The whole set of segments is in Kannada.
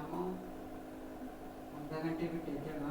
ರಾಮು ಅರ್ಧ ಗಂಟೆ ಬಿಟ್ಟು ಎದ್ದೇಳ.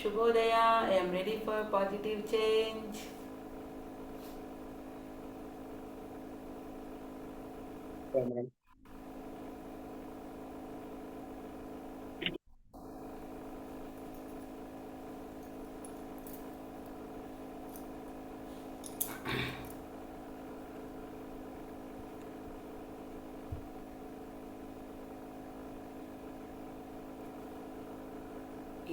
Shubhodaya, I am ready for positive change.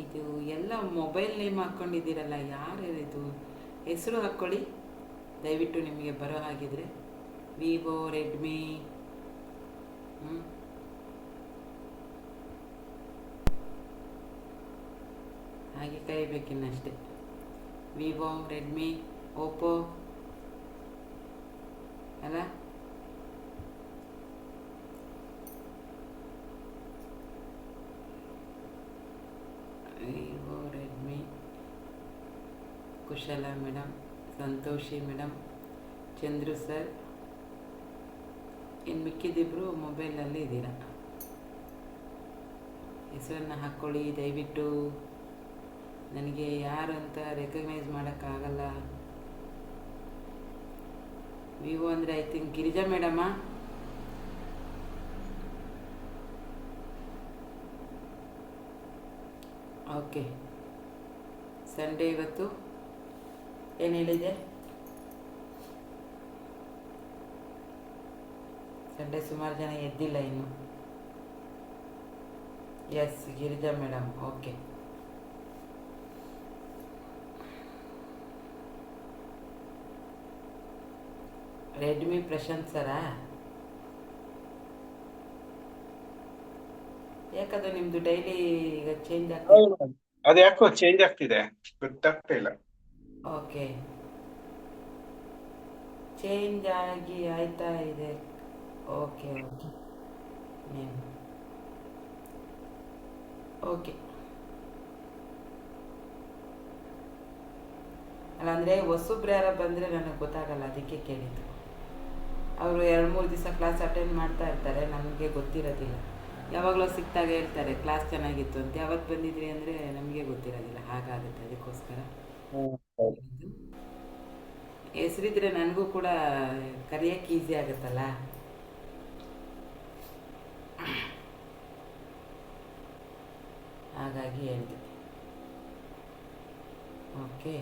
ಇದು ಎಲ್ಲ ಮೊಬೈಲ್ ನೇಮ್ ಹಾಕ್ಕೊಂಡಿದ್ದೀರಲ್ಲ, ಯಾರು ಇದು? ಹೆಸರು ಹಾಕ್ಕೊಳ್ಳಿ ದಯವಿಟ್ಟು, ನಿಮಗೆ ಬರೋ ಹಾಗಿದ್ರೆ. ವಿವೋ, ರೆಡ್ಮಿ, ಹಾಗೆ ಕರಿಬೇಕಿನ್ನಷ್ಟೇ. ವಿವೋ, ರೆಡ್ಮಿ, ಓಪೋ ಅಲ್ಲ. ವಿವೋ, ರೆಡ್ಮಿ, ಕುಶಲ madam, Santoshi madam, Chandru sir, ಇನ್ನು ಮಿಕ್ಕಿದಿಬ್ಬರು ಮೊಬೈಲಲ್ಲಿ ಇದ್ದೀರಾ. ಹೆಸರನ್ನು ಹಾಕ್ಕೊಳ್ಳಿ ದಯವಿಟ್ಟು. ನನಗೆ ಯಾರು ಅಂತ ರೆಕಗ್ನೈಸ್ ಮಾಡೋಕ್ಕಾಗಲ್ಲ. ವಿವೋ ಅಂದರೆ ಐ ಥಿಂಕ್ ಗಿರಿಜಾ ಮೇಡಮ್ಮ. ಓಕೆ, ಸಂಡೇ ಇವತ್ತು ಏನು ಹೇಳಿದೆ? ಸಂಡೇ ಸುಮಾರು ಜನ ಎದ್ದಿಲ್ಲ ಇನ್ನು. Yes, Girija madam. Okay, Redmi Prashanth ಸರಾ? ಯಾಕಂದ್ರೆ ನಿಮ್ದು ಡೈಲಿ ಈಗ ಚೇಂಜ್ ಆಗ್ತದೆ. ಅದು ಯಾಕೋ ಚೇಂಜ್ ಆಗ್ತಿದೆ, ಗೊತ್ತಾಗ್ತಾ ಇಲ್ಲ. ಓಕೆ, ಚೇಂಜ್ ಆಗಿ ಆಯ್ತಾ ಇದೆ. Okay okay okay. ಅಲ್ಲಂದರೆ ಹೊಸಬ್ರು ಯಾರ ಬಂದರೆ ನನಗೆ ಗೊತ್ತಾಗಲ್ಲ, ಅದಕ್ಕೆ ಕೇಳಿದ್ದು. ಅವರು 2-3 ದಿವಸ ಕ್ಲಾಸ್ ಅಟೆಂಡ್ ಮಾಡ್ತಾ ಇರ್ತಾರೆ, ನಮಗೆ ಗೊತ್ತಿರೋದಿಲ್ಲ. ಯಾವಾಗಲೂ ಸಿಕ್ತಾಗ ಹೇಳ್ತಾರೆ ಕ್ಲಾಸ್ ಚೆನ್ನಾಗಿತ್ತು ಅಂತ. ಯಾವತ್ತು ಬಂದಿದ್ರಿ ಅಂದರೆ ನಮಗೆ ಗೊತ್ತಿರೋದಿಲ್ಲ, ಹಾಗಾಗುತ್ತೆ. ಅದಕ್ಕೋಸ್ಕರ ಹೆಸರಿದ್ರೆ ನನಗೂ ಕೂಡ ಕರೆಯೋಕ್ಕೆ ಈಸಿ ಆಗುತ್ತಲ್ಲ. ಹಾಗಾಗಿ ಹೇಳಿದೆ. ಓಕೆ,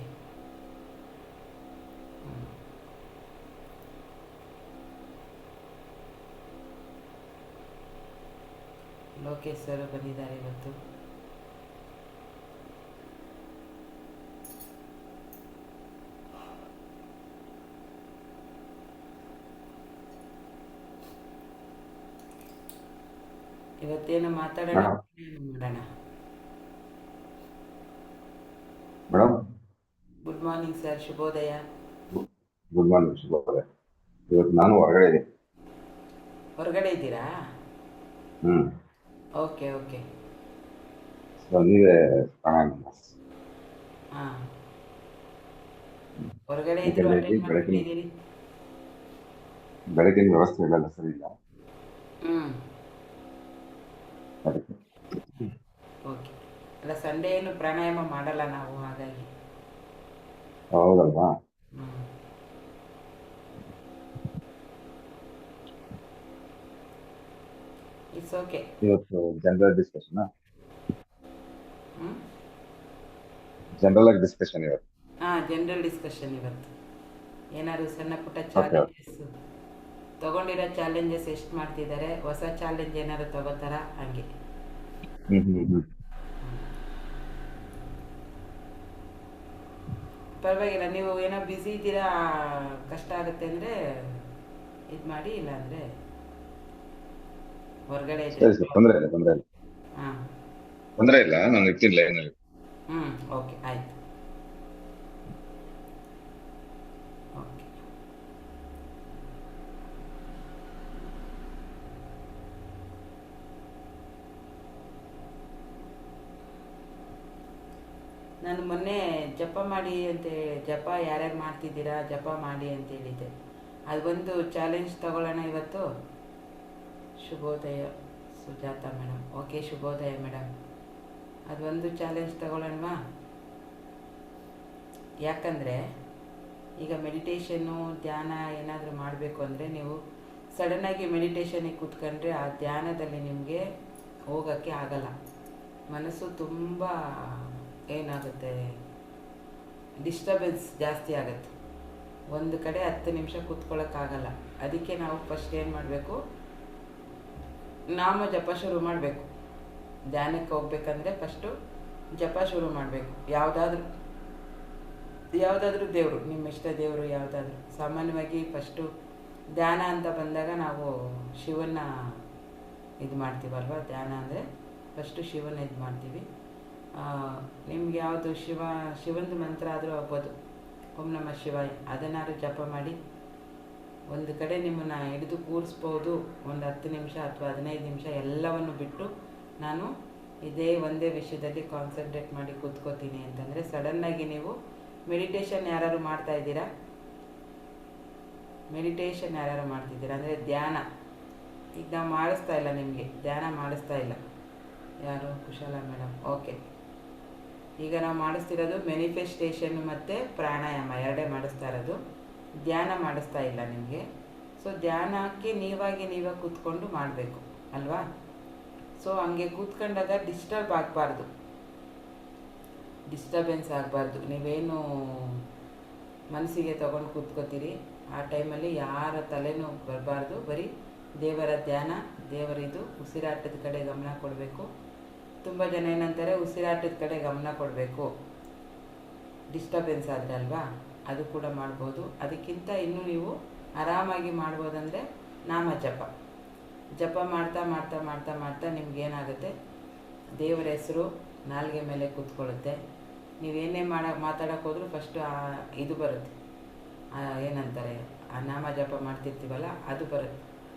ಲೋಕೇಶ್ ಸರ್ ಬಂದಿದ್ದಾರೆ ಇವತ್ತು. ಇವತ್ತೇನು ಮಾತಾಡೋಣ, ಏನು ಮಾಡೋಣ? ಮೇಡಮ್ ಗುಡ್ ಮಾರ್ನಿಂಗ್ ಸರ್, ಶುಭೋದಯ. ಗುಡ್ ಮಾರ್ನಿಂಗ್ ಶುಭೋದಯ. ಇವತ್ತು ನಾನು ಹೊರಗಡೆ ಇದ್ದೀನಿ. ಹೊರಗಡೆ ಇದ್ದೀರಾ? ಹ್ಮ್ ಓಕೆ ಓಕೆ. ಸೊ ನೀವೇ ಪ್ರಾಣಾಯಾಮ ಹಾಂ, ಹೊರಗಡೆ ಇದ್ರು ಯಾಕಂದ್ರೆ ಅಟೆಂಡ್ ಬೆಳಗಿನ ಮಾಡ್ಕೊಂಡಿದ್ದೀರಿ? ಬೆಳಗಿನ ವ್ಯವಸ್ಥೆ ಇಲ್ಲ ಸರಿ ಇಲ್ಲ, ಹ್ಞೂ, ಅದಕ್ಕೆ. ಓಕೆ. ಅಲ್ಲ, ಸಂಡೇ ಏನು ಪ್ರಾಣಾಯಾಮ ಮಾಡಲ್ಲ ನಾವು, ಹಾಗಾಗಿ. ಹೌದಲ್ವಾ? ಹ್ಞೂ, ಇಟ್ಸ್ ಓಕೆ. ಇವತ್ತು ಜನರಲ್ ಡಿಸ್ಕಷನ್ ಹ್ಞೂ, ಜನರಲ್ ಆಗಿ ಡಿಸ್ಕಷನ್ ಇವತ್ತು. ಹಾಂ, ಜನರಲ್ ಡಿಸ್ಕಷನ್ ಇವತ್ತು. ಏನಾದ್ರು ಸಣ್ಣ ಪುಟ್ಟ ಓಕೆ. ಚಾಲೆಂಜಸ್, ತಗೊಂಡಿರೋ ಚಾಲೆಂಜಸ್ ಎಷ್ಟು ಮಾಡ್ತಿದ್ದಾರೆ, ಹೊಸ ಚಾಲೆಂಜ್ ಏನಾದ್ರು ತಗೋತಾರ, ಹಂಗೆ. ಹ್ಮ್ ಪರವಾಗಿಲ್ಲ, ನೀವು ಏನೋ ಬ್ಯುಸಿ ಇದ್ದೀರಾ, ಕಷ್ಟ ಆಗುತ್ತೆ ಅಂದರೆ ಇದು ಮಾಡಿ, ಇಲ್ಲಾಂದರೆ ಹೊರಗಡೆ ಇದ್ರೆ. ಸರಿ ಸರ್, ತೊಂದರೆ ಇಲ್ಲ ತೊಂದರೆ ಇಲ್ಲ ಹಾಂ, ತೊಂದರೆ ಇಲ್ಲ, ನಾನು ಇರ್ತೀನಿ ಲೈನಲ್ಲಿ. ಹ್ಞೂ, ಓಕೆ, ಆಯಿತು. ಓಕೆ. ನಾನು ಮೊನ್ನೆ ಜಪ ಮಾಡಿ ಅಂತ, ಜಪ ಯಾರ್ಯಾರು ಮಾಡ್ತಿದ್ದೀರಾ ಜಪ ಮಾಡಿ ಅಂತ ಹೇಳಿದ್ದೆ. ಅದು ಒಂದು ಚಾಲೆಂಜ್ ತಗೊಳ್ಳೋಣ ಇವತ್ತು. ಶುಭೋದಯ ಸುಜಾತ ಮೇಡಮ್. ಓಕೆ, ಶುಭೋದಯ ಮೇಡಮ್. ಅದೊಂದು ಚಾಲೆಂಜ್ ತಗೊಳ್ಳೋಣವಾ? ಯಾಕಂದರೆ ಈಗ ಮೆಡಿಟೇಷನ್ನು, ಧ್ಯಾನ ಏನಾದರೂ ಮಾಡಬೇಕು ಅಂದರೆ ನೀವು ಸಡನ್ನಾಗಿ ಮೆಡಿಟೇಷನಿಗೆ ಕೂತ್ಕೊಂಡ್ರೆ ಆ ಧ್ಯಾನದಲ್ಲಿ ನಿಮಗೆ ಹೋಗೋಕ್ಕೆ ಆಗಲ್ಲ. ಮನಸ್ಸು ತುಂಬ ಏನಾಗುತ್ತೆ, ಡಿಸ್ಟರ್ಬೆನ್ಸ್ ಜಾಸ್ತಿ ಆಗುತ್ತೆ. ಒಂದು ಕಡೆ 10 ನಿಮಿಷ ಕೂತ್ಕೊಳ್ಳೋಕ್ಕಾಗಲ್ಲ. ಅದಕ್ಕೆ ನಾವು ಫಸ್ಟ್ ಏನು ಮಾಡಬೇಕು, ನಾಮ ಜಪ ಶುರು ಮಾಡಬೇಕು. ಧ್ಯಾನಕ್ಕೆ ಹೋಗ್ಬೇಕಂದ್ರೆ ಫಸ್ಟು ಜಪ ಶುರು ಮಾಡಬೇಕು. ಯಾವುದಾದ್ರೂ ದೇವರು, ನಿಮ್ಮ ಇಷ್ಟ ದೇವರು ಯಾವುದಾದ್ರೂ. ಸಾಮಾನ್ಯವಾಗಿ ಫಸ್ಟು ಧ್ಯಾನ ಅಂತ ಬಂದಾಗ ನಾವು ಶಿವನ ಇದು ಮಾಡ್ತೀವಲ್ವ. ಧ್ಯಾನ ಅಂದರೆ ಫಸ್ಟು ಶಿವನ ಇದು ಮಾಡ್ತೀವಿ. ನಿಮ್ಗೆ ಯಾವುದು ಶಿವಂದು ಮಂತ್ರ ಆದರೂ ಆಗ್ಬೋದು, ಓಂ ನಮಃ ಶಿವಾಯ, ಅದನ್ನಾದ್ರೂ ಜಪ ಮಾಡಿ ಒಂದು ಕಡೆ ನಿಮ್ಮನ್ನು ಹಿಡಿದು ಕೂರಿಸ್ಬೋದು. ಒಂದು 10 ನಿಮಿಷ ಅಥವಾ 15 ನಿಮಿಷ ಎಲ್ಲವನ್ನು ಬಿಟ್ಟು ನಾನು ಇದೇ ಒಂದೇ ವಿಷಯದಲ್ಲಿ ಕಾನ್ಸಂಟ್ರೇಟ್ ಮಾಡಿ ಕೂತ್ಕೋತೀನಿ ಅಂತಂದರೆ, ಸಡನ್ನಾಗಿ ನೀವು ಮೆಡಿಟೇಷನ್ ಯಾರು ಮಾಡ್ತಾ ಇದ್ದೀರಾ, ಮೆಡಿಟೇಷನ್ ಯಾರು ಮಾಡ್ತಿದ್ದೀರಾ ಅಂದರೆ ಧ್ಯಾನ. ಈಗ ನಾವು ಮಾಡಿಸ್ತಾ ಇಲ್ಲ, ನಿಮಗೆ ಧ್ಯಾನ ಮಾಡಿಸ್ತಾ ಇಲ್ಲ. ಯಾರು? ಕುಶಲ ಮೇಡಮ್. ಓಕೆ, ಈಗ ನಾವು ಮಾಡಿಸ್ತಿರೋದು ಮ್ಯಾನಿಫೆಸ್ಟೇಷನ್ ಮತ್ತು ಪ್ರಾಣಾಯಾಮ ಎರಡೇ ಮಾಡಿಸ್ತಾ ಇರೋದು, ಧ್ಯಾನ ಮಾಡಿಸ್ತಾ ಇಲ್ಲ ನಿಮಗೆ. ಸೊ ಧ್ಯಾನಕ್ಕೆ ನೀವೇ ಕೂತ್ಕೊಂಡು ಮಾಡಬೇಕು ಅಲ್ವಾ? ಸೊ ಹಂಗೆ ಕೂತ್ಕೊಂಡಾಗ ಡಿಸ್ಟರ್ಬೆನ್ಸ್ ಆಗಬಾರ್ದು. ನೀವೇನು ಮನಸ್ಸಿಗೆ ತೊಗೊಂಡು ಕೂತ್ಕೋತೀರಿ, ಆ ಟೈಮಲ್ಲಿ ಯಾರ ತಲೆನೂ ಬರಬಾರ್ದು. ಬರೀ ದೇವರ ಧ್ಯಾನ, ದೇವರಿದು ಉಸಿರಾಟದ ಕಡೆ ಗಮನ ಕೊಡಬೇಕು. ತುಂಬ ಜನ ಏನಂತಾರೆ, ಉಸಿರಾಟದ ಕಡೆ ಗಮನ ಕೊಡಬೇಕು ಡಿಸ್ಟರ್ಬೆನ್ಸ್ ಆದರೆ ಅಲ್ವಾ, ಅದು ಕೂಡ ಮಾಡ್ಬೋದು. ಅದಕ್ಕಿಂತ ಇನ್ನೂ ನೀವು ಆರಾಮಾಗಿ ಮಾಡ್ಬೋದಂದರೆ ನಾಮ ಜಪ ಮಾಡ್ತಾ ಮಾಡ್ತಾ ಮಾಡ್ತಾ ಮಾಡ್ತಾ ನಿಮ್ಗೇನಾಗುತ್ತೆ, ದೇವರ ಹೆಸರು ನಾಲ್ಗೆ ಮೇಲೆ ಕೂತ್ಕೊಳ್ಳುತ್ತೆ. ನೀವೇನೇ ಮಾತಾಡೋಕೆ ಹೋದ್ರೂ ಫಸ್ಟು ಇದು ಬರುತ್ತೆ, ಏನಂತಾರೆ, ಆ ನಾಮ ಜಪ ಮಾಡ್ತಿರ್ತೀವಲ್ಲ ಅದು ಬರುತ್ತೆ.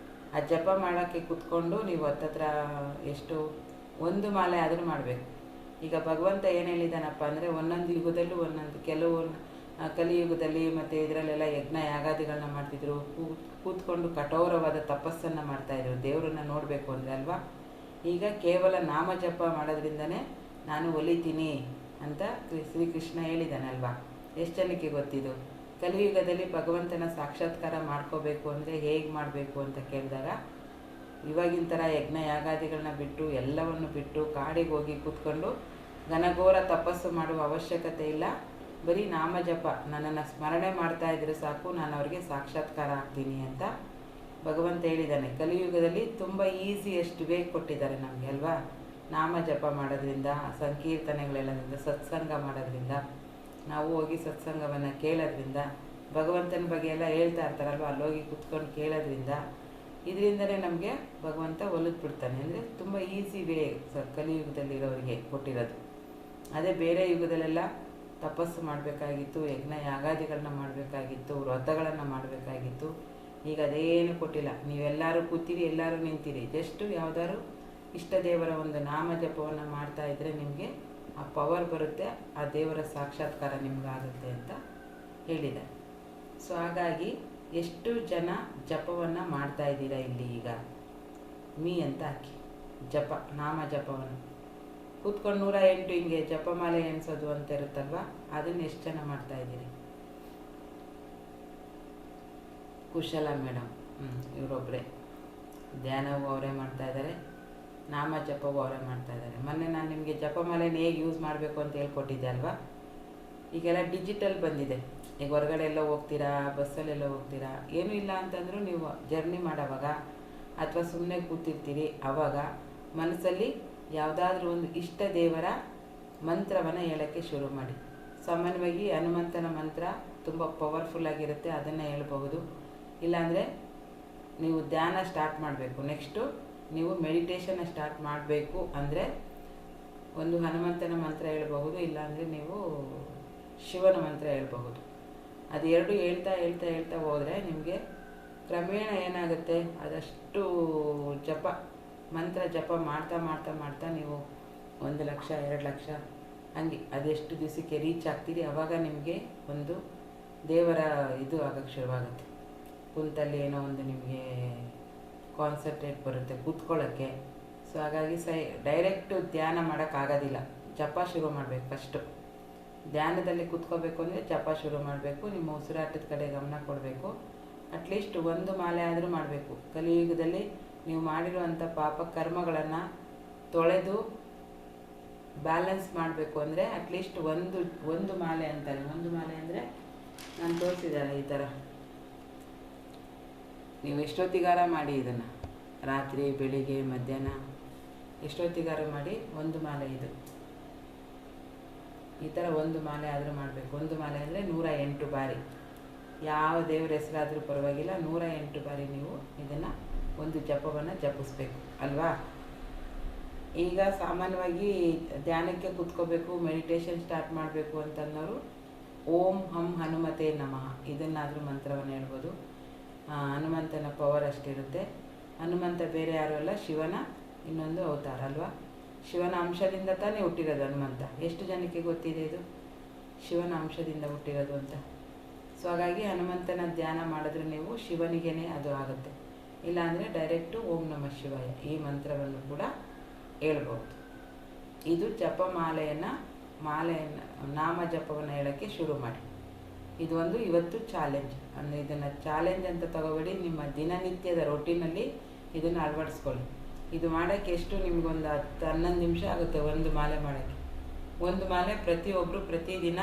ಆ ಜಪ ಮಾಡೋಕ್ಕೆ ಕೂತ್ಕೊಂಡು ನೀವು ಹತ್ತತ್ರ ಎಷ್ಟು ಒಂದು ಮಾಲೆ ಆದರೂ ಮಾಡಬೇಕು. ಈಗ ಭಗವಂತ ಏನು ಹೇಳಿದ್ದಾನಪ್ಪ ಅಂದರೆ, ಒಂದೊಂದು ಯುಗದಲ್ಲೂ ಕೆಲವು ಕಲಿಯುಗದಲ್ಲಿ ಮತ್ತು ಇದರಲ್ಲೆಲ್ಲ ಯಜ್ಞ ಯಾಗಾದಿಗಳನ್ನ ಮಾಡ್ತಿದ್ರು, ಕೂತ್ಕೊಂಡು ಕಠೋರವಾದ ತಪಸ್ಸನ್ನು ಮಾಡ್ತಾಯಿದ್ರು ದೇವರನ್ನ ನೋಡಬೇಕು ಅಂದರೆ ಅಲ್ವಾ. ಈಗ ಕೇವಲ ನಾಮ ಜಪ ಮಾಡೋದ್ರಿಂದನೇ ನಾನು ಒಲಿತೀನಿ ಅಂತ ಶ್ರೀಕೃಷ್ಣ ಹೇಳಿದ್ದಾನೆ ಅಲ್ವಾ. ಎಷ್ಟು ಜನಕ್ಕೆ ಗೊತ್ತಿದ್ದು? ಕಲಿಯುಗದಲ್ಲಿ ಭಗವಂತನ ಸಾಕ್ಷಾತ್ಕಾರ ಮಾಡ್ಕೋಬೇಕು ಅಂದರೆ ಹೇಗೆ ಮಾಡಬೇಕು ಅಂತ ಕೇಳಿದಾಗ, ಇವಾಗಿನ ಥರ ಯಜ್ಞ ಯಾಗಾದಿಗಳನ್ನ ಬಿಟ್ಟು ಎಲ್ಲವನ್ನು ಬಿಟ್ಟು ಕಾಡಿಗೆ ಹೋಗಿ ಕೂತ್ಕೊಂಡು ಘನಘೋರ ತಪಸ್ಸು ಮಾಡುವ ಅವಶ್ಯಕತೆ ಇಲ್ಲ. ಬರೀ ನಾಮ ಜಪ, ನನ್ನನ್ನು ಸ್ಮರಣೆ ಮಾಡ್ತಾ ಇದ್ರೆ ಸಾಕು, ನಾನು ಅವ್ರಿಗೆ ಸಾಕ್ಷಾತ್ಕಾರ ಆಗ್ತೀನಿ ಅಂತ ಭಗವಂತ ಹೇಳಿದ್ದಾನೆ, ಕಲಿಯುಗದಲ್ಲಿ ತುಂಬ ಈಸಿಯೆಸ್ಟ್ ವೇ ಕೊಟ್ಟಿದ್ದಾರೆ ನಮಗೆ ಅಲ್ವಾ. ನಾಮ ಜಪ ಮಾಡೋದ್ರಿಂದ, ಸಂಕೀರ್ತನೆಗಳೆಲ್ಲದ್ರಿಂದ, ಸತ್ಸಂಗ ಮಾಡೋದ್ರಿಂದ, ನಾವು ಹೋಗಿ ಸತ್ಸಂಗವನ್ನು ಕೇಳೋದ್ರಿಂದ, ಭಗವಂತನ ಬಗ್ಗೆ ಎಲ್ಲ ಹೇಳ್ತಾ ಇರ್ತಾರಲ್ವ, ಅಲ್ಲೋಗಿ ಕುತ್ಕೊಂಡು ಕೇಳೋದ್ರಿಂದ, ಇದರಿಂದಲೇ ನಮಗೆ ಭಗವಂತ ಒಲಿದು ಬಿಡ್ತಾನೆ. ಅಂದರೆ ತುಂಬ ಈಸಿ ವೇ ಕಲಿಯುಗದಲ್ಲಿರೋರಿಗೆ ಕೊಟ್ಟಿರೋದು. ಅದೇ ಬೇರೆ ಯುಗದಲ್ಲೆಲ್ಲ ತಪಸ್ಸು ಮಾಡಬೇಕಾಗಿತ್ತು, ಯಜ್ಞ ಯಾಗಾದಿಗಳನ್ನ ಮಾಡಬೇಕಾಗಿತ್ತು, ವ್ರತಗಳನ್ನು ಮಾಡಬೇಕಾಗಿತ್ತು. ಈಗ ಅದೇನು ಕೊಟ್ಟಿಲ್ಲ. ನೀವೆಲ್ಲರೂ ಕೂತೀರಿ, ಎಲ್ಲರೂ ನಿಂತೀರಿ, ಜಸ್ಟು ಯಾವುದಾದ್ರು ಇಷ್ಟ ದೇವರ ಒಂದು ನಾಮ ಜಪವನ್ನು ಮಾಡ್ತಾ ಇದ್ದರೆ ನಿಮಗೆ ಆ ಪವರ್ ಬರುತ್ತೆ, ಆ ದೇವರ ಸಾಕ್ಷಾತ್ಕಾರ ನಿಮಗಾಗುತ್ತೆ ಅಂತ ಹೇಳಿದೆ. ಸೊ ಹಾಗಾಗಿ ಎಷ್ಟು ಜನ ಜಪವನ್ನು ಮಾಡ್ತಾ ಇದ್ದೀರಾ ಇಲ್ಲಿ ಈಗ ಮೀ ಅಂತ ಹಾಕಿ, ಜಪ ನಾಮ ಜಪವನ್ನು ಕೂತ್ಕೊಂಡು 108 ಹಿಂಗೆ ಜಪಮಾಲೆ ಎಣಿಸೋದು ಅಂತ ಇರುತ್ತಲ್ವ, ಅದನ್ನು ಎಷ್ಟು ಜನ ಮಾಡ್ತಾ ಇದ್ದೀರಿ? ಕುಶಲ ಮೇಡಮ್, ಇವರೊಬ್ಬರೇ ಧ್ಯಾನವೂ ಅವರೇ ಮಾಡ್ತಾ ಇದ್ದಾರೆ, ನಾಮ ಜಪವೂ ಅವರೇ ಮಾಡ್ತಾ ಇದ್ದಾರೆ. ಮೊನ್ನೆ ನಾನು ನಿಮಗೆ ಜಪಮಾಲೆನ ಹೇಗೆ ಯೂಸ್ ಮಾಡಬೇಕು ಅಂತ ಹೇಳ್ಕೊಟ್ಟಿದ್ದೆ ಅಲ್ವಾ. ಈಗೆಲ್ಲ ಡಿಜಿಟಲ್ ಬಂದಿದೆ. ಈಗ ಹೊರಗಡೆ ಎಲ್ಲ ಹೋಗ್ತೀರಾ, ಬಸ್ಸಲ್ಲೆಲ್ಲ ಹೋಗ್ತೀರಾ, ಏನೂ ಇಲ್ಲ ಅಂತಂದರೂ ನೀವು ಜರ್ನಿ ಮಾಡೋವಾಗ ಅಥವಾ ಸುಮ್ಮನೆ ಕೂತಿರ್ತೀರಿ, ಆವಾಗ ಮನಸ್ಸಲ್ಲಿ ಯಾವುದಾದ್ರೂ ಒಂದು ಇಷ್ಟ ದೇವರ ಮಂತ್ರವನ್ನು ಹೇಳೋಕ್ಕೆ ಶುರು ಮಾಡಿ. ಸಾಮಾನ್ಯವಾಗಿ ಹನುಮಂತನ ಮಂತ್ರ ತುಂಬ ಪವರ್ಫುಲ್ಲಾಗಿರುತ್ತೆ, ಅದನ್ನು ಹೇಳ್ಬಹುದು. ಇಲ್ಲಾಂದರೆ ನೀವು ಧ್ಯಾನ ಸ್ಟಾರ್ಟ್ ಮಾಡಬೇಕು, ನೆಕ್ಸ್ಟು ನೀವು ಮೆಡಿಟೇಷನ್ನ ಸ್ಟಾರ್ಟ್ ಮಾಡಬೇಕು ಅಂದರೆ ಒಂದು ಹನುಮಂತನ ಮಂತ್ರ ಹೇಳ್ಬಹುದು, ಇಲ್ಲಾಂದರೆ ನೀವು ಶಿವನ ಮಂತ್ರ ಹೇಳ್ಬಹುದು. ಅದು ಎರಡು ಹೇಳ್ತಾ ಹೇಳ್ತಾ ಹೇಳ್ತಾ ಹೋದರೆ ನಿಮಗೆ ಕ್ರಮೇಣ ಏನಾಗುತ್ತೆ, ಅದಷ್ಟು ಜಪ ಮಂತ್ರ ಜಪ ಮಾಡ್ತಾ ಮಾಡ್ತಾ ಮಾಡ್ತಾ ನೀವು 1 ಲಕ್ಷ 2 ಲಕ್ಷ ಹಂಗೆ ಅದೆಷ್ಟು ದಿವಸಕ್ಕೆ ರೀಚ್ ಆಗ್ತೀರಿ, ಆವಾಗ ನಿಮಗೆ ಒಂದು ದೇವರ ಇದು ಆಗೋಕ್ಕೆ ಶುರುವಾಗುತ್ತೆ. ಕುಂತಲ್ಲಿ ಏನೋ ಒಂದು ನಿಮಗೆ ಕಾನ್ಸಂಟ್ರೇಟ್ ಬರುತ್ತೆ ಕೂತ್ಕೊಳ್ಳೋಕ್ಕೆ. ಸೊ ಹಾಗಾಗಿ ಡೈರೆಕ್ಟು ಧ್ಯಾನ ಮಾಡೋಕ್ಕಾಗೋದಿಲ್ಲ, ಜಪ ಶುರು ಮಾಡಬೇಕು. ಫಸ್ಟು ಧ್ಯಾನದಲ್ಲಿ ಕೂತ್ಕೋಬೇಕು ಅಂದರೆ ಜಪ ಶುರು ಮಾಡಬೇಕು, ನಿಮ್ಮ ಉಸಿರಾಟದ ಕಡೆ ಗಮನ ಕೊಡಬೇಕು. ಅಟ್ಲೀಸ್ಟ್ 1 ಮಾಲೆ ಆದರೂ ಮಾಡಬೇಕು. ಕಲಿಯುಗದಲ್ಲಿ ನೀವು ಮಾಡಿರುವಂಥ ಪಾಪ ಕರ್ಮಗಳನ್ನು ತೊಳೆದು ಬ್ಯಾಲೆನ್ಸ್ ಮಾಡಬೇಕು ಅಂದರೆ ಅಟ್ಲೀಸ್ಟ್ ಒಂದು ಮಾಲೆ ಅಂತಾರೆ. 1 ಮಾಲೆ ಅಂದರೆ ನಾನು ತೋರಿಸಿದ್ದಾರೆ ಈ ಥರ. ನೀವು ಎಷ್ಟೊತ್ತಿಗಾರ ಮಾಡಿ ಇದನ್ನು, ರಾತ್ರಿ ಬೆಳಿಗ್ಗೆ ಮಧ್ಯಾಹ್ನ ಎಷ್ಟೊತ್ತಿಗಾರ ಮಾಡಿ 1 ಮಾಲೆ ಇದು ಈ ಥರ 1 ಮಾಲೆ ಆದರೂ ಮಾಡಬೇಕು. 1 ಮಾಲೆ ಅಂದರೆ 108 ಬಾರಿ, ಯಾವ ದೇವರ ಹೆಸರಾದರೂ ಪರವಾಗಿಲ್ಲ, 108 ಬಾರಿ ನೀವು ಇದನ್ನು ಒಂದು ಜಪವನ್ನು ಜಪಿಸ್ಬೇಕು ಅಲ್ವಾ. ಈಗ ಸಾಮಾನ್ಯವಾಗಿ ಧ್ಯಾನಕ್ಕೆ ಕೂತ್ಕೋಬೇಕು, ಮೆಡಿಟೇಷನ್ ಸ್ಟಾರ್ಟ್ ಮಾಡಬೇಕು ಅಂತನ್ನೋರು ಓಂ ಹಂ ಹನುಮತೆ ನಮಃ ಇದನ್ನಾದರೂ ಮಂತ್ರವನ್ನು ಹೇಳ್ಬೋದು. ಹನುಮಂತನ ಪವರ್ ಅಷ್ಟಿರುತ್ತೆ. ಹನುಮಂತ ಬೇರೆ ಯಾರು ಅಲ್ಲ, ಶಿವನ ಇನ್ನೊಂದು ಅವತಾರ ಅಲ್ವಾ. ಶಿವನ ಅಂಶದಿಂದ ತಾನೇ ಹುಟ್ಟಿರೋದು ಹನುಮಂತ. ಎಷ್ಟು ಜನಕ್ಕೆ ಗೊತ್ತಿದೆ ಇದು ಶಿವನ ಅಂಶದಿಂದ ಹುಟ್ಟಿರೋದು ಅಂತ. ಸೊ ಹಾಗಾಗಿ ಹನುಮಂತನ ಧ್ಯಾನ ಮಾಡಿದ್ರೆ ನೀವು ಶಿವನಿಗೇನೆ ಅದು ಆಗುತ್ತೆ. ಇಲ್ಲಾಂದರೆ ಡೈರೆಕ್ಟು ಓಂ ನಮಃ ಶಿವಾಯ ಈ ಮಂತ್ರವನ್ನು ಕೂಡ ಹೇಳ್ಬೋದು. ಇದು ಜಪಮಾಲೆಯನ್ನು ನಾಮ ಜಪವನ್ನು ಹೇಳೋಕ್ಕೆ ಶುರು ಮಾಡಿ. ಇದು ಒಂದು ಇವತ್ತು ಚಾಲೆಂಜ್. ಅಂದರೆ ಇದನ್ನು ಚಾಲೆಂಜ್ ಅಂತ ತಗೋಬೇಡಿ, ನಿಮ್ಮ ದಿನನಿತ್ಯದ ರೊಟೀನಲ್ಲಿ ಇದನ್ನು ಅಳವಡಿಸ್ಕೊಳ್ಳಿ. ಇದು ಮಾಡೋಕ್ಕೆ ಎಷ್ಟು ನಿಮಗೊಂದು 10-11 ನಿಮಿಷ ಆಗುತ್ತೆ. 1 ಮಾಲೆ ಮಾಡೋಕ್ಕೆ 1 ಮಾಲೆ ಪ್ರತಿಯೊಬ್ಬರು ಪ್ರತಿದಿನ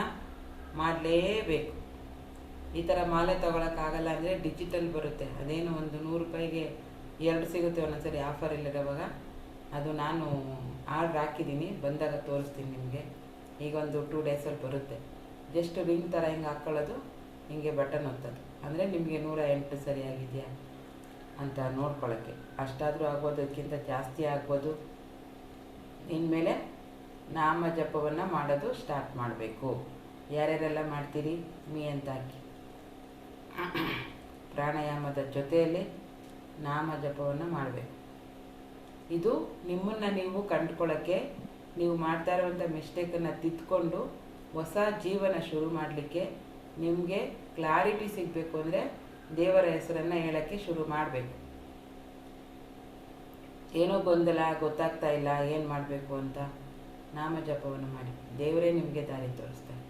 ಮಾಡಲೇಬೇಕು. ಈ ಥರ ಮಾಲೆ ತೊಗೊಳಕ್ಕಾಗಲ್ಲ ಅಂದರೆ ಡಿಜಿಟಲ್ ಬರುತ್ತೆ, ಅದೇನು ಒಂದು 100 ರೂಪಾಯಿಗೆ 2 ಸಿಗುತ್ತೆ ಒಂದೊಂದ್ಸರಿ ಆಫರಲ್ಲಿರೋವಾಗ. ಅದು ನಾನು ಆರ್ಡ್ರ್ ಹಾಕಿದ್ದೀನಿ, ಬಂದಾಗ ತೋರಿಸ್ತೀನಿ ನಿಮಗೆ. ಈಗ ಒಂದು 2 ಡೇಸಲ್ಲಿ ಬರುತ್ತೆ. ಜಸ್ಟ್ ರಿಂಗ್ ಥರ ಹಿಂಗೆ ಹಾಕ್ಕೊಳ್ಳೋದು, ಹಿಂಗೆ ಬಟನ್ ಒತ್ತೋದು, ಅಂದರೆ ನಿಮಗೆ 108 ಸರಿಯಾಗಿದೆಯಾ ಅಂತ ನೋಡ್ಕೊಳ್ಳೋಕ್ಕೆ. ಅಷ್ಟಾದರೂ ಆಗ್ಬೋದು, ಅದಕ್ಕಿಂತ ಜಾಸ್ತಿ ಆಗ್ಬೋದು. ಇನ್ಮೇಲೆ ನಾಮ ಜಪವನ್ನು ಮಾಡೋದು ಸ್ಟಾರ್ಟ್ ಮಾಡಬೇಕು. ಯಾರ್ಯಾರೆಲ್ಲ ಮಾಡ್ತೀರಿ ಮೀ ಅಂತ ಹಾಕಿ. ಪ್ರಾಣಾಯಾಮದ ಜೊತೆಯಲ್ಲಿ ನಾಮ ಜಪವನ್ನು ಮಾಡಬೇಕು. ಇದು ನಿಮ್ಮನ್ನು ನೀವು ಕಂಡುಕೊಳ್ಳೋಕ್ಕೆ, ನೀವು ಮಾಡ್ತಾ ಇರುವಂಥ ಮಿಸ್ಟೇಕನ್ನು ತಿದ್ದುಕೊಂಡು ಹೊಸ ಜೀವನ ಶುರು ಮಾಡಲಿಕ್ಕೆ, ನಿಮಗೆ ಕ್ಲಾರಿಟಿ ಸಿಗಬೇಕು ಅಂದರೆ ದೇವರ ಹೆಸರನ್ನು ಹೇಳೋಕ್ಕೆ ಶುರು ಮಾಡಬೇಕು. ಏನೋ ಗೊಂದಲ, ಗೊತ್ತಾಗ್ತಾ ಇಲ್ಲ ಏನು ಮಾಡಬೇಕು ಅಂತ, ನಾಮ ಜಪವನ್ನು ಮಾಡಿ, ದೇವರೇ ನಿಮಗೆ ದಾರಿ ತೋರಿಸ್ತಾರೆ.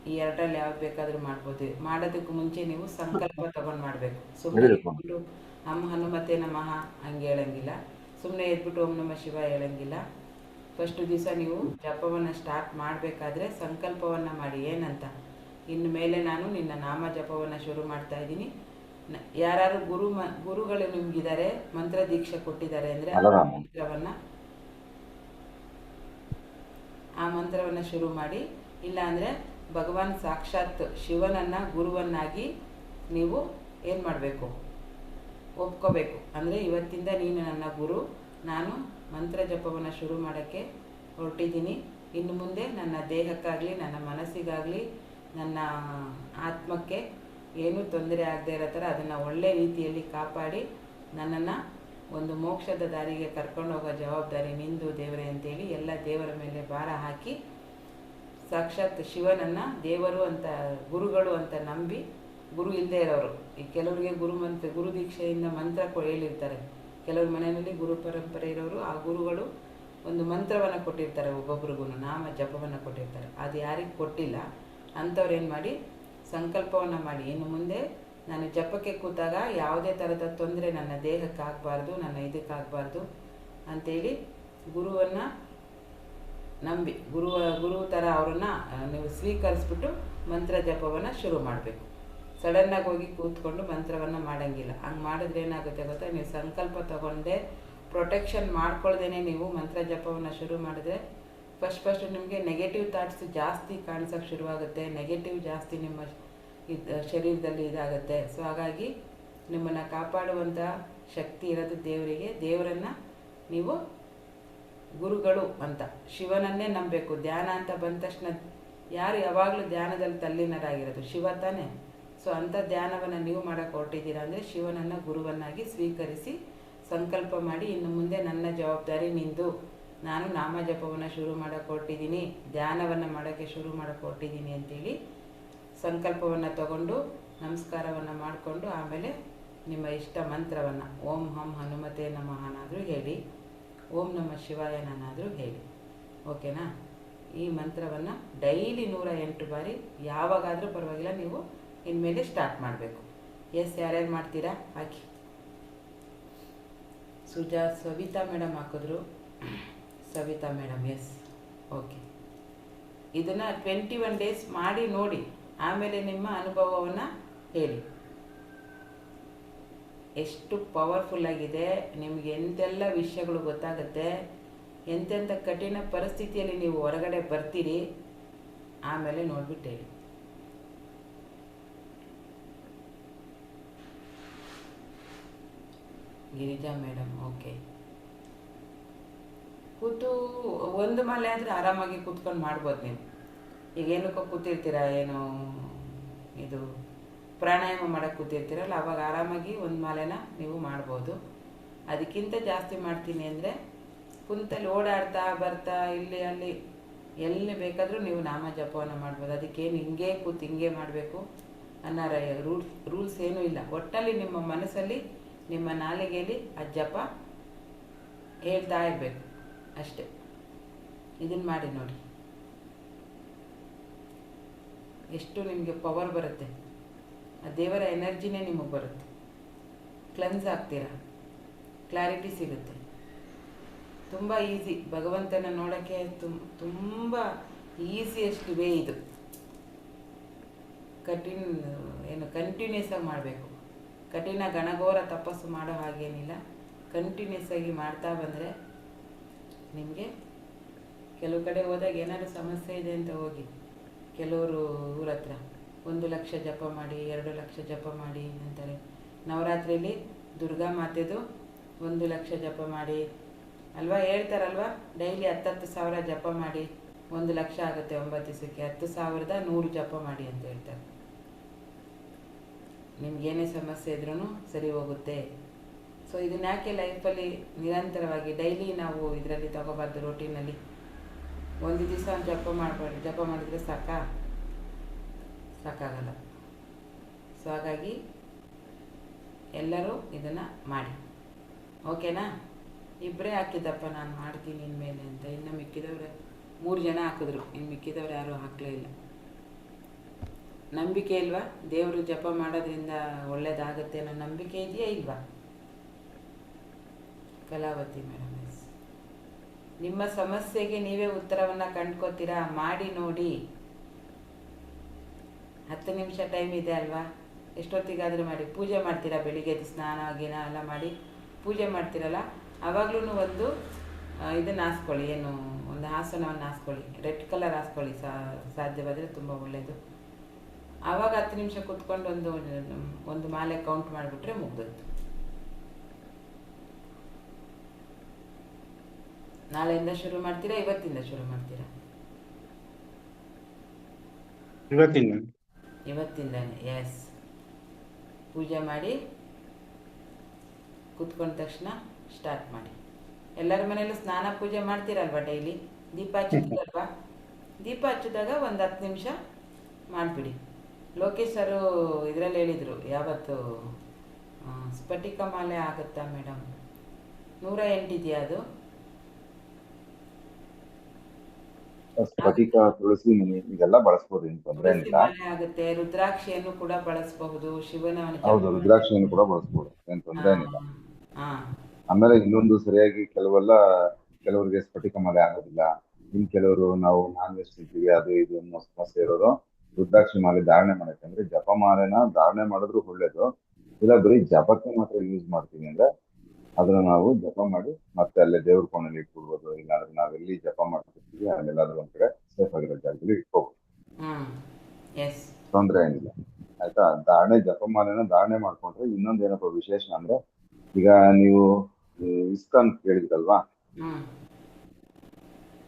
ಈ 2ರಲ್ಲಿ ಯಾವ್ದು ಬೇಕಾದರೂ ಮಾಡ್ಬೋದು. ಮಾಡೋದಕ್ಕೆ ಮುಂಚೆ ನೀವು ಸಂಕಲ್ಪ ತಗೊಂಡು ಮಾಡಬೇಕು. ಸುಮ್ಮನೆ ಎದ್ಬಿಟ್ಟು ಹನುಮತೆ ನಮಃ ಹಂಗೆ ಹೇಳಂಗಿಲ್ಲ, ಸುಮ್ಮನೆ ಎದ್ಬಿಟ್ಟು ಓಂ ನಮಃ ಶಿವ ಹೇಳಂಗಿಲ್ಲ. ಫಸ್ಟ್ ದಿವಸ ನೀವು ಜಪವನ್ನು ಸ್ಟಾರ್ಟ್ ಮಾಡಬೇಕಾದ್ರೆ ಸಂಕಲ್ಪವನ್ನು ಮಾಡಿ. ಏನಂತ, ಇನ್ನು ಮೇಲೆ ನಾನು ನಿನ್ನ ನಾಮ ಜಪವನ್ನು ಶುರು ಮಾಡ್ತಾ ಇದ್ದೀನಿ, ಯಾರು ಗುರುಗಳು ನಿಮ್ಗಿದ್ದಾರೆ, ಮಂತ್ರ ದೀಕ್ಷೆ ಕೊಟ್ಟಿದ್ದಾರೆ ಅಂದರೆ ಅಲಾರಾಮ್. ಆ ಮಂತ್ರವನ್ನು ಶುರು ಮಾಡಿ. ಇಲ್ಲ ಅಂದರೆ ಭಗವಾನ್ ಸಾಕ್ಷಾತ್ ಶಿವನನ್ನು ಗುರುವನ್ನಾಗಿ ನೀವು ಏನು ಮಾಡಬೇಕು, ಒಪ್ಕೋಬೇಕು. ಅಂದರೆ ಇವತ್ತಿಂದ ನೀನು ನನ್ನ ಗುರು, ನಾನು ಮಂತ್ರ ಜಪವನ್ನು ಶುರು ಮಾಡೋಕ್ಕೆ ಹೊರಟಿದ್ದೀನಿ. ಇನ್ನು ಮುಂದೆ ನನ್ನ ದೇಹಕ್ಕಾಗಲಿ, ನನ್ನ ಮನಸ್ಸಿಗಾಗಲಿ, ನನ್ನ ಆತ್ಮಕ್ಕೆ ಏನೂ ತೊಂದರೆ ಆಗದೆ ಇರೋ ಥರ ಅದನ್ನು ಒಳ್ಳೆ ರೀತಿಯಲ್ಲಿ ಕಾಪಾಡಿ ನನ್ನನ್ನು ಒಂದು ಮೋಕ್ಷದ ದಾರಿಗೆ ಕರ್ಕೊಂಡು ಹೋಗೋ ಜವಾಬ್ದಾರಿ ನಿಂದು ದೇವರೇ ಅಂತೇಳಿ ಎಲ್ಲ ದೇವರ ಮೇಲೆ ಭಾರ ಹಾಕಿ ಸಾಕ್ಷಾತ್ ಶಿವನನ್ನು ದೇವರು ಅಂತ, ಗುರುಗಳು ಅಂತ ನಂಬಿ, ಗುರು ಇಲ್ಲದೆ ಇರೋರು, ಈ ಕೆಲವರಿಗೆ ಗುರು ದೀಕ್ಷೆಯಿಂದ ಮಂತ್ರ ಹೇಳಿರ್ತಾರೆ. ಕೆಲವ್ರ ಮನೆಯಲ್ಲಿ ಗುರು ಪರಂಪರೆ ಇರೋರು ಆ ಗುರುಗಳು ಒಂದು ಮಂತ್ರವನ್ನು ಕೊಟ್ಟಿರ್ತಾರೆ, ಒಬ್ಬೊಬ್ರಿಗೂ ನಾಮ ಜಪವನ್ನು ಕೊಟ್ಟಿರ್ತಾರೆ. ಅದು ಯಾರಿಗೆ ಕೊಟ್ಟಿಲ್ಲ ಅಂಥವ್ರು ಏನು ಮಾಡಿ, ಸಂಕಲ್ಪವನ್ನು ಮಾಡಿ, ಇನ್ನು ಮುಂದೆ ನಾನು ಜಪಕ್ಕೆ ಕೂತಾಗ ಯಾವುದೇ ಥರದ ತೊಂದರೆ ನನ್ನ ದೇಹಕ್ಕಾಗಬಾರ್ದು, ನನ್ನ ಇದಕ್ಕಾಗಬಾರ್ದು ಅಂಥೇಳಿ ಗುರುವನ್ನು ನಂಬಿ, ಗುರು ಥರ ಅವ್ರನ್ನ ನೀವು ಸ್ವೀಕರಿಸ್ಬಿಟ್ಟು ಮಂತ್ರ ಜಪವನ್ನು ಶುರು ಮಾಡಬೇಕು. ಸಡನ್ನಾಗಿ ಹೋಗಿ ಕೂತ್ಕೊಂಡು ಮಂತ್ರವನ್ನು ಮಾಡೋಂಗಿಲ್ಲ. ಹಂಗೆ ಮಾಡಿದ್ರೆ ಏನಾಗುತ್ತೆ ಗೊತ್ತಾ, ನೀವು ಸಂಕಲ್ಪ ತಗೊಂಡೆ ಪ್ರೊಟೆಕ್ಷನ್ ಮಾಡ್ಕೊಳ್ದೇನೆ ನೀವು ಮಂತ್ರ ಜಪವನ್ನು ಶುರು ಮಾಡಿದ್ರೆ ಫಸ್ಟ್ ನಿಮಗೆ ನೆಗೆಟಿವ್ ಥಾಟ್ಸ್ ಜಾಸ್ತಿ ಕಾಣಿಸೋಕ್ಕೆ ಶುರುವಾಗುತ್ತೆ, ನೆಗೆಟಿವ್ ಜಾಸ್ತಿ ನಿಮ್ಮ ಶರೀರದಲ್ಲಿ ಇದಾಗುತ್ತೆ. ಸೊ ಹಾಗಾಗಿ ನಿಮ್ಮನ್ನು ಕಾಪಾಡುವಂಥ ಶಕ್ತಿ ಇರೋದು ದೇವರಿಗೆ. ದೇವರನ್ನು ನೀವು ಗುರುಗಳು ಅಂತ ಶಿವನನ್ನೇ ನಂಬಬೇಕು. ಧ್ಯಾನ ಅಂತ ಬಂದ ತಕ್ಷಣ ಯಾರು ಯಾವಾಗಲೂ ಧ್ಯಾನದಲ್ಲಿ ತಲ್ಲೀನರಾಗಿರೋದು ಶಿವ ತಾನೇ. ಸೊ ಅಂಥ ಧ್ಯಾನವನ್ನು ನೀವು ಮಾಡೋಕ್ಕೆ ಹೊರಟಿದ್ದೀರಾ ಅಂದರೆ ಶಿವನನ್ನು ಗುರುವನ್ನಾಗಿ ಸ್ವೀಕರಿಸಿ ಸಂಕಲ್ಪ ಮಾಡಿ, ಇನ್ನು ಮುಂದೆ ನನ್ನ ಜವಾಬ್ದಾರಿ ನಿಂದು, ನಾನು ನಾಮ ಜಪವನ್ನು ಶುರು ಮಾಡೋಕ್ಕೆ ಹೊರಟಿದ್ದೀನಿ, ಧ್ಯಾನವನ್ನು ಮಾಡೋಕ್ಕೆ ಶುರು ಮಾಡೋಕ್ಕೆ ಹೊರಟಿದ್ದೀನಿ ಅಂತೇಳಿ ಸಂಕಲ್ಪವನ್ನು ತಗೊಂಡು ನಮಸ್ಕಾರವನ್ನು ಮಾಡಿಕೊಂಡು ಆಮೇಲೆ ನಿಮ್ಮ ಇಷ್ಟ ಮಂತ್ರವನ್ನು ಓಂ ಹಂ ಹನುಮತೆ ನಮಃನಾದರೂ ಹೇಳಿ, ಓಂ ನಮಃ ಶಿವಾಯನಾದರೂ ಹೇಳಿ. ಓಕೆನಾ? ಈ ಮಂತ್ರವನ್ನು ಡೈಲಿ 108 ಬಾರಿ ಯಾವಾಗಾದರೂ ಪರವಾಗಿಲ್ಲ ನೀವು ಇನ್ಮೇಲೆ ಸ್ಟಾರ್ಟ್ ಮಾಡಬೇಕು. ಎಸ್, ಯಾರ್ಯಾರು ಮಾಡ್ತೀರಾ ಹಾಕಿ. ಸವಿತಾ ಮೇಡಮ್ ಹಾಕಿದ್ರು. Savitha madam, yes, okay. ಇದನ್ನು 21 ಡೇಸ್ ಮಾಡಿ ನೋಡಿ, ಆಮೇಲೆ ನಿಮ್ಮ ಅನುಭವವನ್ನು ಹೇಳಿ. ಎಷ್ಟು ಪವರ್ಫುಲ್ಲಾಗಿದೆ, ನಿಮಗೆ ಎಂತೆಲ್ಲ ವಿಷಯಗಳು ಗೊತ್ತಾಗುತ್ತೆ, ಎಂತೆಂಥ ಕಠಿಣ ಪರಿಸ್ಥಿತಿಯಲ್ಲಿ ನೀವು ಹೊರಗಡೆ ಬರ್ತೀರಿ, ಆಮೇಲೆ ನೋಡ್ಬಿಟ್ಟು ಹೇಳಿ. Girija madam, okay. ಕೂತು ಒಂದು ಮಾಲೆ ಆದರೆ ಆರಾಮಾಗಿ ಕೂತ್ಕೊಂಡು ಮಾಡ್ಬೋದು ನೀವು. ಈಗ ಏನಕ್ಕೋ ಕೂತಿರ್ತೀರ, ಏನು ಇದು ಪ್ರಾಣಾಯಾಮ ಮಾಡೋಕ್ಕೆ ಕೂತಿರ್ತೀರಲ್ಲ, ಅವಾಗ ಆರಾಮಾಗಿ ಒಂದು ಮಾಲೆನ ನೀವು ಮಾಡ್ಬೋದು. ಅದಕ್ಕಿಂತ ಜಾಸ್ತಿ ಮಾಡ್ತೀನಿ ಅಂದರೆ ಕುಂತಲ್ಲಿ ಓಡಾಡ್ತಾ ಬರ್ತಾ ಇಲ್ಲಿ ಅಲ್ಲಿ ಎಲ್ಲಿ ಬೇಕಾದರೂ ನೀವು ನಾಮ ಜಪವನ್ನು ಮಾಡ್ಬೋದು. ಅದಕ್ಕೇನು ಹಿಂಗೆ ಕೂತು ಹಿಂಗೆ ಮಾಡಬೇಕು ಅನ್ನೋ ರೂಲ್ಸ್ ಏನೂ ಇಲ್ಲ. ಒಟ್ಟಲ್ಲಿ ನಿಮ್ಮ ಮನಸ್ಸಲ್ಲಿ, ನಿಮ್ಮ ನಾಲಿಗೆಯಲ್ಲಿ ಆ ಜಪ ಹೇಳ್ತಾ ಇರಬೇಕು ಅಷ್ಟೆ. ಇದನ್ನು ಮಾಡಿ ನೋಡಿ, ಎಷ್ಟು ನಿಮಗೆ ಪವರ್ ಬರುತ್ತೆ. ಆ ದೇವರ ಎನರ್ಜಿನೇ ನಿಮಗೆ ಬರುತ್ತೆ. ಕ್ಲೆನ್ಸ್ ಆಗ್ತೀರಾ, ಕ್ಲಾರಿಟಿ ಸಿಗುತ್ತೆ. ತುಂಬ ಈಸಿ. ಭಗವಂತನ ನೋಡೋಕ್ಕೆ ತುಂಬ ಈಸಿಯೆಸ್ಟ್ ವೇ ಇದು. ಕಂಟಿನ್ಯೂಸ್ ಆಗಿ ಮಾಡಬೇಕು. ಕಠಿಣ ಗಣಘೋರ ತಪಸ್ಸು ಮಾಡೋ ಹಾಗೇನಿಲ್ಲ. ಕಂಟಿನ್ಯೂಸ್ ಆಗಿ ಮಾಡ್ತಾ ಬಂದರೆ ನಿಮಗೆ ಕೆಲವು ಕಡೆ ಹೋದಾಗ ಏನಾದರೂ ಸಮಸ್ಯೆ ಇದೆ ಅಂತ ಹೋಗಿ ಕೆಲವರು ಊರ ಹತ್ರ 1 ಲಕ್ಷ ಜಪ ಮಾಡಿ, 2 ಲಕ್ಷ ಜಪ ಮಾಡಿ ಅಂತಾರೆ. ನವರಾತ್ರಿಯಲ್ಲಿ ದುರ್ಗಾ ಮಾತೆದು 1 ಲಕ್ಷ ಜಪ ಮಾಡಿ ಅಲ್ವಾ ಹೇಳ್ತಾರಲ್ವ. ಡೈಲಿ 10,000 ಜಪ ಮಾಡಿ 1 ಲಕ್ಷ ಆಗುತ್ತೆ 9 ದಿವಸಕ್ಕೆ. 10,100 ಜಪ ಮಾಡಿ ಅಂತ ಹೇಳ್ತಾರೆ. ನಿಮ್ಗೇನೇ ಸಮಸ್ಯೆ ಇದ್ರೂ ಸರಿ ಹೋಗುತ್ತೆ. ಸೊ ಇದನ್ನ ಯಾಕೆ ಲೈಫಲ್ಲಿ ನಿರಂತರವಾಗಿ ಡೈಲಿ ನಾವು ಇದರಲ್ಲಿ ತಗೋಬಾರ್ದು, ರೋಟೀನಲ್ಲಿ. ಒಂದು ದಿವಸ ಜಪ ಮಾಡಬಾರ್ದು. ಜಪ ಮಾಡಿದರೆ ಸಾಕಾಗಲ್ಲ. ಸೊ ಹಾಗಾಗಿ ಎಲ್ಲರೂ ಇದನ್ನು ಮಾಡಿ. ಓಕೆನಾ? ಇಬ್ಬರೇ ಹಾಕಿದ್ದಪ್ಪ ನಾನು ಮಾಡ್ತೀನಿ ಇನ್ಮೇಲೆ ಅಂತ. ಇನ್ನು ಮಿಕ್ಕಿದವ್ರು 3 ಜನ ಹಾಕಿದ್ರು, ಇನ್ನು ಮಿಕ್ಕಿದವ್ರು ಯಾರೂ ಹಾಕಲೇ ಇಲ್ಲ. ನಂಬಿಕೆ ಇಲ್ವಾ? ದೇವರು ಜಪ ಮಾಡೋದ್ರಿಂದ ಒಳ್ಳೇದಾಗುತ್ತೆ ಅನ್ನೋ ನಂಬಿಕೆ ಇದೆಯಾ ಇಲ್ವಾ? Kalavathi madam, yes. ನಿಮ್ಮ ಸಮಸ್ಯೆಗೆ ನೀವೇ ಉತ್ತರವನ್ನು ಕಂಡ್ಕೋತೀರಾ? ಮಾಡಿ ನೋಡಿ. 10 ನಿಮಿಷ ಟೈಮ್ ಇದೆ ಅಲ್ವಾ? ಎಷ್ಟೊತ್ತಿಗಾದರೂ ಮಾಡಿ. ಪೂಜೆ ಮಾಡ್ತೀರಾ, ಬೆಳಿಗ್ಗೆ ಎದ್ದು ಸ್ನಾನ ಗಿನ ಎಲ್ಲ ಮಾಡಿ ಪೂಜೆ ಮಾಡ್ತೀರಲ್ಲ, ಆವಾಗಲೂ ಒಂದು ಇದನ್ನು ಹಾಸ್ಕೊಳ್ಳಿ, ಏನು ಒಂದು ಆಸನವನ್ನು ಹಾಸ್ಕೊಳ್ಳಿ, ರೆಡ್ ಕಲರ್ ಹಾಸ್ಕೊಳ್ಳಿ, ಸಾಧ್ಯವಾದರೆ ತುಂಬ ಒಳ್ಳೆಯದು. ಆವಾಗ 10 ನಿಮಿಷ ಕೂತ್ಕೊಂಡು ಒಂದು ಮಾಲೆ ಕೌಂಟ್ ಮಾಡಿಬಿಟ್ರೆ ಮುಗ್ದೋಯ್ತು. ನಾಳೆಯಿಂದ ಶುರು ಮಾಡ್ತೀರಾ, ಇವತ್ತಿಂದ ಶುರು ಮಾಡ್ತೀರಾ? ಇವತ್ತಿಂದಾನೆ. ಎಸ್, ಪೂಜೆ ಮಾಡಿ ಕೂತ್ಕೊಂಡ ತಕ್ಷಣ ಸ್ಟಾರ್ಟ್ ಮಾಡಿ. ಎಲ್ಲರ ಮನೆಯಲ್ಲೂ ಸ್ನಾನ ಪೂಜೆ ಮಾಡ್ತೀರಲ್ವಾ? ಡೈಲಿ ದೀಪ ಹಚ್ಚುತ್ತೀರಲ್ವಾ? ದೀಪ ಹಚ್ಚಿದಾಗ ಒಂದು 10 ನಿಮಿಷ ಮಾಡಿಬಿಡಿ. ಲೋಕೇಶ್ ಸರು ಇದರಲ್ಲಿ ಹೇಳಿದರು, ಯಾವತ್ತು ಸ್ಫಟಿಕ ಮಾಲೆ ಆಗುತ್ತಾ ಮೇಡಮ್? 108 ಇದೆಯಾ ಅದು? ಸ್ಫಟಿಕ, ತುಳಸಿ ಇದೆಲ್ಲ ಬಳಸ್ಬೋದು, ಏನು ತೊಂದರೆ ತುಳಸಿ ಏನಿಲ್ಲ. ಮಾಲೆ ಆಗುತ್ತೆ, ರುದ್ರಾಕ್ಷಿಯನ್ನು ಕೂಡ ಬಳಸಬಹುದು, ಶಿವನ ಹೌದು, ರುದ್ರಾಕ್ಷಿಯನ್ನು ಕೂಡ ಬಳಸ್ಬೋದು, ಏನು ತೊಂದರೆ ಏನಿಲ್ಲ. ಹಾ, ಆಮೇಲೆ ಇನ್ನೊಂದು ಸರಿಯಾಗಿ ಕೆಲವರಿಗೆ ಸ್ಫಟಿಕ ಮಾಲೆ ಆಗೋದಿಲ್ಲ. ಕೆಲವರು ನಾವು ನಾನ್ ವೆಜ್ ತಿಂತೀವಿ, ಅದು ಇದು ಅನ್ನೋ ಸಮಸ್ಯೆ ಇರೋರು ರುದ್ರಾಕ್ಷಿ ಮಾಲೆ ಧಾರಣೆ ಮಾಡಕ್ಕೆ, ಅಂದ್ರೆ ಜಪ ಮಾಲೆನ ಧಾರಣೆ ಮಾಡಿದ್ರು ಒಳ್ಳೇದು. ಇಲ್ಲ ಬರೀ ಜಪಕ್ಕೆ ಮಾತ್ರ ಯೂಸ್ ಮಾಡ್ತೀವಿ ಅಂದ್ರೆ ಅದನ್ನ ನಾವು ಜಪ ಮಾಡಿ ಮತ್ತೆ ಅಲ್ಲೇ ದೇವ್ರ ಕೋಣೆಯಲ್ಲಿ ಇಟ್ಬಿಡ್ಬೋದು. ಇಲ್ಲಾಂದ್ರೆ ನಾವೆಲ್ಲಿ ಜಪ ಮಾಡ್ತಿರ್ತೀವಿ ಅಲ್ಲೆಲ್ಲಾದ್ರೂ ಒಂದ್ ಕಡೆ ಸೇಫ್ ಆಗಿರೋ ಜಾಗದಲ್ಲಿ ಇಟ್ಕೋಬಹುದು, ತೊಂದರೆ ಏನಿಲ್ಲ. ಆಯ್ತಾ? ಜಪ ಮಾಲೆನ ಧಾರಣೆ ಮಾಡ್ಕೊಂಡ್ರೆ ಇನ್ನೊಂದ್ ಏನಪ್ಪ ವಿಶೇಷ ಅಂದ್ರೆ, ಈಗ ನೀವು ಇಸ್ಕಾನ್ ಕೇಳಿದ್ರಲ್ವಾ,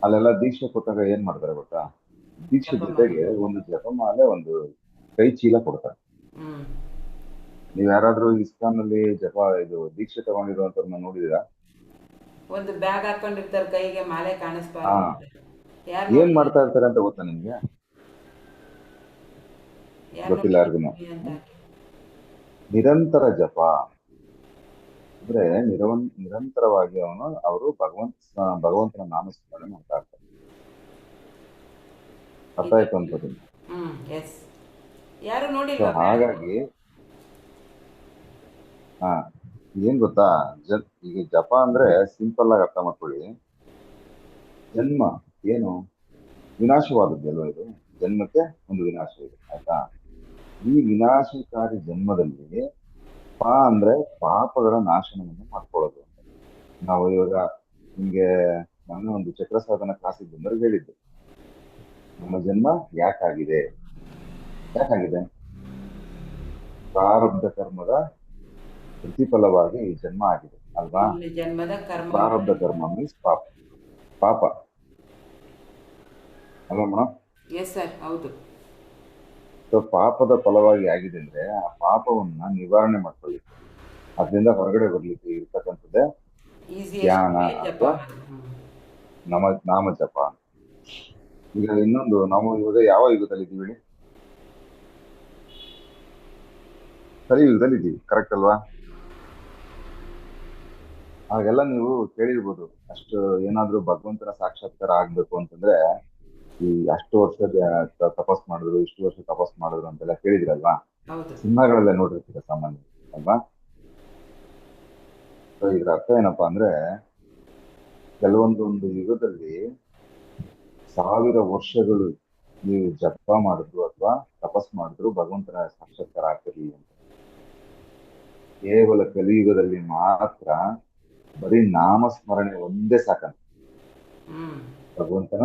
ಅಲ್ಲೆಲ್ಲ ದೀಕ್ಷೆ ಕೊಟ್ಟಾಗ ಏನ್ ಮಾಡ್ತಾರೆ ಗೊತ್ತಾ? ದೀಕ್ಷೆ ಜೊತೆಗೆ ಒಂದು ಜಪಮಾಲೆ, ಒಂದು ಕೈ ಚೀಲ ಕೊಡ್ತಾರೆ. ನೀವ್ ಯಾರಾದ್ರೂ ಇಸ್ಕಾನ್ ಅಲ್ಲಿ ದೀಕ್ಷೆ ತಗೊಂಡಿರುವಂತವ್ರನ್ನ ನೋಡಿದೀರಾ? ಒಂದು ಬ್ಯಾಗ್ ಹಾಕೊಂಡಿರ್ತಾರೆ, ಕೈಗೆ ಮಾಲೆ ಕಾಣಿಸ್ಬಾರ್ದು. ಏನ್ ಮಾಡ್ತಾ ಇರ್ತಾರೆ ಅಂತ ಗೊತ್ತಾ ನಿಮ್ಗೆ? ಗೊತ್ತಿಲ್ಲ ಯಾರಿಗೂ. ನಿರಂತರ ಜಪ ಅಂದ್ರೆ ನಿರಂತರವಾಗಿ ಅವರು ಭಗವಂತನ ನಾಮಸ್ಮರಣೆ ಮಾಡ್ತಾ ಇರ್ತಾರೆ. ಅರ್ಥ ಆಯ್ತು ಅನ್ಕೋತೀನಿ. ಹಾಗಾಗಿ ಏನ್ ಗೊತ್ತಾ, ಈಗ ಜಪ ಅಂದ್ರೆ ಸಿಂಪಲ್ ಆಗಿ ಅರ್ಥ ಮಾಡ್ಕೊಳ್ಳಿ. ಜನ್ಮ ಏನು ವಿನಾಶವಾದದ್ದಲ್ವ? ಇದು ಜನ್ಮಕ್ಕೆ ಒಂದು ವಿನಾಶ ಇದೆ, ಆಯ್ತಾ? ಈ ವಿನಾಶಕಾರಿ ಜನ್ಮದಲ್ಲಿ ಅಂದ್ರೆ ಪಾಪಗಳ ನಾಶನವನ್ನು ಮಾಡ್ಕೊಳ್ಳೋದು. ನಾವು ಇವಾಗ ನಿಮ್ಗೆ ಮೊನ್ನೆ ಒಂದು ಚಕ್ರ ಸಾಧನ ಕ್ಲಾಸಿಗೆ ಬಂದವ್ರಿಗೆ ಹೇಳಿದ್ದು, ನಮ್ಮ ಜನ್ಮ ಯಾಕಾಗಿದೆ? ಪ್ರಾರಬ್ಧ ಕರ್ಮದ ಪ್ರತಿಫಲವಾಗಿ ಈ ಜನ್ಮ ಆಗಿದೆ ಅಲ್ವಾ? ಪ್ರಾರಬ್ಧ ಕರ್ಮ ಮೀನ್ಸ್ ಪಾಪ ಅಲ್ವಾ ಮೇಡಮ್? ಸೊ ಪಾಪದ ಫಲವಾಗಿ ಆಗಿದೆ ಅಂದ್ರೆ ಆ ಪಾಪವನ್ನ ನಿವಾರಣೆ ಮಾಡ್ಕೊಳ್ಳಿಕ್ಕೆ, ಅದರಿಂದ ಹೊರಗಡೆ ಬರ್ಲಿಕ್ಕೆ ಇರ್ತಕ್ಕಂಥದ್ದೇ ಧ್ಯಾನ ಅಥವಾ ನಾಮ ಜಪ. ಈಗ ಇನ್ನೊಂದು, ನಾವು ಇವಾಗ ಯಾವ ಯುಗದಲ್ಲಿ ಇದ್ದೀವಿ ಹೇಳಿ? ಕಲಿಯುಗದಲ್ಲಿ ಇದ್ದೀವಿ, ಕರೆಕ್ಟ್ ಅಲ್ವಾ? ಹಾಗೆಲ್ಲ ನೀವು ಕೇಳಿರ್ಬೋದು, ಅಷ್ಟು ಏನಾದ್ರೂ ಭಗವಂತನ ಸಾಕ್ಷಾತ್ಕಾರ ಆಗ್ಬೇಕು ಅಂತಂದ್ರೆ ಈ ಅಷ್ಟು ವರ್ಷ ತಪಸ್ ಮಾಡಿದ್ರು, ಇಷ್ಟು ವರ್ಷ ತಪಸ್ ಮಾಡಿದ್ರು ಅಂತೆಲ್ಲ ಕೇಳಿದ್ರಲ್ವಾ? ಸಿನಿಮಾಗಳೆಲ್ಲ ನೋಡಿರ್ತೀರ ಸಾಮಾನ್ಯ ಅಲ್ವಾ? ಇದ್ರ ಅರ್ಥ ಏನಪ್ಪಾ ಅಂದ್ರೆ, ಕೆಲವೊಂದೊಂದು ಯುಗದಲ್ಲಿ 1000 ವರ್ಷಗಳು ನೀವು ಜಪ ಮಾಡಿದ್ರು ಅಥವಾ ತಪಸ್ ಮಾಡಿದ್ರು ಭಗವಂತನ ಸಾಕ್ಷಾತ್ಕಾರ ಆಗ್ತಿರ್ಲಿಲ್ಲ ಅಂತ. ಕೇವಲ ಕಲಿಯುಗದಲ್ಲಿ ಮಾತ್ರ ಬರೀ ನಾಮಸ್ಮರಣೆ ಒಂದೇ ಸಾಕಂತ ಭಗವಂತನ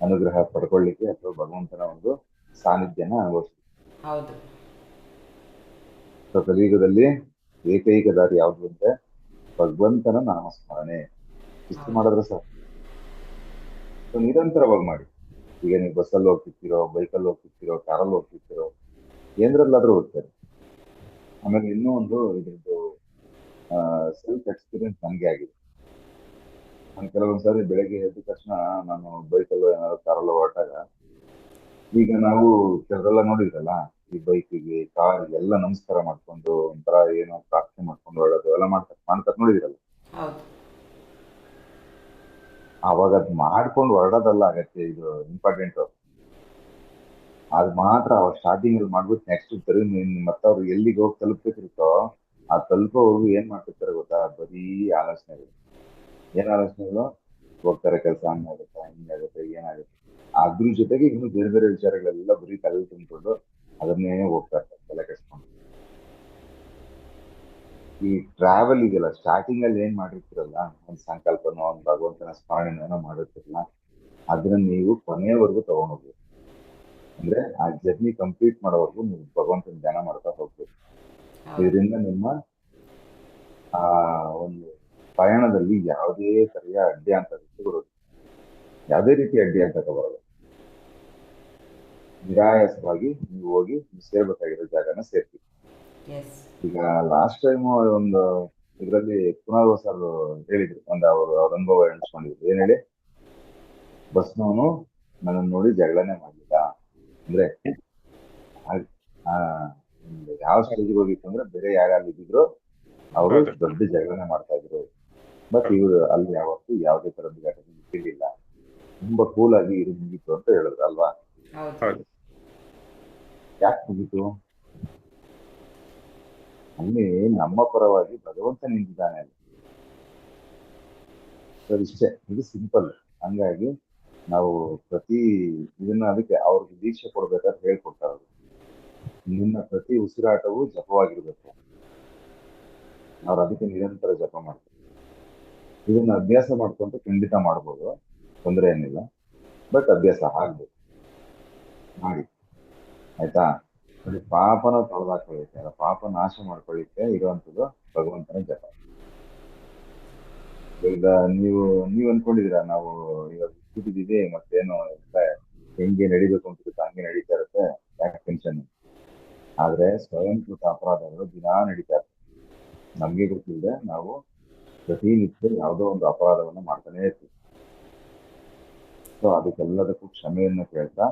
ಅನುಗ್ರಹ ಪಡ್ಕೊಳ್ಳಿಕ್ಕೆ ಅಥವಾ ಭಗವಂತನ ಒಂದು ಸಾನ್ನಿಧ್ಯನ ಅನುಭವಿಸ್ತೀವಿ. ಕಲಿಯುಗದಲ್ಲಿ ಏಕೈಕ ದಾರಿ ಯಾವ್ದು ಅಂದ್ರೆ ಭಗವಂತನ ನಾಮಸ್ಮರಣೆ. ಇಷ್ಟು ಮಾಡಿದ್ರೆ ಸಾಕು. ನಿರಂತರವಾಗಿ ಮಾಡಿ. ಈಗ ನೀವು ಬಸ್ಸಲ್ಲಿ ಹೋಗ್ತಿರ್ತೀರೋ, ಬೈಕಲ್ಲಿ ಹೋಗ್ತಿರ್ತೀರೋ, ಕಾರಲ್ಲಿ ಹೋಗ್ತಿರ್ತೀರೋ, ಏನ್ರಲ್ಲಾದ್ರೂ ಹೋಗ್ತಾರೆ. ಆಮೇಲೆ ಇನ್ನೂ ಒಂದು ಇದ್ರದ್ದು ಸೆಲ್ಫ್ ಎಕ್ಸ್ಪೀರಿಯನ್ಸ್ ನನಗೆ ಆಗಿದೆ. ನಾನು ಕೆಲವೊಂದ್ಸಾರಿ ಬೆಳಗ್ಗೆ ಎದ್ದ ತಕ್ಷಣ ನಾನು ಬೈಕಲ್ಲೋ ಏನಾದ್ರು ಕಾರಲ್ಲೋ ಹೊರಟಾಗ, ಈಗ ನಾವು ಕೆಲವೆಲ್ಲ ನೋಡಿದ್ರಲ್ಲ, ಈ ಬೈಕಿಗೆ ಕಾರಿಗೆ ಎಲ್ಲ ನಮಸ್ಕಾರ ಮಾಡ್ಕೊಂಡು ಒಂಥರ ಏನೋ ಪ್ರಾರ್ಥನೆ ಮಾಡ್ಕೊಂಡು ಹೊರಡೋದು ಎಲ್ಲ ಮಾಡ್ತಾರೆ ನೋಡಿದ್ರಲ್ಲ. ಅವಾಗ ಅದ್ ಮಾಡ್ಕೊಂಡು ಹೊರಡೋದಲ್ಲ ಅಗತ್ಯ, ಇದು ಇಂಪಾರ್ಟೆಂಟ್. ಅದ್ ಮಾತ್ರ ಅವಾಗ ಸ್ಟಾರ್ಟಿಂಗ್ ಅಲ್ಲಿ ಮಾಡ್ಬಿಟ್ಟು ನೆಕ್ಸ್ಟ್ ಮತ್ತೆ ಅವ್ರು ಎಲ್ಲಿಗೆ ಹೋಗಿ ತಲುಪಬೇಕಿರುತ್ತೋ ಆ ತಲುಪೋವರೆಗೂ ಏನ್ ಮಾಡ್ತಿರ್ತಾರೆ ಗೊತ್ತಾ? ಬರೀ ಆಲೋಚನೆಗಳು. ಏನ್ ಆಲೋಚನೆಗಳು? ಹೋಗ್ತಾರೆ, ಕೆಲಸ ಹಿಂಗಾಗುತ್ತೆ, ಏನಾಗುತ್ತೆ, ಅದ್ರ ಜೊತೆಗೆ ಇನ್ನು ಬೇರೆ ಬೇರೆ ವಿಚಾರಗಳೆಲ್ಲ ಬರೀ ತಲೆ ತುಂಬಿಕೊಂಡು ಅದನ್ನೇ ಹೋಗ್ತಾ ಇರ್ತಾರೆ, ತಲೆ ಕೆಡಿಸ್ಕೊಂಡು. ಈ ಟ್ರಾವೆಲ್ ಇದೆಯಲ್ಲ, ಸ್ಟಾರ್ಟಿಂಗ್ ಅಲ್ಲಿ ಏನ್ ಮಾಡಿರ್ತೀರಲ್ಲ, ಒಂದ್ ಸಂಕಲ್ಪನೋ ಒಂದ್ ಭಗವಂತನ ಸ್ಮರಣೆನೋ ಮಾಡಿರ್ತೀರಲ್ಲ, ಅದನ್ನ ನೀವು ಕೊನೆಯವರೆಗೂ ತಗೊಂಡೋಗ್ಬೇಕು. ಅಂದ್ರೆ ಆ ಜರ್ನಿ ಕಂಪ್ಲೀಟ್ ಮಾಡೋವರೆಗೂ ನೀವು ಭಗವಂತನ ಧ್ಯಾನ ಮಾಡ್ತಾ ಹೋಗ್ಬೇಕು. ಹೌದು. ಇದರಿಂದ ನಿಮ್ಮ ಆ ಒಂದು ಪಯಣದಲ್ಲಿ ಯಾವುದೇ ತರಹ ಅಡ್ಡಿ ಅಂತ ಬರೋದು, ಯಾವುದೇ ರೀತಿ ಅಡ್ಡಿ ಅಂತ ಬರೋದು. ನಿರಾಯಾಸವಾಗಿ ನೀವು ಹೋಗಿ ನೀವು ಸೇರ್ಬೇಕಾಗಿರೋ ಜಾಗನ ಸೇರ್ತೀವಿ. ಎಸ್. ಈಗ ಲಾಸ್ಟ್ ಟೈಮ್ ಒಂದು ಇದರಲ್ಲಿ ಪುನರ್ವ ಸರ್ ಹೇಳಿದ್ರು, ಒಂದು ಅವ್ರ ಅನುಭವ ಎಣಿಸ್ಕೊಂಡಿದ್ರು. ಏನ್ ಹೇಳಿ, ಬಸ್ನವನು ನನ್ನ ನೋಡಿ ಜಗಳನೆ ಮಾಡ್ಲಿಲ್ಲ. ಅಂದ್ರೆ ಆ ಒಂದು ಯಾವ ಸ್ಟೇಜ್ಗೆ ಹೋಗಿತ್ತು ಅಂದ್ರೆ, ಬೇರೆ ಯಾರ್ಯಾರು ಇದ್ದಿದ್ರು ಅವರು ಹೌದು. ದೊಡ್ಡ ಜಗಳನೆ ಮಾಡ್ತಾ ಇದ್ರು. ಬಟ್ ಇವರು ಅಲ್ಲಿ ಯಾವತ್ತೂ ಯಾವುದೇ ತರದ ಘಟನೆ ಇರ್ಲಿಲ್ಲ, ತುಂಬಾ ಕೂಲ್ ಆಗಿ ಇದು ಮುಗೀತು ಅಂತ ಹೇಳಿದ್ರು ಅಲ್ವಾ? ಹೌದು. ಹೌದು. ಯಾಕೆ ಮುಗೀತು? ಅಲ್ಲಿ ನಮ್ಮ ಪರವಾಗಿ ಭಗವಂತ ನಿಂತಿದ್ದಾನೆ ಅಲ್ಲಿ. ಸೊ ಇಷ್ಟೇ, ಇದು ಸಿಂಪಲ್. ಹಂಗಾಗಿ ನಾವು ಪ್ರತಿ ಇದನ್ನ ಅದಕ್ಕೆ ಅವ್ರಿಗೆ ದೀಕ್ಷೆ ಕೊಡ್ಬೇಕಾದ್ರೆ ಹೇಳ್ಕೊಡ್ತಾರೆ. ನಿನ್ನ ಪ್ರತಿ ಉಸಿರಾಟವು ಜಪವಾಗಿರ್ಬೇಕು. ಅವ್ರು ಅದಕ್ಕೆ ನಿರಂತರ ಜಪ ಮಾಡ್ತಾರೆ. ಇದನ್ನ ಅಭ್ಯಾಸ ಮಾಡ್ಕೊಂತ ಖಂಡಿತ ಮಾಡ್ಬೋದು, ತೊಂದರೆ ಏನಿಲ್ಲ. ಬಟ್ ಅಭ್ಯಾಸ ಆಗ್ಬೇಕು, ಮಾಡಿ. ಆಯ್ತಾ? ಅದು ಪಾಪನ ತೊಳೆದಾಕೊಳ್ಳಿಕ್ಕೆ, ಅಲ್ಲ ಪಾಪ ನಾಶ ಮಾಡ್ಕೊಳ್ಳಿಕ್ಕೆ ಇರುವಂತದ್ದು ಭಗವಂತನ ಜಪ. ಈಗ ನೀವು ಅನ್ಕೊಂಡಿದೀರಾ ನಾವು ಇವಾಗ ಕೂತಿದ್ದೀವಿ ಮತ್ತೇನೋ ಹೆಂಗೆ ನಡಿಬೇಕು ಅಂತ ಹಂಗೆ ನಡೀತಾ ಇರುತ್ತೆ, ಯಾಕೆ ಟೆನ್ಷನ್? ಆದ್ರೆ ಸ್ವಯಂಕೃತ ಅಪರಾಧಗಳು ದಿನಾ ನಡೀತಾ ಇರ್ತವೆ. ನಮ್ಗೆ ಗೊತ್ತಿಲ್ಲದೆ ನಾವು ಪ್ರತಿನಿತ್ಯ ಯಾವುದೋ ಒಂದು ಅಪರಾಧವನ್ನ ಮಾಡ್ತಾನೆ ಇರ್ತೀವಿ. ಸೊ ಅದಕ್ಕೆಲ್ಲದಕ್ಕೂ ಕ್ಷಮೆಯನ್ನ ಕೇಳ್ತಾ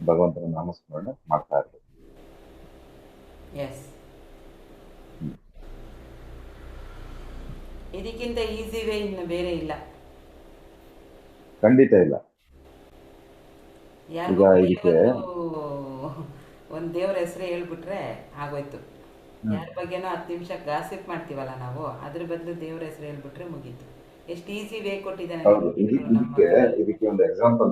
ಭಗವಂತನ ನಾಮಸ್ಮರಣೆ ಮಾಡ್ತಾ ಇರ್ಬೇಕು. ಎಸ್. ಇದಕ್ಕಿಂತ ಈಸಿ ವೇ ಇನ್ನು ಬೇರೆ ಇಲ್ಲ. ಖಂಡಿತ ಇಲ್ಲ. ಯಾರಿಗೋ ಈಗ ಇದಕ್ಕೆ ಒಂದು ದೇವ್ರ ಹೆಸರೇ ಹೇಳ್ಬಿಟ್ರೆ ಆಗೋಯ್ತು. ಯಾರ ಬಗ್ಗೆನೋ 10 ನಿಮಿಷ ಗಾಸಿಪ್ ಮಾಡ್ತೀವಲ್ಲ ನಾವು, ಅದ್ರ ಬದಲು ದೇವ್ರ ಹೆಸರು ಹೇಳ್ಬಿಟ್ರೆ ಮುಗೀತು. ಎಷ್ಟು ಈಸಿ ವೇ ಕೊಟ್ಟಿದ್ದಾನೆ ಹೌದು. ನಮ್ಮ ಇದಕ್ಕೆ ಒಂದು ಎಕ್ಸಾಂಪಲ್,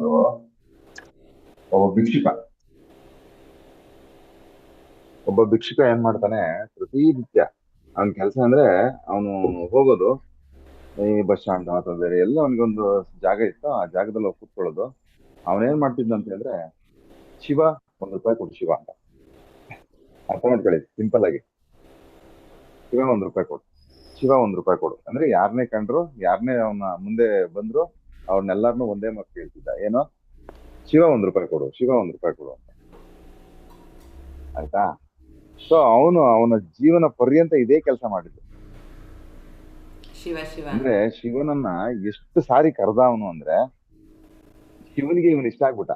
ಒಬ್ಬ ಭಿಕ್ಷುಕ ಏನ್ ಮಾಡ್ತಾನೆ, ಪ್ರತಿನಿತ್ಯ ಅವನ ಕೆಲಸ ಅಂದ್ರೆ ಅವನು ಹೋಗೋದು ಈ ಬಸ್ ಸ್ಟಾಂಡ್ ಅಥವಾ ಬೇರೆ ಎಲ್ಲ, ಅವನಿಗೊಂದು ಜಾಗ ಇತ್ತು, ಆ ಜಾಗದಲ್ಲಿ ಹೋಗಿ ಕೂತ್ಕೊಳ್ಳೋದು. ಅವನೇನ್ ಮಾಡ್ತಿದ್ದ ಅಂತ ಹೇಳಿದ್ರೆ, ಶಿವ ₹1 ಕೊಡು ಶಿವ ಅಂತ. ಅರ್ಥ ಮಾಡ್ಕೊಳ್ಳಿ, ಸಿಂಪಲ್ ಆಗಿ, ಶಿವ ₹1 ಕೊಡು, ಶಿವ ₹1 ಕೊಡು ಅಂದ್ರೆ ಯಾರನ್ನೇ ಕಂಡ್ರು, ಯಾರನ್ನೇ ಅವನ ಮುಂದೆ ಬಂದ್ರು, ಅವ್ರನ್ನೆಲ್ಲಾರನು ಒಂದೇ ಮಾತು ಕೇಳ್ತಿದ್ದ, ಏನೋ ಶಿವ ₹1 ಕೊಡು, ಶಿವ ₹1 ಕೊಡು ಅಂತ. ಆಯ್ತಾ? ಸೊ ಅವನ ಜೀವನ ಪರ್ಯಂತ ಇದೇ ಕೆಲಸ ಮಾಡಿದ್ದು. ಶಿವ ಶಿವ ಅಂದ್ರೆ ಶಿವನನ್ನ ಎಷ್ಟು ಸಾರಿ ಕರೆದ ಅವನು ಅಂದ್ರೆ, ಶಿವನಿಗೆ ಇವನ್ ಇಷ್ಟ ಆಗ್ಬಿಟ್ಟ.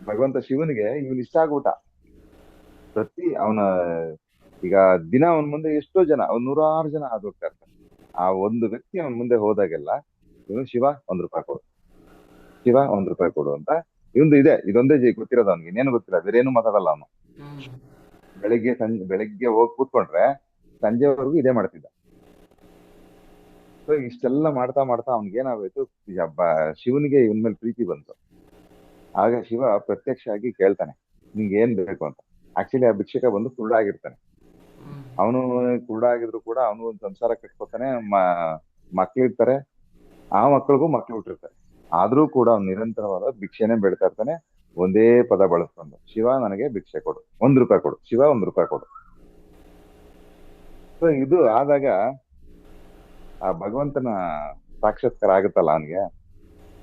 ಭಗವಂತ ಶಿವನಿಗೆ ಇವನ್ ಇಷ್ಟ ಆಗ್ಬಿಟ್ಟ. ಅವನ ಈಗ ದಿನ ಅವನ ಮುಂದೆ ಎಷ್ಟೋ ಜನ, ನೂರಾರು ಜನ ಹಾದು ಹೋಗ್ತಾ ಇರ್ತಾರೆ. ಆ ಒಂದು ವ್ಯಕ್ತಿ ಅವನ ಮುಂದೆ ಹೋದಾಗೆಲ್ಲ ಇವನು ಶಿವ ₹1 ಕೊಡು, ಶಿವ ₹1 ಕೊಡು ಅಂತ ಇದೊಂದೇ ಗೊತ್ತಿರೋದು ಅವನಿಗೆ, ಇನ್ನೇನು ಗೊತ್ತಿಲ್ಲ, ಬೇರೇನು ಮಾತಾಡಲ್ಲ ಅವನು. ಬೆಳಿಗ್ಗೆ ಹೋಗಿ ಕೂತ್ಕೊಂಡ್ರೆ ಸಂಜೆವರೆಗೂ ಇದೇ ಮಾಡ್ತಿದ್ದ. ಸೊ ಇಷ್ಟೆಲ್ಲ ಮಾಡ್ತಾ ಮಾಡ್ತಾ ಅವ್ನಿಗೆ ಏನಾಗೋಯ್ತು, ಶಿವನಿಗೆ ಇವನ್ ಮೇಲೆ ಪ್ರೀತಿ ಬಂತು. ಆಗ ಶಿವ ಪ್ರತ್ಯಕ್ಷ ಆಗಿ ಕೇಳ್ತಾನೆ, ನಿಂಗೆ ಏನ್ ಬೇಕು ಅಂತ. ಆಕ್ಚುಲಿ ಆ ಭಿಕ್ಷಕ ಬಂದು ಕುರುಡಾಗಿರ್ತಾನೆ. ಅವನು ಕುರುಡಾಗಿದ್ರು ಕೂಡ ಅವನು ಒಂದು ಸಂಸಾರ ಕಟ್ಕೋತಾನೆ, ಮಕ್ಳಿರ್ತಾರೆ, ಆ ಮಕ್ಳಿಗೂ ಮಕ್ಳು ಹುಟ್ಟಿರ್ತಾರೆ. ಆದ್ರೂ ಕೂಡ ಅವ್ನು ನಿರಂತರವಾದ ಭಿಕ್ಷೆನೆ ಬೇಡ್ತಾ ಇರ್ತಾನೆ, ಒಂದೇ ಪದ ಬಳಸ್ಕೊಂಡು, ಶಿವ ನನಗೆ ಭಿಕ್ಷೆ ಕೊಡು, ₹1 ಕೊಡು, ಶಿವ ₹1 ಕೊಡು. ಸೊ ಇದು ಆದಾಗ ಆ ಭಗವಂತನ ಸಾಕ್ಷಾತ್ಕಾರ ಆಗುತ್ತಲ್ಲ ಅವನಿಗೆ,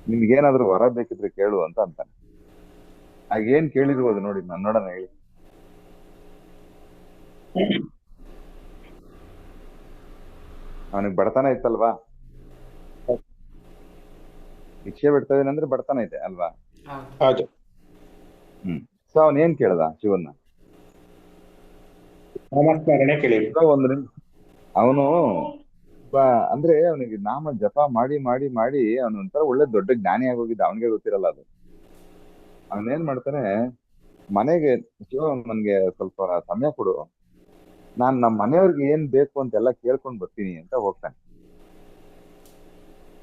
ನಿಮ್ಗೇನಾದ್ರೂ ವರ ಬೇಕಿದ್ರೆ ಕೇಳು ಅಂತ ಅಂತಾನೆ. ಆಗ ಏನ್ ಕೇಳಿರ್ಬೋದು ನೋಡಿ, ನೋಡೋಣ ಹೇಳಿ. ಅವನಿಗೆ ಬಡತನ ಇತ್ತಲ್ವಾ, ಭಿಕ್ಷೆ ಬಿಡ್ತಾ ಇದೀನಿ ಅಂದ್ರೆ ಬಡತನ ಇದೆ ಅಲ್ವಾ? ಹೌದು. ಸೊ ಅವನ್ ಏನ್ ಕೇಳ್ದ ಶಿವನ್ನ? ನಾಮಸ್ಮರಣೆ ಕೇಳಿದ್ರು. ಅವನು ಅಂದ್ರೆ ಅವನಿಗೆ ನಾಮ ಜಪ ಮಾಡಿ ಮಾಡಿ ಮಾಡಿ ಅವನು ಒಂಥರ ಒಳ್ಳೆ ದೊಡ್ಡ ಜ್ಞಾನಿ ಆಗೋಗಿದ್ದ, ಅವನಿಗೆ ಗೊತ್ತಿರಲ್ಲ ಅದು. ಅವನೇನ್ ಮಾಡ್ತಾನೆ, ಮನೆಗೆ ಶಿವ ನನ್ಗೆ ಸ್ವಲ್ಪ ಸಮಯ ಕೊಡು, ನಾನ್ ನಮ್ಮ ಮನೆಯವ್ರಿಗೆ ಏನ್ ಬೇಕು ಅಂತೆಲ್ಲ ಕೇಳ್ಕೊಂಡ್ ಬರ್ತೀನಿ ಅಂತ ಹೋಗ್ತಾನೆ.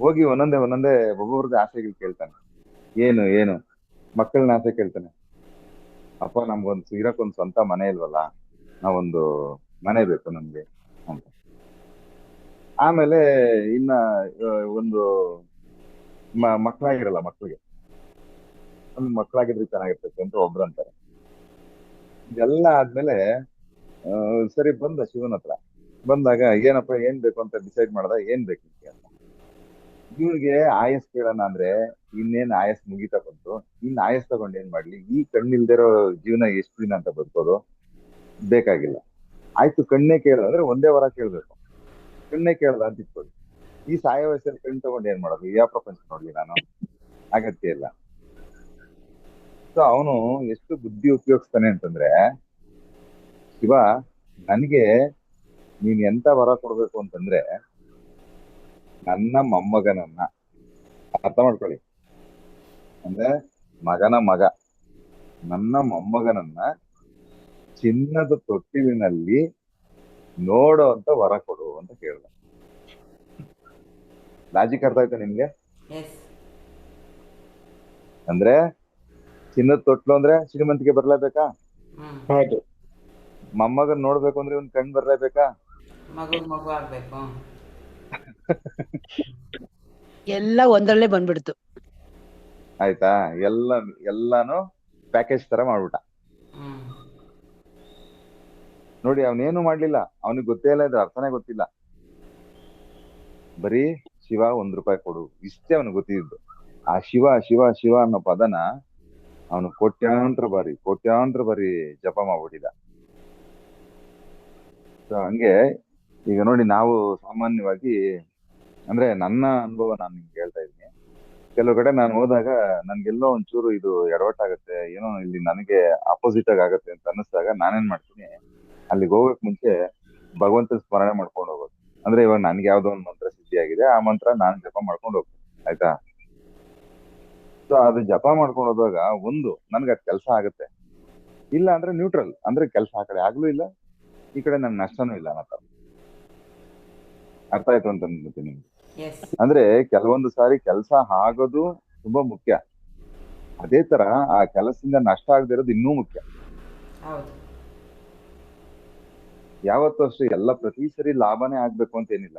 ಹೋಗಿ ಒಂದೊಂದೇ ಒಬ್ಬೊಬ್ರದ್ದು ಆಸೆಗಳು ಕೇಳ್ತಾನೆ. ಏನು ಮಕ್ಕಳನ್ನ ಆಸೆ ಕೇಳ್ತಾನೆ. ಅಪ್ಪ ನಮ್ಗೊಂದು ಇರಕ್ಕೊಂದು ಸ್ವಂತ ಮನೆ ಇಲ್ವಲ್ಲ, ನಾವೊಂದು ಮನೆ ಬೇಕು ನಮ್ಗೆ ಅಂತ. ಆಮೇಲೆ ಇನ್ನ ಒಂದು ಮಕ್ಕಳಾಗಿರಲ್ಲ, ಮಕ್ಳಿಗೆ ಒಂದು ಮಕ್ಕಳಾಗಿದ್ರೆ ಚೆನ್ನಾಗಿರ್ತೈತೆ ಅಂತ ಒಬ್ರು ಅಂತಾರೆ. ಇದೆಲ್ಲ ಆದ್ಮೇಲೆ ಸರಿ ಬಂದ ಶಿವನ ಹತ್ರ. ಬಂದಾಗ ಏನಪ್ಪ ಏನ್ ಬೇಕು ಅಂತ ಡಿಸೈಡ್ ಮಾಡ್ದ, ಏನ್ ಬೇಕು ನಿಮ್ಗೆ ಅಂತ. ಇವ್ನಿಗೆ ಆಯಸ್ ಕೇಳೋಣ ಅಂದ್ರೆ ಇನ್ನೇನ್ ಆಯಸ್ ಮುಗಿತಾ ಬಂತು, ಇನ್ ಆಯಸ್ ತಗೊಂಡ್ ಏನ್ ಮಾಡ್ಲಿ, ಈ ಕಣ್ಣಿಲ್ದಿರೋ ಜೀವನ ಎಷ್ಟು ದಿನ ಅಂತ ಬದುಕೋದು, ಬೇಕಾಗಿಲ್ಲ. ಆಯ್ತು ಕಣ್ಣೇ ಕೇಳು ಅಂದ್ರೆ ಒಂದೇ ವರ ಕೇಳ್ಬೇಕು, ಕಣ್ಣೇ ಕೇಳ್ದ ಅಂತ ಇಟ್ಕೊಳ್ಳಿ. ಈ ಸಾಯ ವಯಸ್ಸಲ್ಲಿ ಕಣ್ಣು ತಗೊಂಡು ಏನ್ ಮಾಡೋದು, ಯಾವ ಪ್ರಪಂಚ ನೋಡ್ಲಿ ನಾನು, ಅಗತ್ಯ ಇಲ್ಲ. ಸೊ ಅವನು ಎಷ್ಟು ಬುದ್ಧಿ ಉಪಯೋಗಿಸ್ತಾನೆ ಅಂತಂದ್ರೆ, ಶಿವ ನನ್ಗೆ ನೀನ್ ಎಂತ ವರ ಕೊಡ್ಬೇಕು ಅಂತಂದ್ರೆ, ನನ್ನ ಮೊಮ್ಮಗನನ್ನ, ಅರ್ಥ ಮಾಡ್ಕೊಳ್ಳಿ, ಅಂದ್ರೆ ಮಗನ ಮಗ, ನನ್ನ ಮೊಮ್ಮಗನನ್ನ ಚಿನ್ನದ ತೊಟ್ಟಿಲಿನಲ್ಲಿ ನೋಡೋ ಅಂತ ವರ ಕೊಡು ಅಂತ ಕೇಳ್ದ. ಲಾಜಿಕ್ ಅರ್ಥ ಆಯ್ತಾ ನಿಮ್ಗೆ? ಎಸ್. ಅಂದ್ರೆ ಚಿನ್ನದ ತೊಟ್ಲು ಅಂದ್ರೆ ಶ್ರೀಮಂತಿಗೆ ಬರ್ಲೇಬೇಕಾ? ಹ್ಮ್. ಹೌದು. ಮೊಮ್ಮಗನ್ ನೋಡ್ಬೇಕು ಅಂದ್ರೆ ಇವ್ನ್ ಕಣ್ ಬರ್ಲೇಬೇಕಾ? ಮಗು ಆಗ್ಬೇಕು. ಎಲ್ಲ ಒಂದ್ರಲ್ಲೇ ಬಂದ್ಬಿಡ್ತು. ಆಯ್ತಾ? ಎಲ್ಲಾನು ಪ್ಯಾಕೇಜ್ ತರ ಮಾಡ್ಬಿಟ್ಟ. ಹ್ಮ್. ನೋಡಿ ಅವನೇನು ಮಾಡ್ಲಿಲ್ಲ, ಅವನಿಗೆ ಗೊತ್ತೇ ಇಲ್ಲ, ಇದ್ರ ಅರ್ಥನೇ ಗೊತ್ತಿಲ್ಲ. ಬರೀ ಶಿವ ₹1 ಕೊಡು, ಇಷ್ಟೇ ಅವನಿಗೆ ಗೊತ್ತಿದ್ದು. ಆ ಶಿವ ಶಿವ ಶಿವ ಅನ್ನೋ ಪದನ ಅವನು ಕೋಟ್ಯಾಂತರ ಬಾರಿ ಜಪ ಮಾಡ್ಬಿಟ್ಟಿದ. ಸೊ ಹಂಗೆ ಈಗ ನೋಡಿ, ನಾವು ಸಾಮಾನ್ಯವಾಗಿ, ಅಂದ್ರೆ ನನ್ನ ಅನುಭವ ನಾನು ನಿಮ್ಗೆ ಹೇಳ್ತಾ ಇದ್ದೀನಿ. ಕೆಲವು ಕಡೆ ನಾನು ಹೋದಾಗ ನನ್ಗೆಲ್ಲೋ ಒಂಚೂರು ಇದು ಎಡವಟ್ಟಾಗತ್ತೆ, ಏನೋ ಇಲ್ಲಿ ನನಗೆ ಅಪೋಸಿಟ್ ಆಗತ್ತೆ ಅಂತ ಅನ್ನಿಸ್ದಾಗ ನಾನೇನ್ ಮಾಡ್ತೀನಿ, ಅಲ್ಲಿಗೆ ಹೋಗಕ್ ಮುಂಚೆ ಭಗವಂತನ ಸ್ಮರಣೆ ಮಾಡ್ಕೊಂಡು ಹೋಗೋದು. ಅಂದ್ರೆ ಇವಾಗ ನನ್ಗೆ ಯಾವ್ದೋ ಒಂದು ಮಂತ್ರ ಸಿದ್ಧಿ ಆಗಿದೆ, ಆ ಮಂತ್ರ ನಾನ್ ಜಪ ಮಾಡ್ಕೊಂಡು ಹೋಗ್ತೀನಿ, ಆಯ್ತಾ? ಸೊ ಅದು ಜಪ ಮಾಡ್ಕೊಂಡು ಹೋದಾಗ ಒಂದು ನನ್ಗೆ ಅದ್ ಕೆಲಸ ಆಗುತ್ತೆ, ಇಲ್ಲ ಅಂದ್ರೆ ನ್ಯೂಟ್ರಲ್, ಅಂದ್ರೆ ಕೆಲಸ ಆ ಕಡೆ ಆಗ್ಲೂ ಇಲ್ಲ, ಈ ಕಡೆ ನನ್ ನಷ್ಟನೂ ಇಲ್ಲ ಅನ್ನೋ ತರ. ಅರ್ಥ ಆಯ್ತು ಅಂತ ಅನ್ಕೋತೀನಿ ನಿಮ್ಗೆ. ಎಸ್. ಅಂದ್ರೆ ಕೆಲವೊಂದು ಸಾರಿ ಕೆಲಸ ಆಗೋದು ತುಂಬಾ ಮುಖ್ಯ, ಅದೇ ತರ ಆ ಕೆಲಸದಿಂದ ನಷ್ಟ ಆಗದೆ ಇರೋದು ಇನ್ನೂ ಮುಖ್ಯ. ಹೌದು. ಯಾವತ್ತೂ ಅಷ್ಟೇ ಎಲ್ಲ ಪ್ರತಿ ಸರಿ ಲಾಭನೇ ಆಗ್ಬೇಕು ಅಂತ ಏನಿಲ್ಲ,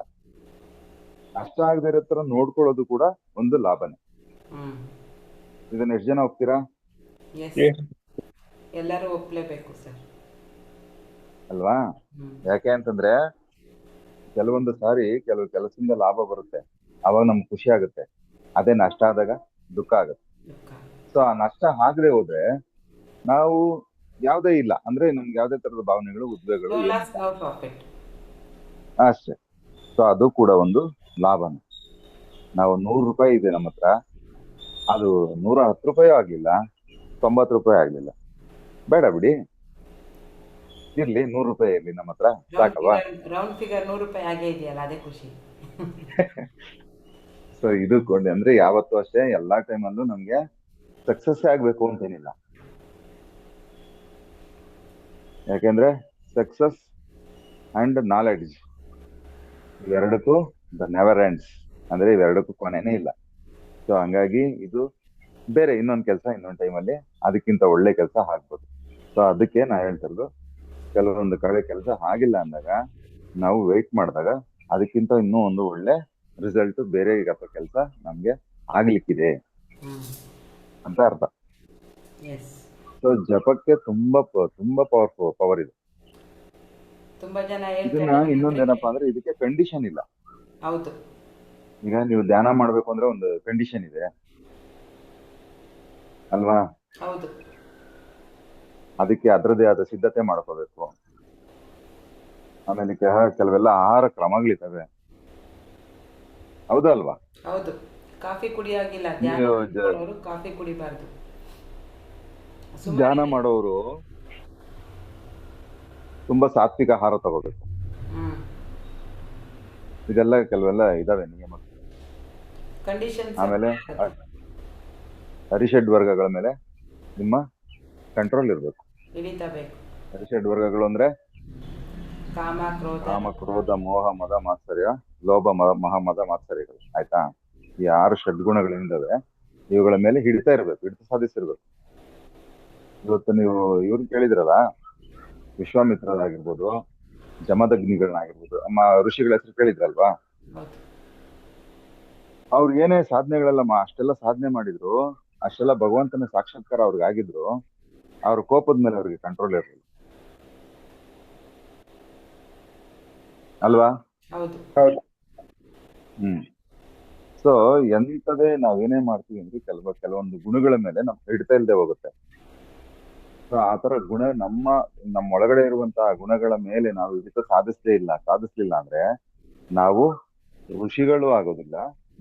ನಷ್ಟ ಆಗದೆ ಇರೋ ತರ ನೋಡ್ಕೊಳ್ಳೋದು ಕೂಡ ಒಂದು ಲಾಭನೇ. ಹ್ಮ್. ಇದನ್ನ ಎಷ್ಟು ಜನ ಒಪ್ತೀರಾ? ಎಸ್. Yes. ಎಲ್ಲರೂ ಒಪ್ಲೇಬೇಕು ಸರ್. ಅಲ್ವಾ? ಹ್ಮ್. ಯಾಕೆ ಅಂತಂದ್ರೆ ಕೆಲವೊಂದು ಸಾರಿ ಕೆಲವು ಕೆಲಸದಿಂದ ಲಾಭ ಬರುತ್ತೆ, ಅವಾಗ ನಮ್ಗೆ ಖುಷಿ ಆಗುತ್ತೆ. ಅದೇ ನಷ್ಟ ಆದಾಗ ದುಃಖ ಆಗುತ್ತೆ. ದುಃಖ. ಸೊ ಆ ನಷ್ಟ ಆಗದೆ ಹೋದ್ರೆ ನಾವು ಯಾವ್ದೇ ಇಲ್ಲ ಅಂದ್ರೆ ನಮ್ಗೆ ಯಾವ್ದೇ ತರದ ಭಾವನೆಗಳು, ಉದ್ವೇಗಗಳು No ಏನಿಲ್ಲ. loss, no profit. ಅಷ್ಟೇ. ಸೊ ಅದು ಕೂಡ ಒಂದು ಲಾಭನೇ. ನಾವು ₹100 ಇದೆ ನಮ್ಮ ಹತ್ರ, ಅದು ₹110 ಆಗ್ಲಿಲ್ಲ, ₹90 ಆಗ್ಲಿಲ್ಲ, ಬೇಡ ಬಿಡಿ, ಇರ್ಲಿ ₹100 ಇರ್ಲಿ ನಮ್ಮ ಹತ್ರ, ಸಾಕಲ್ವಾ? ರೌಂಡ್ ಫಿಗರ್ ₹100 ಆಗೇ ಇದೆಯಲ್ಲ, ಅದೇ ಖುಷಿ. ಸೊ ಇದು ಅಂದ್ರೆ ಯಾವತ್ತೂ ಅಷ್ಟೇ ಎಲ್ಲಾ ಟೈಮಲ್ಲೂ ನಮ್ಗೆ ಸಕ್ಸಸ್ ಆಗ್ಬೇಕು ಅಂತೇನಿಲ್ಲ. ಯಾಕೆಂದ್ರೆ ಸಕ್ಸಸ್ ಅಂಡ್ ನಾಲೆಡ್ಜ್ ಇವೆರಡಕ್ಕೂ ದ ನೆವರ್ ಎಂಡ್ಸ್, ಅಂದ್ರೆ ಇವೆರಡಕ್ಕೂ ಕೊನೆನೇ ಇಲ್ಲ. ಸೊ ಹಂಗಾಗಿ ಇದು ಬೇರೆ ಇನ್ನೊಂದ್ ಕೆಲಸ ಇನ್ನೊಂದ್ ಟೈಮಲ್ಲಿ ಅದಕ್ಕಿಂತ ಒಳ್ಳೆ ಕೆಲಸ ಆಗ್ಬೋದು. ಸೊ ಅದಕ್ಕೆ ನಾ ಹೇಳ್ತಿರೋದು, ಕೆಲವೊಂದು ಕಡೆ ಕೆಲಸ ಆಗಿಲ್ಲ ಅಂದಾಗ ನಾವು ವೆಯ್ಟ್ ಮಾಡಿದಾಗ ಅದಕ್ಕಿಂತ ಇನ್ನೂ ಒಂದು ಒಳ್ಳೆ ರಿಸಲ್ಟ್ ಬೇರೆ ಕೆಲಸ ನಮ್ಗೆ ಆಗ್ಲಿಕ್ಕಿದೆ ಅಂತ ಅರ್ಥ. ಎಸ್. ಸೊ ಜಪಕ್ಕೆ ತುಂಬಾ ಪವರ್ ಇದೆ. ತುಂಬಾ ಜನ ಇದನ್ನ ಹೇಳ್ತಾರೆ. ಇನ್ನೊಂದೇನಪ್ಪಾ ಅಂದ್ರೆ ಇದಕ್ಕೆ ಕಂಡೀಷನ್ ಇಲ್ಲ. ಹೌದು. ಈಗ ನೀವು ಧ್ಯಾನ ಮಾಡ್ಬೇಕು ಅಂದ್ರೆ ಒಂದು ಕಂಡೀಷನ್ ಇದೆ ಅಲ್ವಾ? ಹೌದು. ಅದಕ್ಕೆ ಅದ್ರದೇ ಆದ ಸಿದ್ಧತೆ ಮಾಡ್ಕೋಬೇಕು. ಆಮೇಲೆ ಕೆಲವೆಲ್ಲ ಆಹಾರ ಕ್ರಮಗಳಿದ್ದಾವೆ, ಹೌದಲ್ವಾ? ಹೌದು. ಕಾಫಿ ಕುಡಿಯಾಗಿಲ್ಲ, ನೀವು ಕಾಫಿ ಕುಡಿಬಾರ್ದು. ಧ್ಯಾನ ಮಾಡೋರು ತುಂಬಾ ಸಾತ್ವಿಕ ಆಹಾರ ತಗೋಬೇಕು. ಹ್ಮ್. ಇದೆಲ್ಲ ಕೆಲವೆಲ್ಲ ಇದಾವೆ ನಿಯಮ. ಕಂಡೀಷನ್ಸ್. ಆಮೇಲೆ ಅರಿಷಡ್ ವರ್ಗಗಳ ಮೇಲೆ ನಿಮ್ಮ ಕಂಟ್ರೋಲ್ ಇರ್ಬೇಕು. ಹಿಡಿತಬೇಕು. ಅರಿಷಡ್ ವರ್ಗಗಳು ಅಂದ್ರೆ ಕಾಮ, ಕ್ರೋಧ, ಮೋಹ, ಮದ, ಮಾತ್ಸರ್ಯ, ಲೋಭ, ಮಹ, ಮದ, ಮಾತ್ಸರ್ಯಗಳು, ಆಯ್ತಾ? ಈ 6 ಷಡ್ಗುಣಗಳಿಂದವೆ, ಇವುಗಳ ಮೇಲೆ ಹಿಡಿತ ಸಾಧಿಸಿರ್ಬೇಕು. ಇವತ್ತು ನೀವು ಇವ್ರು ಕೇಳಿದ್ರಲ್ಲ, ವಿಶ್ವಾಮಿತ್ರರಾಗಿರ್ಬೋದು, ಜಮದಗ್ನಿಗಳನ್ನಾಗಿರ್ಬೋದು, ಋಷಿಗಳ ಹೆಸರು ಕೇಳಿದ್ರಲ್ವಾ? ಹೌದು. ಅವ್ರು ಏನೇ ಸಾಧನೆಗಳೆಲ್ಲ ಅಷ್ಟೆಲ್ಲ ಸಾಧನೆ ಮಾಡಿದ್ರು, ಅಷ್ಟೆಲ್ಲ ಭಗವಂತನ ಸಾಕ್ಷಾತ್ಕಾರ ಅವ್ರಿಗೆ ಆಗಿದ್ರು, ಅವ್ರ ಕೋಪದ ಮೇಲೆ ಅವ್ರಿಗೆ ಕಂಟ್ರೋಲ್ ಇರಲಿಲ್ಲ ಅಲ್ವಾ? ಹೌದು. ಹೌದು. ಹ್ಮ್. ಸೊ ಎಂತದೇ ನಾವೇನೇ ಮಾಡ್ತೀವಿ ಅಂದ್ರೆ ಕೆಲವೊಂದು ಗುಣಗಳ ಮೇಲೆ ನಮ್ ಹಿಡಿತಾ ಇಲ್ಲದೆ ಹೋಗುತ್ತೆ. ಸೊ ಆತರ ಗುಣ ನಮ್ಮ ಒಳಗಡೆ ಇರುವಂತಹ ಗುಣಗಳ ಮೇಲೆ ನಾವು ಹಿಡಿತ ಸಾಧಿಸ್ಲಿಲ್ಲ ಅಂದ್ರೆ ನಾವು ಋಷಿಗಳು ಆಗೋದಿಲ್ಲ,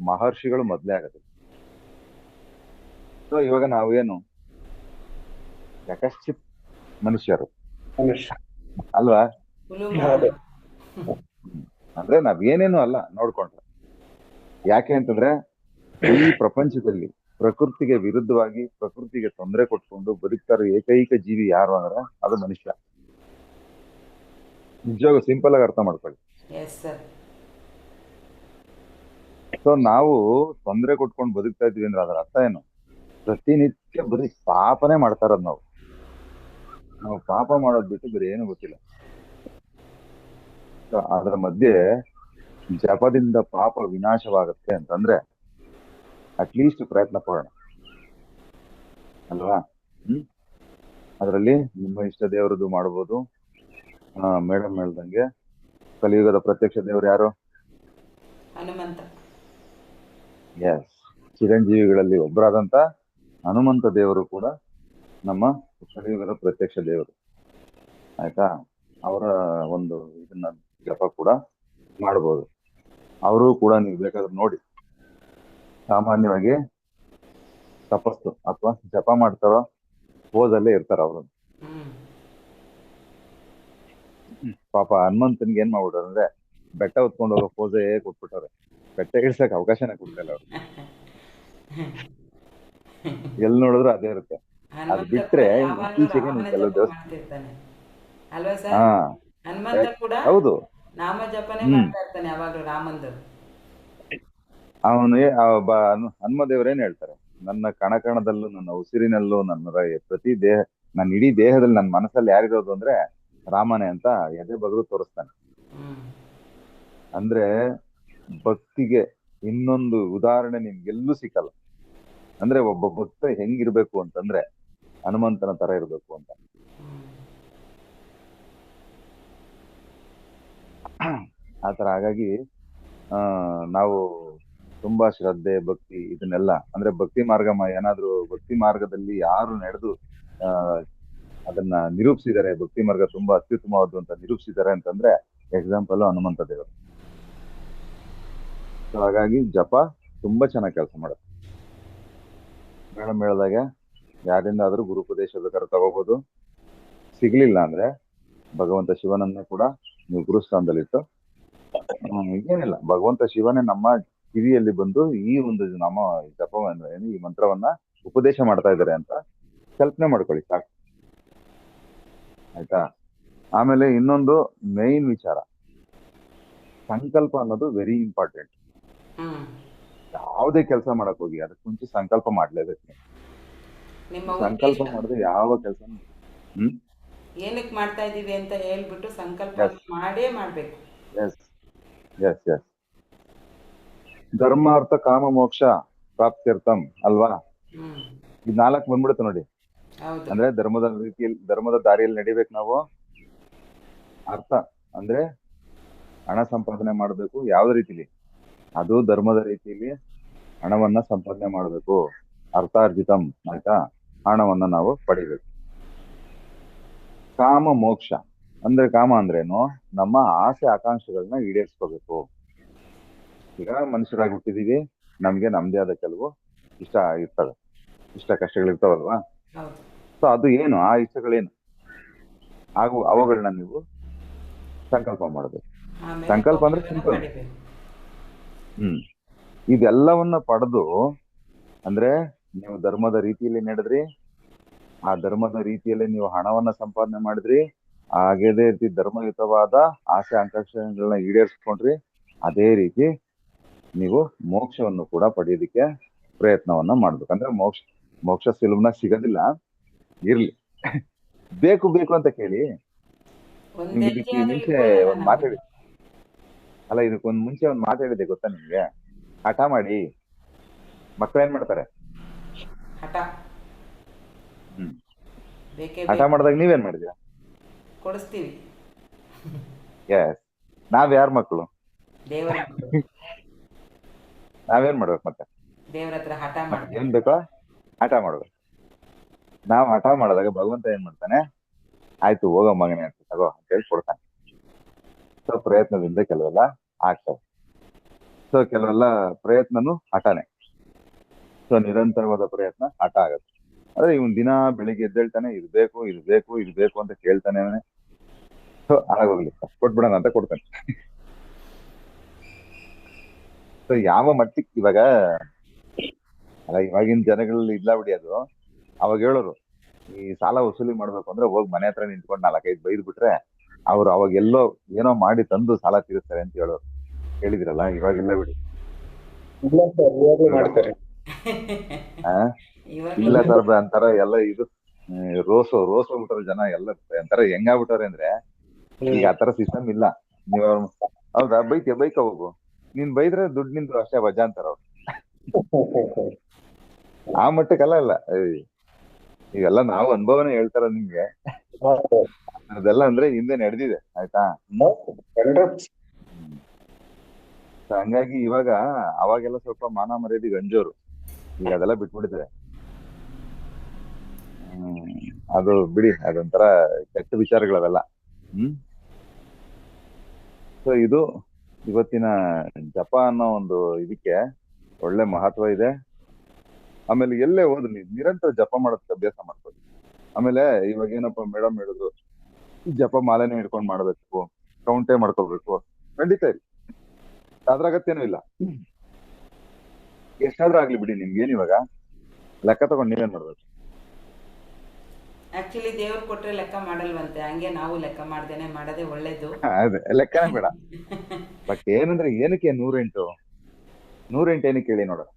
ಮಹರ್ಷಿಗಳು ಮೊದ್ಲೇ ಆಗೋದಿಲ್ಲ. ಸೊ ಇವಾಗ ನಾವೇನು ಯಕಶ್ಚಿತ್ ಮನುಷ್ಯರು ಮನುಷ್ಯ. ಅಲ್ವಾ? ಹುಲು ಹೌದು. ಅಂದ್ರೆ ನಾವೇನೇನು ಅಲ್ಲ ನೋಡ್ಕೊಂಡ್ರೆ. ಯಾಕೆ ಅಂತಂದ್ರೆ ಈ ಪ್ರಪಂಚದಲ್ಲಿ ಪ್ರಕೃತಿಗೆ ವಿರುದ್ಧವಾಗಿ ಪ್ರಕೃತಿಗೆ ತೊಂದರೆ ಕೊಟ್ಕೊಂಡು ಬದುಕ್ತಾ ಇರೋ ಏಕೈಕ ಜೀವಿ ಯಾರು ಅಂದ್ರೆ ಅದು ಮನುಷ್ಯ. ನಿಜವಾಗ ಸಿಂಪಲ್ ಆಗಿ ಅರ್ಥ ಮಾಡ್ಕೊಳ್ಳಿ. Yes sir. ಸೊ ನಾವು ತೊಂದರೆ ಕೊಟ್ಕೊಂಡು ಬದುಕ್ತಾ ಇದೀವಿ ಅಂದ್ರೆ ಅದರ ಅರ್ಥ ಏನು? ಪ್ರತಿನಿತ್ಯ ಬರೀ ಪಾಪನೇ ಮಾಡ್ತಾ ಇರೋದು ನಾವು ಪಾಪ ಮಾಡೋದ್ ಬಿಟ್ಟು ಬೇರೆ ಏನು ಗೊತ್ತಿಲ್ಲ. So ಅದರ ಮಧ್ಯೆ ಜಪದಿಂದ ಪಾಪ ವಿನಾಶವಾಗುತ್ತೆ ಅಂತಂದ್ರೆ ಅಟ್ಲೀಸ್ಟ್ ಪ್ರಯತ್ನ ಪಡೋಣ ಅಲ್ವಾ? ಅದರಲ್ಲಿ ನಿಮ್ಮ ಇಷ್ಟ ದೇವರದ್ದು ಮಾಡ್ಬೋದು. ಮೇಡಮ್ ಹೇಳ್ದಂಗೆ ಕಲಿಯುಗದ ಪ್ರತ್ಯಕ್ಷ ದೇವರು ಯಾರು? ಹನುಮಂತ. ಎಸ್, ಚಿರಂಜೀವಿಗಳಲ್ಲಿ ಒಬ್ಬರಾದಂತ ಹನುಮಂತ ದೇವರು ಕೂಡ ನಮ್ಮ ಕಲಿಯುಗದ ಪ್ರತ್ಯಕ್ಷ ದೇವರು. ಆಯ್ತಾ? ಅವರ ಒಂದು ಇದನ್ನ ಜಪ ಕೂಡ ಮಾಡ್ಬೋದು. ಅವರು ಕೂಡ ನೀವು ಬೇಕಾದ್ರೆ ನೋಡಿ, ಸಾಮಾನ್ಯವಾಗಿ ತಪಸ್ಸು ಅಥವಾ ಜಪ ಮಾಡ್ತಾರೋ ಹೋದಲ್ಲೇ ಇರ್ತಾರ ಅವರು. ಪಾಪ ಹನುಮಂತನ್ಗೆ ಏನ್ ಮಾಡ್ಬಿಟ್ಟಾರೆ ಅಂದ್ರೆ ಬೆಟ್ಟ ಹೊತ್ಕೊಂಡು ಹೋಗೋ ಪೋಸೆ ಕೊಟ್ಬಿಟ್ಟವ್ರೆ. ಬೆಟ್ಟ ಇಳ್ಸಕ್ ಅವಕಾಶನೇ ಕೊಡ್ತಿಲ್ಲ ಅವ್ರು. ಎಲ್ ನೋಡಿದ್ರು ಅದೇ ಇರುತ್ತೆ. ಅದ್ ಬಿಟ್ರೆ ಇತ್ತೀಚೆಗೆ ನೀವು ಕೆಲವು ದೇವಸ್ಥಾನ ಅಲ್ವಾ ಸರ್? ಹನುಮಂತ ಕೂಡ ಹೌದು ನಾಮ ಜಪನೆ ಮಾಡ್ತಾ ಇರ್ತಾನೆ ಯಾವಾಗ್ಲೂ ರಾಮಂದು. ಅವನು ಹನುಮ ದೇವರೇನ್ ಹೇಳ್ತಾರೆ? ನನ್ನ ಕಣಕಣದಲ್ಲೂ ನನ್ನ ಉಸಿರಿನಲ್ಲೂ ಪ್ರತಿ ನನ್ನ ಇಡೀ ದೇಹದಲ್ಲಿ ನನ್ನ ಮನಸ್ಸಲ್ಲಿ ಯಾರಿರೋದು ಅಂದ್ರೆ ರಾಮನೇ ಅಂತ ಎದೆ ಬಗ್ರು ತೋರಿಸ್ತಾನೆ. ಅಂದ್ರೆ ಭಕ್ತಿಗೆ ಇನ್ನೊಂದು ಉದಾಹರಣೆ ನಿಮ್ಗೆಲ್ಲೂ ಸಿಕ್ಕಲ್ಲ. ಅಂದ್ರೆ ಒಬ್ಬ ಭಕ್ತ ಹೆಂಗಿರ್ಬೇಕು ಅಂತಂದ್ರೆ ಹನುಮಂತನ ತರ ಇರ್ಬೇಕು ಅಂತ. ಆತರ ಹಾಗಾಗಿ ನಾವು ತುಂಬಾ ಶ್ರದ್ಧೆ ಭಕ್ತಿ ಇದನ್ನೆಲ್ಲ ಅಂದ್ರೆ ಭಕ್ತಿ ಮಾರ್ಗ ಏನಾದ್ರೂ ಭಕ್ತಿ ಮಾರ್ಗದಲ್ಲಿ ಯಾರು ನಡೆದು ಅದನ್ನ ನಿರೂಪಿಸಿದ್ದಾರೆ, ಭಕ್ತಿ ಮಾರ್ಗ ತುಂಬಾ ಅತ್ಯುತ್ತಮವಾದ್ದು ಅಂತ ನಿರೂಪಿಸಿದ್ದಾರೆ ಅಂತಂದ್ರೆ ಎಕ್ಸಾಂಪಲ್ ಹನುಮಂತ ದೇವರು. ಸೊ ಹಾಗಾಗಿ ಜಪ ತುಂಬಾ ಚೆನ್ನಾಗಿ ಕೆಲಸ ಮಾಡುತ್ತೆ. ಮೇಡಮ್ ಹೇಳ್ದಾಗ ಯಾರಿಂದಾದ್ರೂ ಗುರುಪದೇಶ ಬೇಕಾದ್ರೂ ತಗೋಬಹುದು. ಸಿಗ್ಲಿಲ್ಲ ಅಂದ್ರೆ ಭಗವಂತ ಶಿವನನ್ನ ಕೂಡ ನೀವು ಗುರುಸ್ಥಾನದಲ್ಲಿಟ್ಟು ಏನಿಲ್ಲ, ಭಗವಂತ ಶಿವನೇ ನಮ್ಮ ಕಿವಿಯಲ್ಲಿ ಬಂದು ಈ ಒಂದು ನಮ್ಮ ಜಪವನ್ನು ಈ ಮಂತ್ರವನ್ನ ಉಪದೇಶ ಮಾಡ್ತಾ ಇದ್ದಾರೆ ಅಂತ ಕಲ್ಪನೆ ಮಾಡ್ಕೊಳ್ಳಿ ಸಾಕು. ಆಯ್ತಾ? ಆಮೇಲೆ ಇನ್ನೊಂದು ಮೇನ್ ವಿಚಾರ, ಸಂಕಲ್ಪ ಅನ್ನೋದು ವೆರಿ ಇಂಪಾರ್ಟೆಂಟ್. ಯಾವುದೇ ಕೆಲಸ ಮಾಡಕ್ ಹೋಗಿ ಅದಕ್ಕೆ ಮುಂಚೆ ಸಂಕಲ್ಪ ಮಾಡ್ಲೇಬೇಕು. ಸಂಕಲ್ಪ ಮಾಡಿದ್ರೆ ಯಾವ ಕೆಲಸ ಏನಕ್ಕೆ ಮಾಡ್ತಾ ಇದೀವಿ ಅಂತ ಹೇಳ್ಬಿಟ್ಟು ಸಂಕಲ್ಪ ಮಾಡೇ ಮಾಡ್ಬೇಕು. ಎಸ್ ಎಸ್ ಎಸ್ ಧರ್ಮ ಅರ್ಥ ಕಾಮ ಮೋಕ್ಷ ಪ್ರಾಪ್ತ್ಯರ್ಥಂ ಅಲ್ವಾ? ಇದು 4 ಬಂದ್ಬಿಡುತ್ತೆ ನೋಡಿ. ಅಂದ್ರೆ ಧರ್ಮದ ದಾರಿಯಲ್ಲಿ ನಡಿಬೇಕು ನಾವು. ಅರ್ಥ ಅಂದ್ರೆ ಹಣ ಸಂಪಾದನೆ ಮಾಡ್ಬೇಕು. ಯಾವ್ದು ರೀತಿಲಿ? ಅದು ಧರ್ಮದ ರೀತಿಯಲ್ಲಿ ಹಣವನ್ನ ಸಂಪಾದನೆ ಮಾಡ್ಬೇಕು. ಅರ್ಥಾರ್ಜಿತಂ, ಆಯ್ತಾ? ಹಣವನ್ನ ನಾವು ಪಡಿಬೇಕು. ಕಾಮ ಮೋಕ್ಷ ಅಂದ್ರೆ ಕಾಮ ಅಂದ್ರೇನು? ನಮ್ಮ ಆಸೆ ಆಕಾಂಕ್ಷೆಗಳನ್ನ ಈಡೇರಿಸ್ಕೋಬೇಕು. ಈಗ ಮನುಷ್ಯರಾಗಿ ಹುಟ್ಟಿದೀವಿ, ನಮ್ಗೆ ನಮ್ದೇ ಆದ ಕೆಲವು ಇಷ್ಟ ಇರ್ತವೆ, ಇಷ್ಟ ಕಷ್ಟಗಳಿರ್ತಾವಲ್ವಾ? ಸೊ ಅದು ಏನು? ಆ ಇಷ್ಟಗಳೇನು? ಅವುಗಳನ್ನ ನೀವು ಸಂಕಲ್ಪ ಮಾಡಬೇಕು. ಸಂಕಲ್ಪ ಅಂದ್ರೆ ಸಿಂಪಲ್. ಇದೆಲ್ಲವನ್ನ ಪಡೆದು ಅಂದ್ರೆ ನೀವು ಧರ್ಮದ ರೀತಿಯಲ್ಲಿ ನಡೆದ್ರಿ, ಆ ಧರ್ಮದ ರೀತಿಯಲ್ಲಿ ನೀವು ಹಣವನ್ನ ಸಂಪಾದನೆ ಮಾಡಿದ್ರಿ, ಹಾಗೇದೇ ರೀತಿ ಧರ್ಮಯುತವಾದ ಆಸೆ ಆಕಾಂಕ್ಷೆಗಳನ್ನ ಈಡೇರಿಸ್ಕೊಂಡ್ರಿ, ಅದೇ ರೀತಿ ನೀವು ಮೋಕ್ಷವನ್ನು ಕೂಡ ಪಡೆಯೋದಿಕ್ಕೆ ಪ್ರಯತ್ನವನ್ನ ಮಾಡ್ಬೇಕು. ಅಂದ್ರೆ ಮೋಕ್ಷ ಸುಲಭನಾಗಿ ಸಿಗೋದಿಲ್ಲ. ಇರ್ಲಿ, ಬೇಕು ಬೇಕು ಅಂತ ಕೇಳಿ ಒಂದ್ ನಿಮ್ಗೆ ಹೆಜ್ಜೆ ಇದಕ್ಕೆ ಆದ್ರೂ ಮುಂಚೆ ಇಟ್ಕೊಳ್ಳಲ್ಲ ಒಂದ್ ನಾವು. ಮಾತಾಡಿ, ಅಲ್ಲ ಇದಕ್ಕೊಂದ್ ಮುಂಚೆ ಒಂದ್ ಮಾತಾಡಿದೆ ಗೊತ್ತಾ ನಿಮ್ಗೆ? ಹಠ ಮಾಡಿ ಮಕ್ಳು ಏನ್ ಮಾಡ್ತಾರೆ? ಹಠ. ಹ್ಮ್. ಬೇಕೇ ಹಠ ಬೇಕು. ಮಾಡಿದಾಗ ನೀವೇನ್ ಮಾಡಿದೀರಾ? ಕೊಡಿಸ್ತೀವಿ. ಎಸ್. ನಾವ್ ಯಾರ್ ಮಕ್ಳು? ದೇವರ ಮಕ್ಕಳು. ನಾವೇನ್ ಮಾಡ್ಬೇಕು ಮತ್ತೆ? ದೇವ್ರ ಹತ್ರ ಹಠ ನಮ್ಗೆ ಮಾಡ್ಬೇಕು. ಏನ್ ಬೇಕೋ ಹಠ ಮಾಡ್ಬೇಕು. ನಾವ್ ಹಠ ಮಾಡಿದಾಗ ಭಗವಂತ ಏನ್ ಮಾಡ್ತಾನೆ? ಆಯ್ತು ಹೋಗೋ ಮಗನೇ ಅಂತ ತಗೋ ಅಂತ ಹೇಳಿ ಕೊಡ್ತಾನೆ. ಸೊ ಪ್ರಯತ್ನದಿಂದ ಕೆಲವೆಲ್ಲ ಆಗ್ತವೆ. ಸೊ ಕೆಲವೆಲ್ಲ ಪ್ರಯತ್ನನು ಹಠನೇ. ಸೊ ನಿರಂತರವಾದ ಪ್ರಯತ್ನ ಹಠ ಆಗತ್ತೆ. ಆದ್ರೆ ಇವನ್ ದಿನ ಬೆಳಿಗ್ಗೆ ಎದ್ದೇಳ್ತಾನೆ ಇರ್ಬೇಕು ಇರ್ಬೇಕು ಇರ್ಬೇಕು ಅಂತ ಕೇಳ್ತಾನೆ. ಸೊ ಆಗೋಗ್ಲಿ ಕೊಟ್ಬಿಡೋಣ ಅಂತ ಕೊಡ್ತಾನೆ. ಸೊ ಯಾವ ಮಟ್ಟಕ್ಕೆ ಇವಾಗ, ಅಲ್ಲ ಇವಾಗಿನ ಜನಗಳಲ್ಲಿ ಇಲ್ಲ ಬಿಡಿ ಅದು. ಅವಾಗ ಹೇಳೋರು ಈ ಸಾಲ ವಸೂಲಿ ಮಾಡ್ಬೇಕು ಅಂದ್ರೆ ಹೋಗಿ ಮನೆ ಹತ್ರ ನಿಂತ್ಕೊಂಡು 4-5 ಬೈದ್ ಬಿಟ್ರೆ ಅವ್ರು ಅವಾಗ ಎಲ್ಲೋ ಏನೋ ಮಾಡಿ ತಂದು ಸಾಲ ತೀರಿಸ್ತಾರೆ ಅಂತ ಹೇಳೋರು. ಹೇಳಿದಿರಲ್ಲ, ಇವಾಗಿಲ್ಲ ಬಿಡಿ. ಇಲ್ಲ ಸರ್, ಇವಾಗ್ಲೂ ಇವಾಗ ಮಾಡ್ತಾರೆ. ಆ ಇವಾಗ್ಲೂ ಇಲ್ಲ ಇಲ್ಲ ತರ ಅಂತಾರ ಎಲ್ಲ ಇದು. ರೋಸ್ ಹೋಗ್ಬಿಟ್ಟಾರ ಜನ ಎಲ್ಲ. ಅಂತಾರ ಹೆಂಗಾಗ್ಬಿಟ್ಟಾರೆ ಅಂದ್ರೆ ಈಗ ಆತರ ಸಿಸ್ಟಮ್ ಇಲ್ಲ. ನೀವ್ ಹೌದಾ ಬೈಕ ಹೋಗು, ನೀನ್ ಬೈದ್ರೆ ದುಡ್ಡು ನಿಂತು ಅಷ್ಟೇ ವಜಾ ಅಂತಾರ ಅವ್ರು. ಆ ಮಟ್ಟಕ್ಕಲ್ಲ ಇಲ್ಲ. ಇವೆಲ್ಲ ನಾವು ಅನುಭವನೇ ಹೇಳ್ತಾರ ನಿಮ್ಗೆ. ಅದೆಲ್ಲ ಅಂದ್ರೆ ಹಿಂದೆ ನಡೆದಿದೆ ಆಯ್ತಾ. So ಹಂಗಾಗಿ ಇವಾಗ ಅವಾಗೆಲ್ಲ ಸ್ವಲ್ಪ ಮಾನ ಮರ್ಯಾದೆಗೆ ಅಂಜೋರು, ಈಗ ಅದೆಲ್ಲ ಬಿಟ್ಬಿಟ್ಟಿದ್ರೆ. ಅದು ಬಿಡಿ, ಅದೊಂಥರ ಕೆಟ್ಟ ವಿಚಾರಗಳವೆಲ್ಲ. ಹ್ಮ್. ಸೊ ಇದು ಇವತ್ತಿನ ಜಪ ಅನ್ನೋ ಒಂದು ಇದಕ್ಕೆ ಒಳ್ಳೆ ಮಹತ್ವ ಇದೆ. ಆಮೇಲೆ ಎಲ್ಲೇ ಹೋದ್ರು ನೀವು ನಿರಂತರ ಜಪ ಮಾಡೋದಕ್ಕೆ ಅಭ್ಯಾಸ ಮಾಡ್ಕೊಳ್ಳಿ. ಆಮೇಲೆ ಇವಾಗ ಏನಪ್ಪಾ ಮೇಡಮ್ ಹೇಳಿದ್ರು, ಈ ಜಪ ಮಾಲೆನೇ ಹಿಡ್ಕೊಂಡ್ ಮಾಡ್ಬೇಕು, ಕೌಂಟೇ ಮಾಡ್ಕೋಬೇಕು. ಖಂಡಿತ ಇಲ್ಲ, ಅದ್ರ ಅಗತ್ಯನೂ ಇಲ್ಲ. ಎಷ್ಟಾದ್ರೂ ಆಗ್ಲಿ ಬಿಡಿ, ನಿಮ್ಗೇನ್ ಇವಾಗ ಲೆಕ್ಕ ತಗೊಂಡ್ ನೀವೇನ್ ಮಾಡ್ಬೇಕು? ಆಕ್ಚುಲಿ ದೇವ್ರು ಕೊಟ್ರೆ ಲೆಕ್ಕ ಮಾಡಲ್ವಂತೆ, ಹಂಗೆ ನಾವು ಲೆಕ್ಕ ಮಾಡ್ದೇನೆ ಮಾಡೋದೇ ಒಳ್ಳೇದು. ಅದೇ ಲೆಕ್ಕನೇ ಬೇಡ. ಬಟ್ ಏನಂದ್ರೆ ಏನಕ್ಕೆ 108 ಏನಕ್ಕೆ ಹೇಳಿ ನೋಡೋಣ.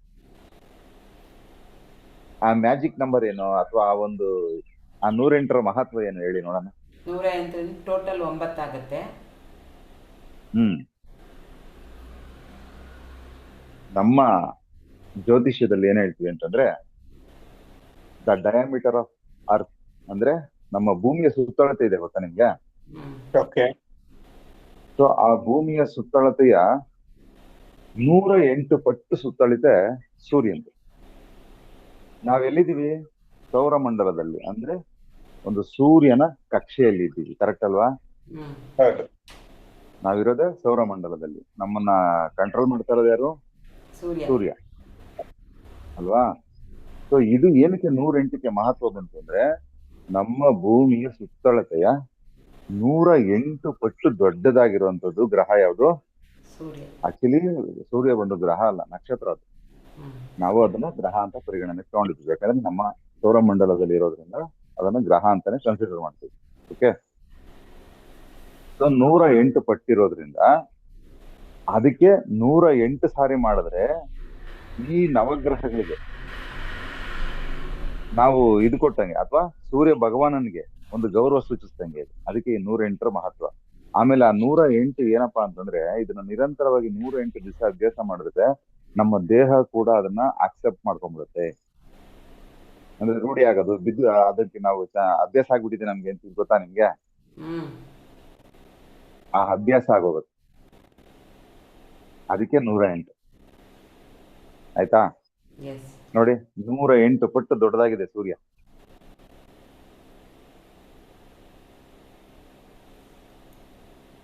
ಆ ಮ್ಯಾಜಿಕ್ ನಂಬರ್ ಏನು, ಅಥವಾ ಆ 108ರ ಮಹತ್ವ ಏನು ಹೇಳಿ ನೋಡೋಣ. 108 ಟೋಟಲ್ 9 ಆಗುತ್ತೆ. ಹ್ಮ್. ನಮ್ಮ ಜ್ಯೋತಿಷ್ಯದಲ್ಲಿ ಏನ್ ಹೇಳ್ತೀವಿ ಅಂತಂದ್ರೆ, ದ ಡಯಾಮೀಟರ್ ಆಫ್ ಅರ್ತ್ ಅಂದ್ರೆ ನಮ್ಮ ಭೂಮಿಯ ಸುತ್ತಳತೆ ಇದೆ ಗೊತ್ತಾ ನಿಮ್ಗೆ? ಓಕೆ. ಸೊ ಆ ಭೂಮಿಯ ಸುತ್ತಳತೆಯ 108 ಪಟ್ಟು ಸುತ್ತಳತೆ ಸೂರ್ಯಂದು. ನಾವೆಲ್ಲಿದ್ದೀವಿ? ಸೌರಮಂಡಲದಲ್ಲಿ, ಅಂದ್ರೆ ಒಂದು ಸೂರ್ಯನ ಕಕ್ಷೆಯಲ್ಲಿ ಇದ್ದೀವಿ. ಕರೆಕ್ಟ್ ಅಲ್ವಾ? ಹೌದು. ನಾವಿರೋದೇ ಸೌರಮಂಡಲದಲ್ಲಿ. ನಮ್ಮನ್ನ ಕಂಟ್ರೋಲ್ ಮಾಡ್ತಾ ಇರೋದು ಯಾರು? ಸೂರ್ಯ ಅಲ್ವಾ? ಸೊ ಇದು ಏನಕ್ಕೆ 108ಕ್ಕೆ ಮಹತ್ವ ಬಂತು ಅಂದ್ರೆ, ನಮ್ಮ ಭೂಮಿಯ ಸುತ್ತಳತೆಯ 108 ಪಟ್ಟು ದೊಡ್ಡದಾಗಿರುವಂತದ್ದು ಗ್ರಹ ಯಾವುದು? ಆಕ್ಚುಲಿ ಸೂರ್ಯ ಒಂದು ಗ್ರಹ ಅಲ್ಲ, ನಕ್ಷತ್ರ ಅದು. ನಾವು ಅದನ್ನ ಗ್ರಹ ಅಂತ ಪರಿಗಣನೆ ತಗೊಂಡಿದ್ವಿ, ಯಾಕಂದ್ರೆ ನಮ್ಮ ಸೌರಮಂಡಲದಲ್ಲಿ ಇರೋದ್ರಿಂದ ಅದನ್ನ ಗ್ರಹ ಅಂತಾನೆ ಕನ್ಸಿಡರ್ ಮಾಡ್ತೀವಿ. ಓಕೆ. ಸೊ 108 ಪಟ್ಟಿರೋದ್ರಿಂದ ಅದಕ್ಕೆ 108 ಸಾರಿ ಮಾಡಿದ್ರೆ ಈ ನವಗ್ರಹಗಳಿಗೆ ನಾವು ಇದು ಕೊಟ್ಟಂಗೆ, ಅಥವಾ ಸೂರ್ಯ ಭಗವಾನನಿಗೆ ಒಂದು ಗೌರವ ಸೂಚಿಸಿದಂಗೆ ಇದು. ಅದಕ್ಕೆ ಈ 108ರ ಮಹತ್ವ. ಆಮೇಲೆ ಆ 108 ಏನಪ್ಪಾ ಅಂತಂದ್ರೆ, ಇದನ್ನ ನಿರಂತರವಾಗಿ 108 ದಿವಸ ಅಭ್ಯಾಸ ಮಾಡಿದ್ರೆ ನಮ್ಮ ದೇಹ ಕೂಡ ಅದನ್ನ ಆಕ್ಸೆಪ್ಟ್ ಮಾಡ್ಕೊಂಡ್ಬಿಡುತ್ತೆ. ಅಂದ್ರೆ ರೂಢಿ ಆಗೋದು, ಬಿದ್ದು ಅದಕ್ಕೆ ನಾವು ಅಭ್ಯಾಸ ಆಗ್ಬಿಟ್ಟಿದೆ ನಮ್ಗೆ ಅಂತ ಗೊತ್ತಾ ನಿಮ್ಗೆ? ಆ ಅಭ್ಯಾಸ ಆಗೋಗುತ್ತೆ. ಅದಕ್ಕೆ 108. ಆಯ್ತಾ? ನೋಡಿ, 108 ಪಟ್ಟು ದೊಡ್ಡದಾಗಿದೆ ಸೂರ್ಯ.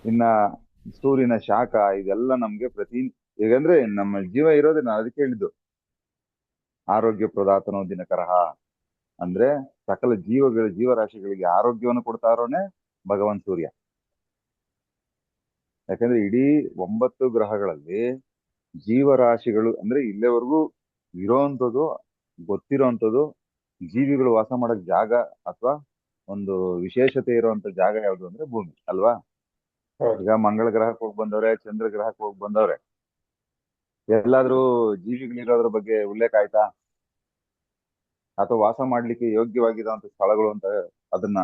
ಇನ್ನ ಸೂರ್ಯನ ಶಾಖ ಇದೆಲ್ಲ ನಮ್ಗೆ ಈಗಂದ್ರೆ ನಮ್ಮ ಜೀವ ಇರೋದೇ, ನಾನು ಅದಕ್ಕೆ ಹೇಳಿದ್ದು ಆರೋಗ್ಯ ಪ್ರದಾತನೋ ದಿನಕರಹ. ಅಂದ್ರೆ ಸಕಲ ಜೀವರಾಶಿಗಳಿಗೆ ಆರೋಗ್ಯವನ್ನು ಕೊಡ್ತಾ ಇರೋನೆ ಭಗವಾನ್ ಸೂರ್ಯ. ಯಾಕಂದ್ರೆ ಇಡೀ 9 ಗ್ರಹಗಳಲ್ಲಿ ಜೀವರಾಶಿಗಳು ಅಂದ್ರೆ ಇಲ್ಲಿವರೆಗೂ ಇರೋಂಥದ್ದು, ಗೊತ್ತಿರೋಂಥದ್ದು, ಜೀವಿಗಳು ವಾಸ ಮಾಡಕ್ ಜಾಗ ಅಥವಾ ಒಂದು ವಿಶೇಷತೆ ಇರುವಂತ ಜಾಗ ಯಾವುದು ಅಂದ್ರೆ ಭೂಮಿ ಅಲ್ವಾ? ಈಗ ಮಂಗಳ ಗ್ರಹಕ್ಕೆ ಹೋಗಿ ಬಂದವ್ರೆ, ಚಂದ್ರ ಗ್ರಹಕ್ಕೆ ಹೋಗಿ ಬಂದವ್ರೆ. ಎಲ್ಲಾದ್ರೂ ಜೀವಿಗಳಿರೋದ್ರ ಬಗ್ಗೆ ಉಲ್ಲೇಖ ಆಯ್ತಾ? ಅಥವಾ ವಾಸ ಮಾಡ್ಲಿಕ್ಕೆ ಯೋಗ್ಯವಾಗಿರುವಂತ ಸ್ಥಳಗಳು ಅಂತ ಅದನ್ನ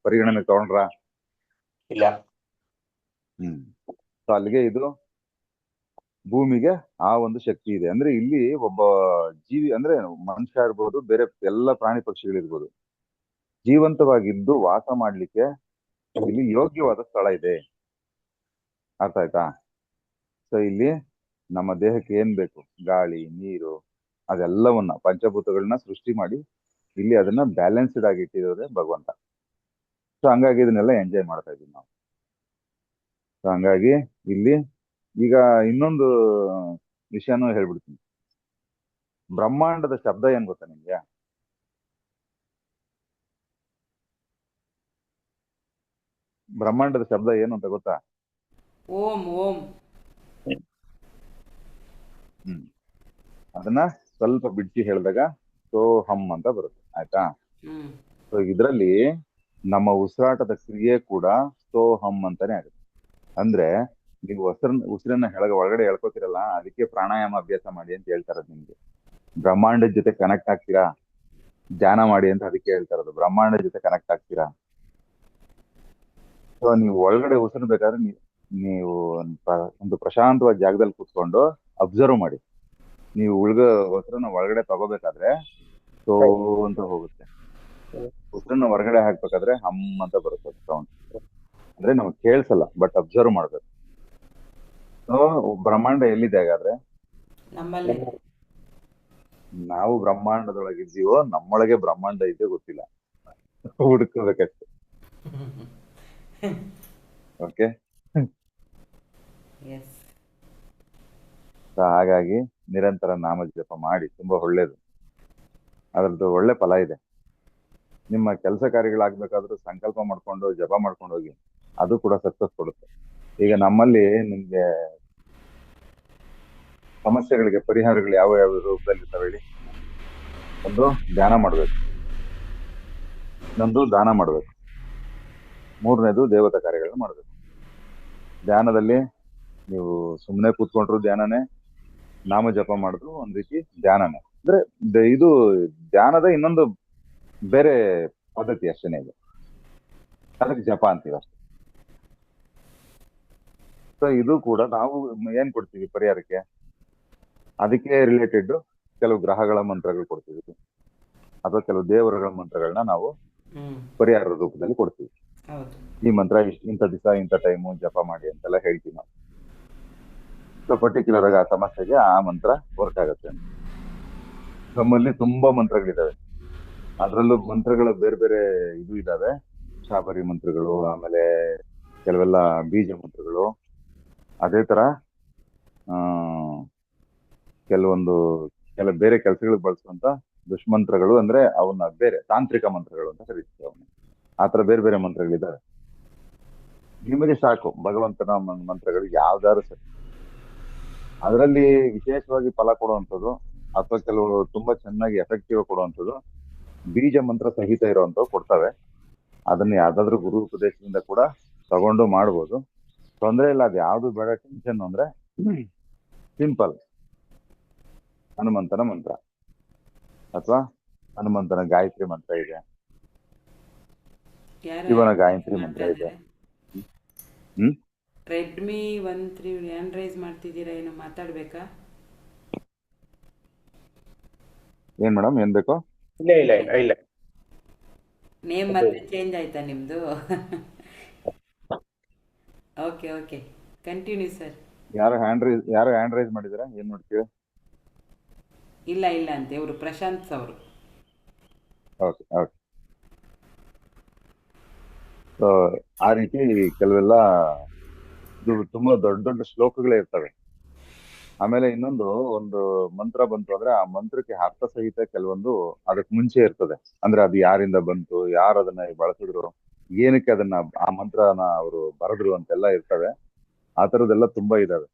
ಪರಿಗಣನೆ ತಗೊಂಡ್ರ? ಇಲ್ಲ. ಸೊ ಅಲ್ಲಿಗೆ ಇದು ಭೂಮಿಗೆ ಆ ಒಂದು ಶಕ್ತಿ ಇದೆ. ಅಂದ್ರೆ ಇಲ್ಲಿ ಒಬ್ಬ ಜೀವಿ ಅಂದ್ರೆ ಮನುಷ್ಯ ಇರ್ಬೋದು, ಬೇರೆ ಎಲ್ಲ ಪ್ರಾಣಿ ಪಕ್ಷಿಗಳಿರ್ಬೋದು, ಜೀವಂತವಾಗಿದ್ದು ವಾಸ ಮಾಡ್ಲಿಕ್ಕೆ ಇಲ್ಲಿ ಯೋಗ್ಯವಾದ ಸ್ಥಳ ಇದೆ. ಅರ್ಥ ಆಯ್ತಾ? ಸೊ ಇಲ್ಲಿ ನಮ್ಮ ದೇಹಕ್ಕೆ ಏನ್ ಬೇಕು, ಗಾಳಿ, ನೀರು, ಅದೆಲ್ಲವನ್ನ ಪಂಚಭೂತಗಳನ್ನ ಸೃಷ್ಟಿ ಮಾಡಿ ಇಲ್ಲಿ ಅದನ್ನ ಬ್ಯಾಲೆನ್ಸ್ಡ್ ಆಗಿ ಇಟ್ಟಿರೋದೇ ಭಗವಂತ. ಸೊ ಹಂಗಾಗಿ ಇದನ್ನೆಲ್ಲ ಎಂಜಾಯ್ ಮಾಡ್ತಾ ಇದೀವಿ ನಾವು. ಸೊ ಹಂಗಾಗಿ ಇಲ್ಲಿ ಈಗ ಇನ್ನೊಂದು ವಿಷಯನೂ ಹೇಳ್ಬಿಡ್ತೀನಿ. ಬ್ರಹ್ಮಾಂಡದ ಶಬ್ದ ಏನ್ ಗೊತ್ತಾ ನಿಮ್ಗೆ? ಬ್ರಹ್ಮಾಂಡದ ಶಬ್ದ ಏನು ಅಂತ ಗೊತ್ತಾ? ಓಂ ಓಂ. ಅದನ್ನ ಸ್ವಲ್ಪ ಬಿಡಿಸಿ ಹೇಳಿದಾಗ ಸೋಹಂ ಅಂತ ಬರುತ್ತೆ. ಆಯ್ತಾ? ಹ್ಮ್ ಸೊ ಇದರಲ್ಲಿ ನಮ್ಮ ಉಸಿರಾಟದ ಕ್ರಿಯೆ ಕೂಡ ಸೋಹಂ ಅಂತಾನೆ ಆಗುತ್ತೆ. ಅಂದ್ರೆ ನೀವು ಉಸಿರನ್ನ ಒಳಗಡೆ ಎಳ್ಕೊತಿರಲ್ಲ, ಅದಕ್ಕೆ ಪ್ರಾಣಾಯಾಮ ಅಭ್ಯಾಸ ಮಾಡಿ ಅಂತ ಹೇಳ್ತಾ ಇರೋದು ನಿಮ್ಗೆ. ಬ್ರಹ್ಮಾಂಡದ ಜೊತೆ ಕನೆಕ್ಟ್ ಆಗ್ತೀರಾ, ಧ್ಯಾನ ಮಾಡಿ ಅಂತ ಅದಕ್ಕೆ ಹೇಳ್ತಾ ಇರೋದು. ಬ್ರಹ್ಮಾಂಡದ ಜೊತೆ ಕನೆಕ್ಟ್ ಆಗ್ತೀರಾ. ಸೊ ನೀವು ಒಳಗಡೆ ಉಸಿರು ಬೇಕಾದ್ರೆ ನೀವು ಒಂದು ಪ್ರಶಾಂತವಾದ ಜಾಗದಲ್ಲಿ ಕೂತ್ಕೊಂಡು ಅಬ್ಸರ್ವ್ ಮಾಡಿ. ನೀವು ಉಸಿರನ್ನ ಒಳಗಡೆ ತಗೋಬೇಕಾದ್ರೆ ಸೋ ಅಂತ ಹೋಗುತ್ತೆ, ಉಸಿರನ್ನ ಹೊರಗಡೆ ಹಾಕ್ಬೇಕಾದ್ರೆ ಹಮ್ ಅಂತ ಬರುತ್ತೆ ಸೌಂಡ್. ಅಂದ್ರೆ ನಮ್ಗೆ ಕೇಳಿಸಲ್ಲ, ಬಟ್ ಅಬ್ಸರ್ವ್ ಮಾಡ್ಬೇಕು. ಸೊ ಬ್ರಹ್ಮಾಂಡ ಎಲ್ಲಿದೆ ಹಾಗಾದ್ರೆ? ನಮ್ಮಲ್ಲೇ. ನಾವು ಬ್ರಹ್ಮಾಂಡದೊಳಗಿದ್ದೀವೋ ನಮ್ಮೊಳಗೆ ಬ್ರಹ್ಮಾಂಡ ಇದೆಯೋ ಗೊತ್ತಿಲ್ಲ, ಹುಡುಕಬೇಕಷ್ಟೆ. ಓಕೆ. ಎಸ್. ಹಾಗಾಗಿ ನಿರಂತರ ನಾಮ ಜಪ ಮಾಡಿ, ತುಂಬಾ ಒಳ್ಳೇದು. ಅದ್ರದ್ದು ಒಳ್ಳೆ ಫಲ ಇದೆ. ನಿಮ್ಮ ಕೆಲಸ ಕಾರ್ಯಗಳಾಗ್ಬೇಕಾದ್ರೂ ಸಂಕಲ್ಪ ಮಾಡ್ಕೊಂಡು ಜಪ ಮಾಡ್ಕೊಂಡು ಹೋಗಿ, ಅದು ಕೂಡ ಸಕ್ಸಸ್ ಕೊಡುತ್ತೆ. ಈಗ ನಮ್ಮಲ್ಲಿ ನಿಮ್ಗೆ ಸಮಸ್ಯೆಗಳಿಗೆ ಪರಿಹಾರಗಳು ಯಾವ ಯಾವ ರೂಪದಲ್ಲಿ ಇರ್ತಾವೆ ಹೇಳಿ? ಒಂದು ಧ್ಯಾನ ಮಾಡ್ಬೇಕು, ಇನ್ನೊಂದು ದಾನ ಮಾಡ್ಬೇಕು, ಮೂರನೇದು ದೇವತಾ ಕಾರ್ಯಗಳನ್ನ ಮಾಡ್ಬೇಕು. ಧ್ಯಾನದಲ್ಲಿ ನೀವು ಸುಮ್ಮನೆ ಕೂತ್ಕೊಂಡ್ರು ಧ್ಯಾನನೇ, ನಾಮ ಜಪ ಮಾಡಿದ್ರು ಒಂದ್ ರೀತಿ ಧ್ಯಾನನೇ. ಅಂದ್ರೆ ಇದು ಧ್ಯಾನದ ಇನ್ನೊಂದು ಬೇರೆ ಪದ್ಧತಿ ಅಷ್ಟೇನೆ ಇದೆ, ಅದಕ್ಕೆ ಜಪ ಅಂತೀವಿ ಅಷ್ಟೇ. ಸೊ ಇದು ಕೂಡ ನಾವು ಏನ್ ಕೊಡ್ತೀವಿ ಪರಿಹಾರಕ್ಕೆ? ಅದಕ್ಕೆ ರಿಲೇಟೆಡ್ ಕೆಲವು ಗ್ರಹಗಳ ಮಂತ್ರಗಳು ಕೊಡ್ತೀವಿ, ಅಥವಾ ಕೆಲವು ದೇವರುಗಳ ಮಂತ್ರಗಳನ್ನ ನಾವು ಪರಿಹಾರ ರೂಪದಲ್ಲಿ ಕೊಡ್ತೀವಿ. ಈ ಮಂತ್ರ ಇಂಥ ದಿವಸ ಇಂಥ ಟೈಮು ಜಪ ಮಾಡಿ ಅಂತೆಲ್ಲ ಹೇಳ್ತೀವಿ ನಾವು. ಸೊ ಪರ್ಟಿಕ್ಯುಲರ್ ಆಗಿ ಆ ಸಮಸ್ಯೆಗೆ ಆ ಮಂತ್ರ ವರ್ಕ್ ಆಗುತ್ತೆ. ನಮ್ಮಲ್ಲಿ ತುಂಬಾ ಮಂತ್ರಗಳಿದಾವೆ, ಅದ್ರಲ್ಲೂ ಮಂತ್ರಗಳ ಬೇರೆ ಬೇರೆ ಇದು ಇದಾವೆ. ಶಾಬರಿ ಮಂತ್ರಗಳು, ಆಮೇಲೆ ಕೆಲವೆಲ್ಲ ಬೀಜ ಮಂತ್ರಗಳು, ಅದೇ ತರ ಕೆಲವು ಬೇರೆ ಕೆಲಸಗಳಿಗೆ ಬಳಸುವಂತ ದುಷ್ಮಂತ್ರಗಳು, ಅಂದ್ರೆ ಅವನ್ನ ಬೇರೆ ತಾಂತ್ರಿಕ ಮಂತ್ರಗಳು ಅಂತ ಕರೀತೀವಿ ಅವನ್ನ. ಆತರ ಬೇರೆ ಬೇರೆ ಮಂತ್ರಗಳಿದಾವೆ. ನಿಮಗೆ ಸಾಕು ಭಗವಂತನ ಮಂತ್ರಗಳು ಯಾವ್ದಾದ್ರು ಸರಿ. ಅದರಲ್ಲಿ ವಿಶೇಷವಾಗಿ ಫಲ ಕೊಡುವಂಥದ್ದು ಅಥವಾ ಕೆಲವು ತುಂಬಾ ಚೆನ್ನಾಗಿ ಎಫೆಕ್ಟಿವ್ ಕೊಡುವಂಥದ್ದು ಬೀಜ ಮಂತ್ರ ಸಹಿತ ಇರುವಂತವು ಕೊಡ್ತವೆ. ಅದನ್ನ ಯಾವ್ದಾದ್ರು ಗುರು ಉಪದೇಶದಿಂದ ಕೂಡ ತಗೊಂಡು ಮಾಡ್ಬೋದು, ತೊಂದರೆ ಇಲ್ಲ. ಅದು ಯಾವ್ದು ಬೇಡ ಟೆನ್ಷನ್. ಅಂದ್ರೆ ಸಿಂಪಲ್ ಹನುಮಂತನ ಮಂತ್ರ ಅಥವಾ ಹನುಮಂತನ ಗಾಯತ್ರಿ ಮಂತ್ರ ಇದೆ, ಶಿವನ ಗಾಯತ್ರಿ ಮಂತ್ರ ಇದೆ. ರೆಡ್ಮಿ 13 ಹ್ಯಾಂಡ್ ರೈಸ್ ಮಾಡ್ತಿದ್ದೀರಾ, ಏನು ಮಾತಾಡ್ಬೇಕಾ? ಏನ್ ಮೇಡಮ್, ಏನ್ ಬೇಕು? ಇಲ್ಲ ಇಲ್ಲ ಇಲ್ಲ ಇಲ್ಲ. ನೇಮ್ ಮತ್ತೆ ಚೇಂಜ್ ಆಯ್ತಾ ನಿಮ್ದು? Okay okay, continue sir. ಯಾರು ಹ್ಯಾಂಡ್ ರೈಸ್ ಮಾಡಿದಾರ? ಏನ್ ಮಾಡ್ತೀವಿ? ಇಲ್ಲ ಇಲ್ಲ ಅಂತ ಇವರು ಪ್ರಶಾಂತ್ ಅವರು. Okay okay. ಸೊ ಆ ರೀತಿ ಕೆಲವೆಲ್ಲ ತುಂಬಾ ದೊಡ್ಡ ದೊಡ್ಡ ಶ್ಲೋಕಗಳೇ ಇರ್ತವೆ. ಆಮೇಲೆ ಇನ್ನೊಂದು ಒಂದು ಮಂತ್ರ ಬಂತು ಅಂದ್ರೆ ಆ ಮಂತ್ರಕ್ಕೆ ಅರ್ಥ ಸಹಿತ ಕೆಲವೊಂದು ಅದಕ್ಕೆ ಮುಂಚೆ ಇರ್ತದೆ. ಅಂದ್ರೆ ಅದು ಯಾರಿಂದ ಬಂತು, ಯಾರು ಅದನ್ನ ಬಳಸಿದ್ರು, ಏನಕ್ಕೆ ಅದನ್ನ ಆ ಮಂತ್ರನ ಅವರು ಬರೆದ್ರು ಅಂತೆಲ್ಲ ಇರ್ತವೆ. ಆ ತರದೆಲ್ಲ ತುಂಬಾ ಇದಾವೆ.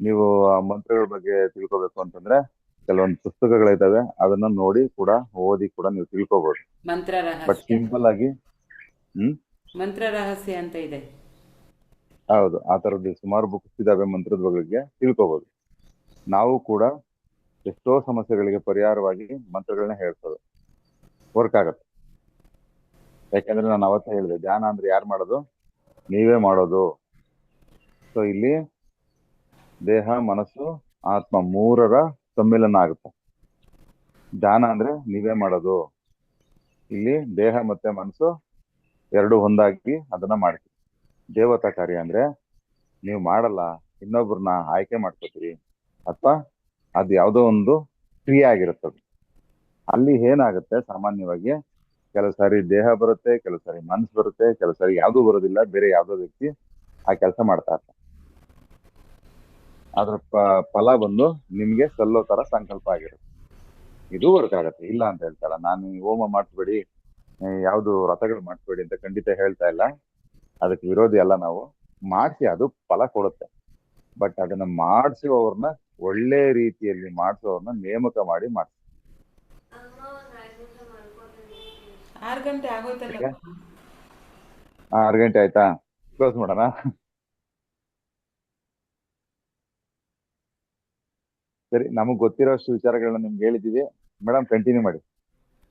ನೀವು ಆ ಮಂತ್ರಗಳ ಬಗ್ಗೆ ತಿಳ್ಕೊಬೇಕು ಅಂತಂದ್ರೆ ಕೆಲವೊಂದು ಪುಸ್ತಕಗಳಿದಾವೆ, ಅದನ್ನ ನೋಡಿ ಕೂಡ ಓದಿ ಕೂಡ ನೀವು ತಿಳ್ಕೊಬಹುದು. ಮಂತ್ರ ಬಟ್ ರಹಸ್ಯ, ಸಿಂಪಲ್ ಆಗಿ ಮಂತ್ರ ರಹಸ್ಯ ಅಂತ ಇದೆ. ಹೌದು, ಆ ತರದ್ದು ಸುಮಾರು ಬುಕ್ಸ್ ಇದಾವೆ ಮಂತ್ರದ ಬಗ್ಗೆ ತಿಳ್ಕೊಬಹುದು. ನಾವು ಕೂಡ ಎಷ್ಟೋ ಸಮಸ್ಯೆಗಳಿಗೆ ಪರಿಹಾರವಾಗಿ ಮಂತ್ರಗಳನ್ನ ಹೇಳ್ತೇವೆ, ವರ್ಕ್ ಆಗತ್ತೆ. ಯಾಕಂದ್ರೆ ನಾನು ಅವತ್ತೇ ಹೇಳಿದೆ, ಧ್ಯಾನ ಅಂದ್ರೆ ಯಾರು ಮಾಡೋದು? ನೀವೇ ಮಾಡೋದು. ಸೊ ಇಲ್ಲಿ ದೇಹ, ಮನಸ್ಸು, ಆತ್ಮ ಮೂರರ ಸಮ್ಮಿಲನ ಆಗುತ್ತೆ. ಧ್ಯಾನ ಅಂದ್ರೆ ನೀವೇ ಮಾಡೋದು. ಇಲ್ಲಿ ದೇಹ ಮತ್ತೆ ಮನಸ್ಸು ಎರಡು ಒಂದಾಗಿ ಅದನ್ನ ಮಾಡ್ತೀವಿ. ದೇವತಾ ಕಾರ್ಯ ಅಂದ್ರೆ ನೀವು ಮಾಡಲ್ಲ, ಇನ್ನೊಬ್ರನ್ನ ಆಯ್ಕೆ ಮಾಡ್ಕೋತೀರಿ, ಅಥವಾ ಅದು ಯಾವುದೋ ಒಂದು ಕ್ರಿಯೆ ಆಗಿರುತ್ತದೆ. ಅಲ್ಲಿ ಏನಾಗುತ್ತೆ, ಸಾಮಾನ್ಯವಾಗಿ ಕೆಲವು ಸಾರಿ ದೇಹ ಬರುತ್ತೆ, ಕೆಲವು ಸಾರಿ ಮನಸ್ಸು ಬರುತ್ತೆ, ಕೆಲವು ಸಾರಿ ಯಾವ್ದೂ ಬರೋದಿಲ್ಲ, ಬೇರೆ ಯಾವ್ದೋ ವ್ಯಕ್ತಿ ಆ ಕೆಲಸ ಮಾಡ್ತಾ ಇರ್ತಾರೆ. ಅದ್ರ ಫಲ ಬಂದು ನಿಮ್ಗೆ ಸಲ್ಲೋ ತರ ಸಂಕಲ್ಪ ಆಗಿರುತ್ತೆ. ಇದು ವರ್ಕ್ ಆಗತ್ತೆ, ಇಲ್ಲ ಅಂತ ಹೇಳ್ತಾರ. ನಾನು ಈ ಹೋಮ ಮಾಡಿಸ್ಬೇಡಿ, ಯಾವ್ದು ವ್ರತಗಳು ಮಾಡಿಸ್ಬೇಡಿ ಅಂತ ಖಂಡಿತ ಹೇಳ್ತಾ ಇಲ್ಲ. ಅದಕ್ಕೆ ವಿರೋಧಿ ಅಲ್ಲ ನಾವು. ಮಾಡಿಸಿ, ಅದು ಫಲ ಕೊಡುತ್ತೆ. ಬಟ್ ಅದನ್ನ ಮಾಡಿಸುವವ್ರನ್ನ ಒಳ್ಳೆ ರೀತಿಯಲ್ಲಿ ಮಾಡಿಸುವವ್ರನ್ನ ನೇಮಕ ಮಾಡಿ ಮಾಡಿಸಿ. 6 ಗಂಟೆ ಆಗೋಯ್ತಲ್ಲಪ್ಪ. 6 ಗಂಟೆ ಆಯ್ತಾ? ಕ್ಲೋಸ್ ಮಾಡೋಣ. ಸರಿ, ನಮಗ್ ಗೊತ್ತಿರೋಷ್ಟು ವಿಚಾರಗಳನ್ನ ನಿಮ್ಗೆ ಹೇಳಿದೀವಿ. ಮೇಡಮ್ ಕಂಟಿನ್ಯೂ ಮಾಡಿ.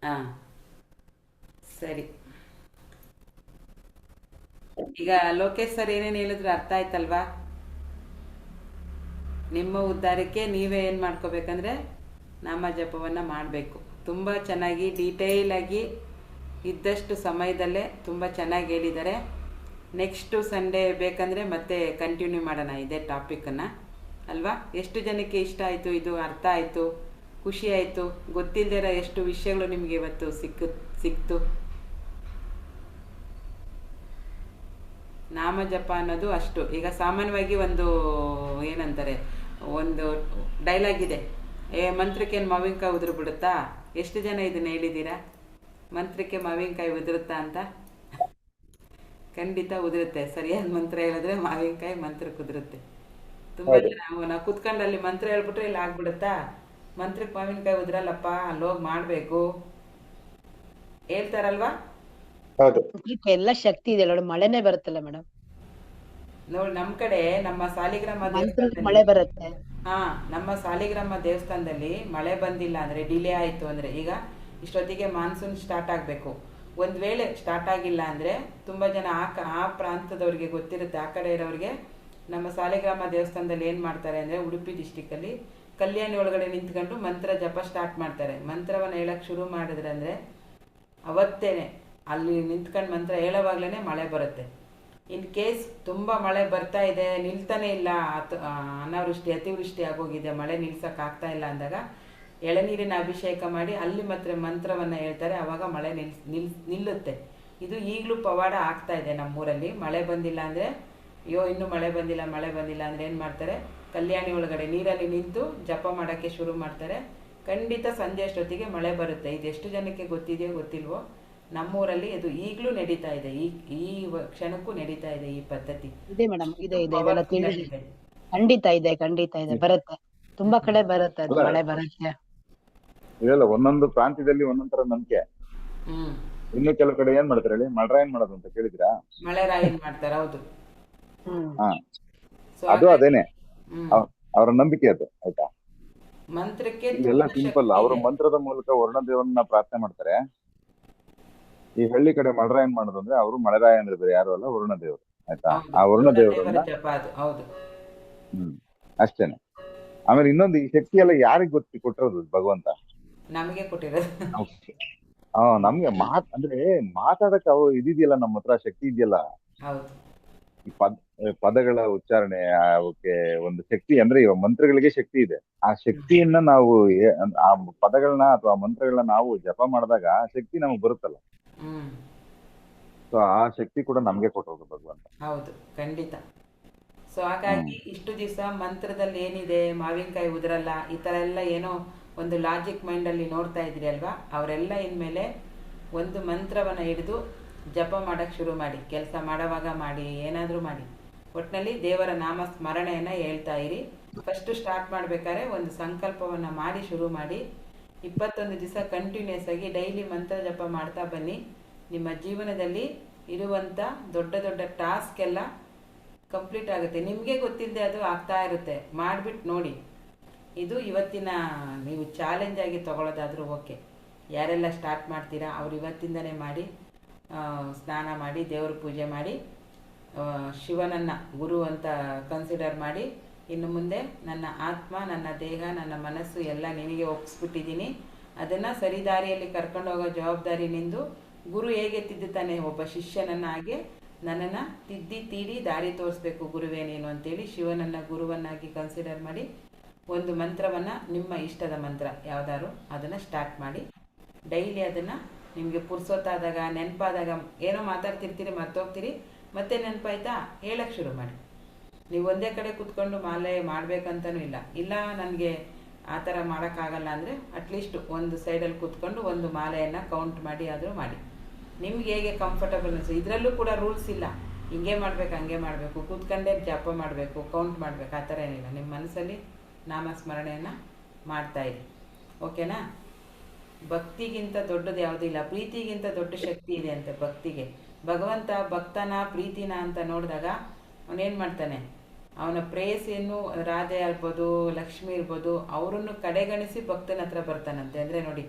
ಹಾಂ, ಸರಿ. ಈಗ ಲೋಕೇಶ್ ಸರ್ ಏನೇನು ಹೇಳಿದ್ರು ಅರ್ಥ ಆಯ್ತಲ್ವಾ? ನಿಮ್ಮ ಉದ್ಧಾರಕ್ಕೆ ನೀವೇ ಏನು ಮಾಡ್ಕೋಬೇಕಂದ್ರೆ ನಾಮ ಜಪವನ್ನು ಮಾಡಬೇಕು. ತುಂಬ ಚೆನ್ನಾಗಿ ಡೀಟೇಲ್ ಆಗಿ ಇದ್ದಷ್ಟು ಸಮಯದಲ್ಲೇ ತುಂಬ ಚೆನ್ನಾಗಿ ಹೇಳಿದ್ದಾರೆ. ನೆಕ್ಸ್ಟು ಸಂಡೇ ಬೇಕಂದರೆ ಮತ್ತೆ ಕಂಟಿನ್ಯೂ ಮಾಡೋಣ ಇದೇ ಟಾಪಿಕನ್ನು, ಅಲ್ವಾ? ಎಷ್ಟು ಜನಕ್ಕೆ ಇಷ್ಟ ಆಯಿತು, ಇದು ಅರ್ಥ ಆಯಿತು, ಖುಷಿ ಆಯಿತು? ಗೊತ್ತಿಲ್ಲದಿರೋ ಎಷ್ಟು ವಿಷಯಗಳು ನಿಮಗೆ ಇವತ್ತು ಸಿಕ್ತು. ನಾಮ ಜಪ ಅನ್ನೋದು ಅಷ್ಟು. ಈಗ ಸಾಮಾನ್ಯವಾಗಿ ಏನಂತಾರೆ, ಒಂದು ಡೈಲಾಗ್ ಇದೆ, ಮಂತ್ರಕ್ಕೇನು ಮಾವಿನಕಾಯಿ ಉದುರು ಬಿಡುತ್ತಾ? ಎಷ್ಟು ಜನ ಇದನ್ನ ಹೇಳಿದ್ದೀರಾ? ಮಂತ್ರಕ್ಕೆ ಮಾವಿನಕಾಯಿ ಉದುರುತ್ತಾ ಅಂತ? ಖಂಡಿತ ಉದುರುತ್ತೆ. ಸರಿಯಾದ ಮಂತ್ರ ಹೇಳಿದ್ರೆ ಮಾವಿನಕಾಯಿ ಮಂತ್ರಕ್ಕೆ ಉದುರುತ್ತೆ. ತುಂಬ ಜನ ನಾವು ಕುತ್ಕೊಂಡಲ್ಲಿ ಮಂತ್ರ ಹೇಳ್ಬಿಟ್ರೆ ಇಲ್ಲಿ ಆಗ್ಬಿಡುತ್ತಾ? ಮಂತ್ರಕ್ಕೆ ಮಾವಿನಕಾಯಿ ಉದುರಲ್ಲಪ್ಪ, ಅಲ್ಲೋಗಿ ಮಾಡಬೇಕು ಹೇಳ್ತಾರಲ್ವಾ? ಹೌದು. ಎಲ್ಲ ಶಕ್ತಿ ಇದೆ ನೋಡಿ, ಮಳೆನೇ ಬರುತ್ತಲ್ಲ ಮೇಡಮ್. ನೋಡಿ, ನಮ್ಮ ಕಡೆ ನಮ್ಮ ಸಾಲಿಗ್ರಾಮ ಮಂತ್ರಕ್ಕೆ ಮಳೆ ಬರುತ್ತೆ. ನಮ್ಮ ಸಾಲಿಗ್ರಾಮ ದೇವಸ್ಥಾನದಲ್ಲಿ ಮಳೆ ಬಂದಿಲ್ಲ ಅಂದರೆ, ಡಿಲೇ ಆಯಿತು ಅಂದರೆ, ಈಗ ಇಷ್ಟೊತ್ತಿಗೆ ಮಾನ್ಸೂನ್ ಸ್ಟಾರ್ಟ್ ಆಗಬೇಕು. ಒಂದು ವೇಳೆ ಸ್ಟಾರ್ಟ್ ಆಗಿಲ್ಲ ಅಂದರೆ ತುಂಬ ಜನ ಆ ಪ್ರಾಂತದವ್ರಿಗೆ ಗೊತ್ತಿರುತ್ತೆ. ಆ ಕಡೆ ಇರೋರಿಗೆ ನಮ್ಮ ಸಾಲಿಗ್ರಾಮ ದೇವಸ್ಥಾನದಲ್ಲಿ ಏನು ಮಾಡ್ತಾರೆ ಅಂದರೆ, ಉಡುಪಿ ಡಿಸ್ಟಿಕ್ಕಲ್ಲಿ ಕಲ್ಯಾಣಿ ಒಳಗಡೆ ನಿಂತ್ಕೊಂಡು ಮಂತ್ರ ಜಪ ಸ್ಟಾರ್ಟ್ ಮಾಡ್ತಾರೆ. ಮಂತ್ರವನ್ನು ಹೇಳಕ್ಕೆ ಶುರು ಮಾಡಿದ್ರೆ ಅಂದರೆ ಅವತ್ತೇನೆ ಅಲ್ಲಿ ನಿಂತ್ಕೊಂಡು ಮಂತ್ರ ಹೇಳೋವಾಗ್ಲೇ ಮಳೆ ಬರುತ್ತೆ. ಇನ್ ಕೇಸ್ ತುಂಬ ಮಳೆ ಬರ್ತಾ ಇದೆ, ನಿಲ್ತಾನೆ ಇಲ್ಲ, ಅನಾವೃಷ್ಟಿ ಅತಿವೃಷ್ಟಿ ಆಗೋಗಿದೆ, ಮಳೆ ನಿಲ್ಸೋಕ್ಕಾಗ್ತಾ ಇಲ್ಲ ಅಂದಾಗ ಎಳನೀರಿನ ಅಭಿಷೇಕ ಮಾಡಿ ಅಲ್ಲಿ ಮಾತ್ರ ಮಂತ್ರವನ್ನು ಹೇಳ್ತಾರೆ. ಆವಾಗ ಮಳೆ ನಿಲ್ಲುತ್ತೆ. ಇದು ಈಗಲೂ ಪವಾಡ ಆಗ್ತಾ ಇದೆ ನಮ್ಮೂರಲ್ಲಿ. ಮಳೆ ಬಂದಿಲ್ಲ ಅಂದರೆ, ಅಯ್ಯೋ ಇನ್ನೂ ಮಳೆ ಬಂದಿಲ್ಲ ಅಂದರೆ ಏನು ಮಾಡ್ತಾರೆ, ಕಲ್ಯಾಣಿ ಒಳಗಡೆ ನೀರಲ್ಲಿ ನಿಂತು ಜಪ ಮಾಡೋಕ್ಕೆ ಶುರು ಮಾಡ್ತಾರೆ. ಖಂಡಿತ ಸಂಜೆ ಅಷ್ಟೊತ್ತಿಗೆ ಮಳೆ ಬರುತ್ತೆ. ಇದೆಷ್ಟು ಜನಕ್ಕೆ ಗೊತ್ತಿದೆಯೋ ಗೊತ್ತಿಲ್ವೋ, ನಮ್ಮೂರಲ್ಲಿ ಇದು ಈಗಲೂ ನಡೀತಾ ಇದೆ. ಈ ಕ್ಷಣಕ್ಕೂ ನಡೀತಾ ಇದೆ ಈ ಪದ್ಧತಿ. ಇದೆ ಮೇಡಮ್, ಇದೆ ಇದೆಲ್ಲ ತಿಳಿದಿದೆ. ಖಂಡಿತ ಇದೆ, ಬರುತ್ತೆ. ತುಂಬಾ ಕಡೆ ಬರುತ್ತೆ ಅದು, ಮಳೆ ಬರುತ್ತೆ. ಇದೆಲ್ಲ ಒಂದೊಂದು ಪ್ರಾಂತ್ಯದಲ್ಲಿ ಒಂದೊಂದ್ ತರ ನಂಬಿಕೆ. ಹ್ಮ್, ಇನ್ನು ಕೆಲವು ಕಡೆ ಏನ್ ಮಾಡ್ತಾರೆ ಹೇಳಿ, ಮಳ್ರಾಯನ್ ಮಾಡೋದು ಅಂತ ಕೇಳಿದ್ರಾ? ಮಳೆ ರಾಯನ್ ಮಾಡ್ತಾರೆ, ಹೌದು. ಹಾ, So ಅದು ಅದೇನೆ ಹ್ಮ್, ಅವರ ನಂಬಿಕೆ ಅದು. ಆಯ್ತಾ? ಮಂತ್ರಕ್ಕೆ ಇದೆಲ್ಲ ತುಂಬಾ ಸಿಂಪಲ್. ಶಕ್ತಿ ಅವರು ಇದೆ. ಮಂತ್ರದ ಮೂಲಕ ವರ್ಣದೇವರನ್ನ ಪ್ರಾರ್ಥನೆ ಮಾಡ್ತಾರೆ. ಈ ಹಳ್ಳಿ ಕಡೆ ಮಳ್ರಾಯನ್ ಮಾಡೋದು ಅಂದ್ರೆ ಅವರು ಮಳೆರಾಯ ಅಂದ್ರೆ ಬೇರೆ ಯಾರು ಅಲ್ಲ, ವರುಣದೇವರು. ಆಯ್ತಾ? ಹೌದು, ಆ ವರುಣ ವರುಣದೇವರನ್ನ ದೇವರ ಜಪ ಅದು, ಹೌದು. ಅಷ್ಟೇನೆ. ಆಮೇಲೆ ಇನ್ನೊಂದು, ಈ ಶಕ್ತಿ ಎಲ್ಲ ಯಾರಿಗ್ ಕೊಟ್ಟಿರೋದು? ಭಗವಂತ ನಮಗೆ ಕೊಟ್ಟಿರೋದು. ನಮ್ಗೆ ಅಂದ್ರೆ ಮಾತಾಡಕ್ಕೆ ಅವು ಇದಿದೆಯಲ್ಲ, ನಮ್ಮ ಹತ್ರ ಶಕ್ತಿ ಇದೆಯಲ್ಲ. ಹೌದು, ಈ ಪದಗಳ ಉಚ್ಚಾರಣೆ, ಅವಕ್ಕೆ ಒಂದು ಶಕ್ತಿ. ಅಂದ್ರೆ ಇವಾಗ ಮಂತ್ರಗಳಿಗೆ ಶಕ್ತಿ ಇದೆ. ಆ ಶಕ್ತಿಯನ್ನ ನಾವು ಆ ಪದಗಳನ್ನ ಅಥವಾ ಮಂತ್ರಗಳನ್ನ ನಾವು ಜಪ ಮಾಡಿದಾಗ ಆ ಶಕ್ತಿ ನಮಗ್ ಬರುತ್ತಲ್ಲ. ಹ್ಮ್, ಸೊ ಆ ಶಕ್ತಿ ಕೂಡ ನಮ್ಗೆ ಕೊಟ್ಟೋದು ಭಗವಂತ. ಹೌದು, ಖಂಡಿತ. ಸೊ ಹಾಗಾಗಿ ಇಷ್ಟು ದಿವಸ ಮಂತ್ರದಲ್ಲಿ ಏನಿದೆ, ಮಾವಿನಕಾಯಿ ಉದುರಲ್ಲ, ಈ ಥರ ಎಲ್ಲ ಏನೋ ಒಂದು ಲಾಜಿಕ್ ಮೈಂಡಲ್ಲಿ ನೋಡ್ತಾ ಇದ್ರಿ ಅಲ್ವಾ? ಅವರೆಲ್ಲ ಇನ್ಮೇಲೆ ಒಂದು ಮಂತ್ರವನ್ನು ಹಿಡಿದು ಜಪ ಮಾಡೋಕ್ಕೆ ಶುರು ಮಾಡಿ. ಕೆಲಸ ಮಾಡೋವಾಗ ಮಾಡಿ, ಏನಾದರೂ ಮಾಡಿ, ಒಟ್ಟಿನಲ್ಲಿ ದೇವರ ನಾಮ ಸ್ಮರಣೆಯನ್ನು ಹೇಳ್ತಾ ಇರಿ. ಫಸ್ಟು ಸ್ಟಾರ್ಟ್ ಮಾಡಬೇಕಾದ್ರೆ ಒಂದು ಸಂಕಲ್ಪವನ್ನು ಮಾಡಿ ಶುರು ಮಾಡಿ. 21 ದಿವಸ ಕಂಟಿನ್ಯೂಸ್ ಆಗಿ ಡೈಲಿ ಮಂತ್ರ ಜಪ ಮಾಡ್ತಾ ಬನ್ನಿ. ನಿಮ್ಮ ಜೀವನದಲ್ಲಿ ಇರುವಂಥ ದೊಡ್ಡ ದೊಡ್ಡ ಟಾಸ್ಕ್ ಎಲ್ಲ ಕಂಪ್ಲೀಟ್ ಆಗುತ್ತೆ. ನಿಮಗೆ ಗೊತ್ತಿಲ್ಲದೆ ಅದು ಆಗ್ತಾ ಇರುತ್ತೆ. ಮಾಡಿಬಿಟ್ಟು ನೋಡಿ. ಇದು ಇವತ್ತಿನ ನೀವು ಚಾಲೆಂಜ್ ಆಗಿ ತೊಗೊಳ್ಳೋದಾದರೂ ಓಕೆ. ಯಾರೆಲ್ಲ ಸ್ಟಾರ್ಟ್ ಮಾಡ್ತೀರಾ ಅವ್ರು ಇವತ್ತಿಂದನೇ ಮಾಡಿ, ಸ್ನಾನ ಮಾಡಿ, ದೇವ್ರ ಪೂಜೆ ಮಾಡಿ, ಶಿವನನ್ನು ಗುರು ಅಂತ ಕನ್ಸಿಡರ್ ಮಾಡಿ ಇನ್ನು ಮುಂದೆ ನನ್ನ ಆತ್ಮ, ನನ್ನ ದೇಹ, ನನ್ನ ಮನಸ್ಸು ಎಲ್ಲ ನಿನಗೆ ಒಪ್ಪಿಸ್ಬಿಟ್ಟಿದ್ದೀನಿ. ಅದನ್ನು ಸರಿದಾರಿಯಲ್ಲಿ ಕರ್ಕೊಂಡು ಹೋಗೋ ಜವಾಬ್ದಾರಿ ನಿಂದು. ಗುರು ಹೇಗೆ ತಿದ್ದುತ್ತಾನೆ ಒಬ್ಬ ಶಿಷ್ಯನನ್ನು, ಹಾಗೆ ನನ್ನನ್ನು ತಿದ್ದಿ ತೀಡಿ ದಾರಿ ತೋರಿಸ್ಬೇಕು ಗುರುವೇ ನೀನು ಅಂತೇಳಿ ಶಿವನನ್ನು ಗುರುವನ್ನಾಗಿ ಕನ್ಸಿಡರ್ ಮಾಡಿ ಒಂದು ಮಂತ್ರವನ್ನು, ನಿಮ್ಮ ಇಷ್ಟದ ಮಂತ್ರ ಯಾವುದಾದ್ರು ಅದನ್ನು ಸ್ಟಾರ್ಟ್ ಮಾಡಿ. ಡೈಲಿ ಅದನ್ನು ನಿಮಗೆ ಪುರ್ಸೊತ್ತಾದಾಗ, ನೆನಪಾದಾಗ, ಏನೋ ಮಾತಾಡ್ತಿರ್ತೀರಿ ಮರ್ತೋಗ್ತೀರಿ, ಮತ್ತೆ ನೆನಪಾಯ್ತಾ ಹೇಳಕ್ಕೆ ಶುರು ಮಾಡಿ. ನೀವು ಒಂದೇ ಕಡೆ ಕೂತ್ಕೊಂಡು ಮಾಲೆ ಮಾಡಬೇಕಂತನೂ ಇಲ್ಲ ನನಗೆ ಆ ಥರ ಮಾಡೋಕ್ಕಾಗಲ್ಲ ಅಂದರೆ ಅಟ್ಲೀಸ್ಟ್ ಒಂದು ಸೈಡಲ್ಲಿ ಕೂತ್ಕೊಂಡು ಒಂದು ಮಾಲೆಯನ್ನು ಕೌಂಟ್ ಮಾಡಿ ಆದರೂ ಮಾಡಿ. ನಿಮ್ಗೆ ಹೇಗೆ ಕಂಫರ್ಟಬಲ್ ಅನಿಸು. ಇದರಲ್ಲೂ ಕೂಡ ರೂಲ್ಸ್ ಇಲ್ಲ, ಹಿಂಗೆ ಮಾಡಬೇಕು ಹಂಗೆ ಮಾಡಬೇಕು, ಕೂತ್ಕೊಂಡೇ ಜಪ ಮಾಡಬೇಕು, ಕೌಂಟ್ ಮಾಡಬೇಕು, ಆ ಥರ ಏನಿಲ್ಲ. ನಿಮ್ಮ ಮನಸ್ಸಲ್ಲಿ ನಾಮಸ್ಮರಣೆಯನ್ನು ಮಾಡ್ತಾಯಿರಿ. ಓಕೆನಾ? ಭಕ್ತಿಗಿಂತ ದೊಡ್ಡದು ಯಾವುದೂ ಇಲ್ಲ, ಪ್ರೀತಿಗಿಂತ ದೊಡ್ಡ ಶಕ್ತಿ ಇದೆ ಅಂತೆ ಭಕ್ತಿಗೆ. ಭಗವಂತ ಭಕ್ತನ ಪ್ರೀತಿನ ಅಂತ ನೋಡಿದಾಗ ಅವನೇನು ಮಾಡ್ತಾನೆ, ಅವನ ಪ್ರೇಯಸಿಯನ್ನು ರಾಧೆ ಇರ್ಬೋದು, ಲಕ್ಷ್ಮಿ ಇರ್ಬೋದು, ಅವರನ್ನು ಕಡೆಗಣಿಸಿ ಭಕ್ತನ ಹತ್ರ ಬರ್ತಾನಂತೆ. ಅಂದರೆ ನೋಡಿ,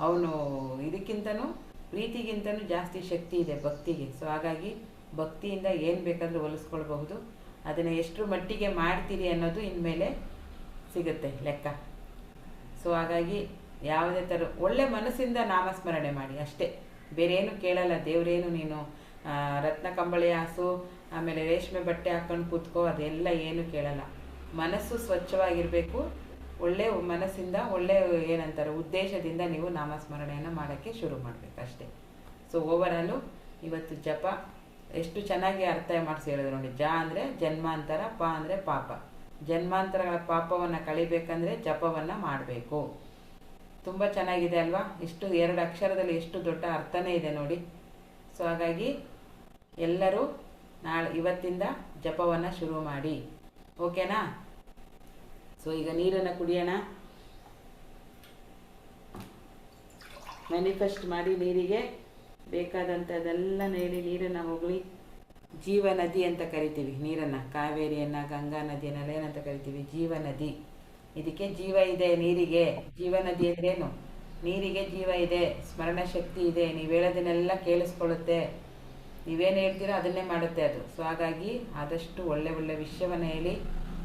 ಅವನು ಇದಕ್ಕಿಂತನೂ ಪ್ರೀತಿಗಿಂತನೂ ಜಾಸ್ತಿ ಶಕ್ತಿ ಇದೆ ಭಕ್ತಿಗೆ. ಸೊ ಹಾಗಾಗಿ ಭಕ್ತಿಯಿಂದ ಏನು ಬೇಕಾದರೂ ಹೊಲಿಸ್ಕೊಳ್ಬಹುದು. ಅದನ್ನು ಎಷ್ಟರ ಮಟ್ಟಿಗೆ ಮಾಡ್ತೀರಿ ಅನ್ನೋದು ಇನ್ಮೇಲೆ ಸಿಗುತ್ತೆ ಲೆಕ್ಕ. ಸೊ ಹಾಗಾಗಿ ಯಾವುದೇ ಥರ ಒಳ್ಳೆ ಮನಸ್ಸಿಂದ ನಾಮಸ್ಮರಣೆ ಮಾಡಿ ಅಷ್ಟೇ, ಬೇರೇನು ಕೇಳಲ್ಲ. ದೇವರೇನು ನೀನು ರತ್ನ ಕಂಬಳಿ ಹಾಸು, ಆಮೇಲೆ ರೇಷ್ಮೆ ಬಟ್ಟೆ ಹಾಕೊಂಡು ಕೂತ್ಕೋ, ಅದೆಲ್ಲ ಏನು ಕೇಳಲ್ಲ. ಮನಸ್ಸು ಸ್ವಚ್ಛವಾಗಿರಬೇಕು. ಒಳ್ಳೆ ಮನಸ್ಸಿಂದ, ಒಳ್ಳೆ ಏನಂತಾರೆ ಉದ್ದೇಶದಿಂದ ನೀವು ನಾಮಸ್ಮರಣೆಯನ್ನು ಮಾಡೋಕ್ಕೆ ಶುರು ಮಾಡಬೇಕು ಅಷ್ಟೇ. ಸೊ ಓವರಾಲು ಇವತ್ತು ಜಪ ಎಷ್ಟು ಚೆನ್ನಾಗಿ ಅರ್ಥ ಮಾಡಿಸಿ ಹೇಳಿದ್ರು ನೋಡಿ. ಜ ಅಂದರೆ ಜನ್ಮಾಂತರ, ಪ ಅಂದರೆ ಪಾಪ. ಜನ್ಮಾಂತರಗಳ ಪಾಪವನ್ನು ಕಳಿಬೇಕಂದ್ರೆ ಜಪವನ್ನು ಮಾಡಬೇಕು. ತುಂಬ ಚೆನ್ನಾಗಿದೆ ಅಲ್ವಾ? ಇಷ್ಟು 2 ಅಕ್ಷರದಲ್ಲಿ ಎಷ್ಟು ದೊಡ್ಡ ಅರ್ಥನೇ ಇದೆ ನೋಡಿ. ಸೊ ಹಾಗಾಗಿ ಎಲ್ಲರೂ ಇವತ್ತಿಂದ ಜಪವನ್ನು ಶುರು ಮಾಡಿ. ಓಕೆನಾ? ಸೊ ಈಗ ನೀರನ್ನು ಕುಡಿಯೋಣ. ಮ್ಯಾನಿಫೆಸ್ಟ್ ಮಾಡಿ ನೀರಿಗೆ ಬೇಕಾದಂಥದ್ದೆಲ್ಲ ಹೇಳಿ ನೀರನ್ನು ಹೊಗಳಿ. ಜೀವ ನದಿ ಅಂತ ಕರಿತೀವಿ ನೀರನ್ನು, ಕಾವೇರಿಯನ್ನು, ಗಂಗಾ ನದಿಯನ್ನೆಲ್ಲ ಏನಂತ ಕರಿತೀವಿ? ಜೀವ ನದಿ. ಇದಕ್ಕೆ ಜೀವ ಇದೆ ನೀರಿಗೆ. ಜೀವ ನದಿ ಅಂದ್ರೇನು? ನೀರಿಗೆ ಜೀವ ಇದೆ, ಸ್ಮರಣ ಶಕ್ತಿ ಇದೆ. ನೀವು ಹೇಳೋದನ್ನೆಲ್ಲ ಕೇಳಿಸ್ಕೊಳ್ಳುತ್ತೆ, ನೀವೇನು ಹೇಳ್ತೀರೋ ಅದನ್ನೇ ಮಾಡುತ್ತೆ ಅದು. ಸೊ ಹಾಗಾಗಿ ಆದಷ್ಟು ಒಳ್ಳೆ ಒಳ್ಳೆ ವಿಷಯವನ್ನು ಹೇಳಿ,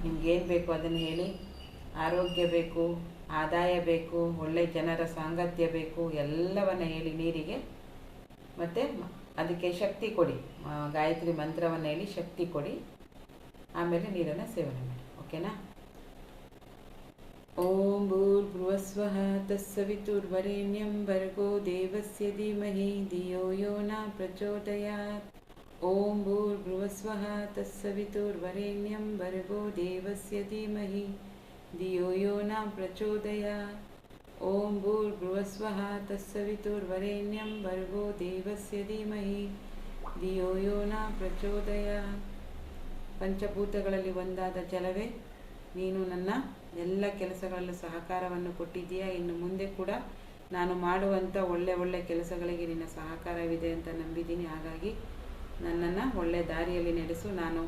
ನಿಮ್ಗೇನು ಬೇಕು ಅದನ್ನು ಹೇಳಿ. ಆರೋಗ್ಯ ಬೇಕು, ಆದಾಯ ಬೇಕು, ಒಳ್ಳೆ ಜನರ ಸಾಂಗತ್ಯ ಬೇಕು, ಎಲ್ಲವನ್ನು ಹೇಳಿ ನೀರಿಗೆ. ಮತ್ತು ಅದಕ್ಕೆ ಶಕ್ತಿ ಕೊಡಿ, ಗಾಯತ್ರಿ ಮಂತ್ರವನ್ನು ಹೇಳಿ ಶಕ್ತಿ ಕೊಡಿ. ಆಮೇಲೆ ನೀರನ್ನು ಸೇವನೆ ಮಾಡಿ. ಓಕೆನಾ? ಓಂ ಭೂರ್ಭುವಸ್ವಃ ತತ್ಸವಿತುರ್ವರೆಣ್ಯಂ ಭರ್ಗೋ ದೇವಸ್ಯ ಧೀಮಹಿ ಧಿಯೋ ಯೋ ನ ಪ್ರಚೋದಯಾತ್. ಓಂ ಭೂರ್ಭುವಸ್ವಃ ತತ್ಸವಿತುರ್ವರೆಣ್ಯಂ ಭರ್ಗೋ ದೇವಸ್ಯ ಧೀಮಹಿ ಧಿಯೋ ಯೋ ನ ಪ್ರಚೋದಯಾತ್. ಓಂ ಭೂರ್ಭುವಸ್ವಃ ತತ್ಸವಿತುರ್ವರೆಣ್ಯಂ ಭರ್ಗೋ ದೇವಸ್ಯ ಧೀಮಹಿ ಧಿಯೋ ಯೋ ನ ಪ್ರಚೋದಯಾತ್. ಪಂಚಭೂತಗಳಲ್ಲಿ ಒಂದಾದ ಜಲವೇ, ನೀನು ನನ್ನ ಎಲ್ಲ ಕೆಲಸಗಳಲ್ಲೂ ಸಹಕಾರವನ್ನು ಕೊಟ್ಟಿದ್ದೀಯಾ. ಇನ್ನು ಮುಂದೆ ಕೂಡ ನಾನು ಮಾಡುವಂಥ ಒಳ್ಳೆ ಒಳ್ಳೆ ಕೆಲಸಗಳಿಗೆ ನಿನ್ನ ಸಹಕಾರವಿದೆ ಅಂತ ನಂಬಿದ್ದೀನಿ. ಹಾಗಾಗಿ ನನ್ನನ್ನು ಒಳ್ಳೆ ದಾರಿಯಲ್ಲಿ ನಡೆಸು. ನಾನು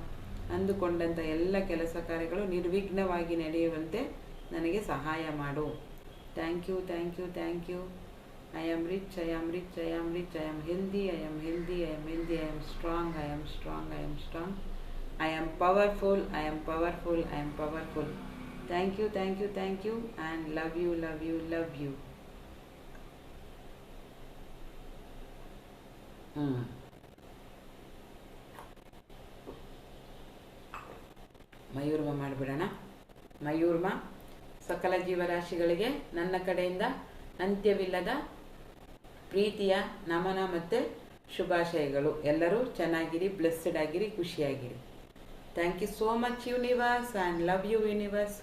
ಅಂದುಕೊಂಡಂಥ ಎಲ್ಲ ಕೆಲಸ ಕಾರ್ಯಗಳು ನಿರ್ವಿಘ್ನವಾಗಿ ನಡೆಯುವಂತೆ ನನಗೆ ಸಹಾಯ ಮಾಡು. Thank you, thank you, thank you. I am rich, I am rich, I am rich, I am healthy, I am healthy, I am healthy, I am strong, I am strong, I am strong, I am powerful, I am powerful, I am powerful. Thank you, thank you, thank you, and love you, love you, love you. ಮಯೂರ್ಮ ಮಾಡಿಬಿಡೋಣ. ಮಯೂರ್ಮ ಸಕಲ ಜೀವರಾಶಿಗಳಿಗೆ ನನ್ನ ಕಡೆಯಿಂದ ಅಂತ್ಯವಿಲ್ಲದ ಪ್ರೀತಿಯ ನಮನ ಮತ್ತು ಶುಭಾಶಯಗಳು. ಎಲ್ಲರೂ ಚೆನ್ನಾಗಿರಿ, ಬ್ಲೆಸ್ಸಡ್ ಆಗಿರಿ, ಖುಷಿಯಾಗಿರಿ. Thank you so much universe, and love you universe.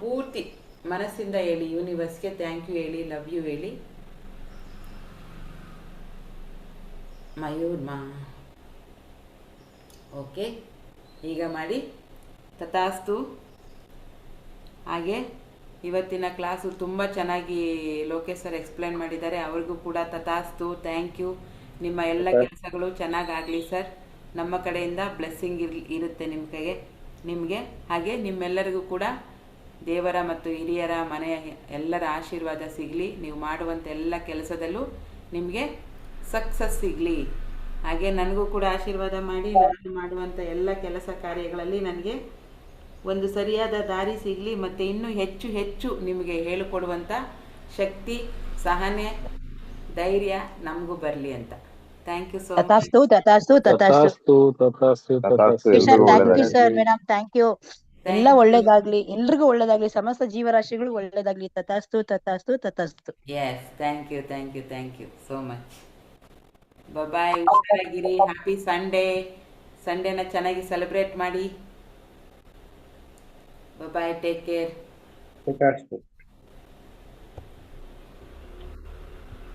ಪೂರ್ತಿ ಮನಸ್ಸಿಂದ ಹೇಳಿ ಯೂನಿವರ್ಸ್ಗೆ ಥ್ಯಾಂಕ್ ಯು ಹೇಳಿ, ಲವ್ ಯು ಹೇಳಿ. ಮಯೂರ್ಮ ಓಕೆ, ಈಗ ಮಾಡಿ. ತಥಾಸ್ತು. ಹಾಗೆ ಇವತ್ತಿನ ಕ್ಲಾಸು ತುಂಬ ಚೆನ್ನಾಗಿ ಲೋಕೇಶ್ ಸರ್ ಎಕ್ಸ್ಪ್ಲೇನ್ ಮಾಡಿದ್ದಾರೆ. ಅವ್ರಿಗೂ ಕೂಡ ತಥಾಸ್ತು, ಥ್ಯಾಂಕ್ ಯು. ನಿಮ್ಮ ಎಲ್ಲ ಕೆಲಸಗಳು ಚೆನ್ನಾಗಾಗಲಿ ಸರ್. ನಮ್ಮ ಕಡೆಯಿಂದ ಬ್ಲೆಸ್ಸಿಂಗ್ ಇರುತ್ತೆ ನಿಮಗೆ. ಹಾಗೆ ನಿಮ್ಮೆಲ್ಲರಿಗೂ ಕೂಡ ದೇವರ ಮತ್ತು ಹಿರಿಯರ ಮನೆಯ ಎಲ್ಲರ ಆಶೀರ್ವಾದ ಸಿಗಲಿ. ನೀವು ಮಾಡುವಂಥ ಎಲ್ಲ ಕೆಲಸದಲ್ಲೂ ನಿಮಗೆ ಸಕ್ಸಸ್ ಸಿಗಲಿ. ಹಾಗೆ ನನಗೂ ಕೂಡ ಆಶೀರ್ವಾದ ಮಾಡಿ ನಾನು ಮಾಡುವಂಥ ಎಲ್ಲ ಕೆಲಸ ಕಾರ್ಯಗಳಲ್ಲಿ ನನಗೆ ಒಂದು ಸರಿಯಾದ ದಾರಿ ಸಿಗಲಿ, ಮತ್ತು ಇನ್ನೂ ಹೆಚ್ಚು ಹೆಚ್ಚು ನಿಮಗೆ ಹೇಳಿಕೊಡುವಂಥ ಶಕ್ತಿ, ಸಹನೆ, ಧೈರ್ಯ ನಮಗೂ ಬರಲಿ ಅಂತ. Thank you so much. ತಥಾಸ್ತು ತಥಾಸ್ತು ತಥಾಸ್ತು. ತಥಾಸ್ತು, ಕಿಶನ್, ಎಲ್ರಿಗೂ ಥ್ಯಾಂಕ್ ಯು ಒಳ್ಳೆದಾಗ್ಲಿ. Sir, madam thank you. ಎಲ್ಲ ಒಳ್ಳೇದಾಗ್ಲಿ, ಎಲ್ರಿಗೂ ಒಳ್ಳೇದಾಗ್ಲಿ, ಸಮಸ್ತ ಜೀವರಾಶಿಗಳು ಒಳ್ಳೇದಾಗ್ಲಿ. ತಥಾಸ್ತು ತಥಾಸ್ತು ತಥಾಸ್ತು. Yes, thank you so much. Bye, ಹುಷಾರಾಗಿರಿ. Happy Sunday. ಸಂಡೇನ ಚೆನ್ನಾಗಿ ಸೆಲೆಬ್ರೇಟ್ ಮಾಡಿ. Bye, take care. ತಥಾಸ್ತು.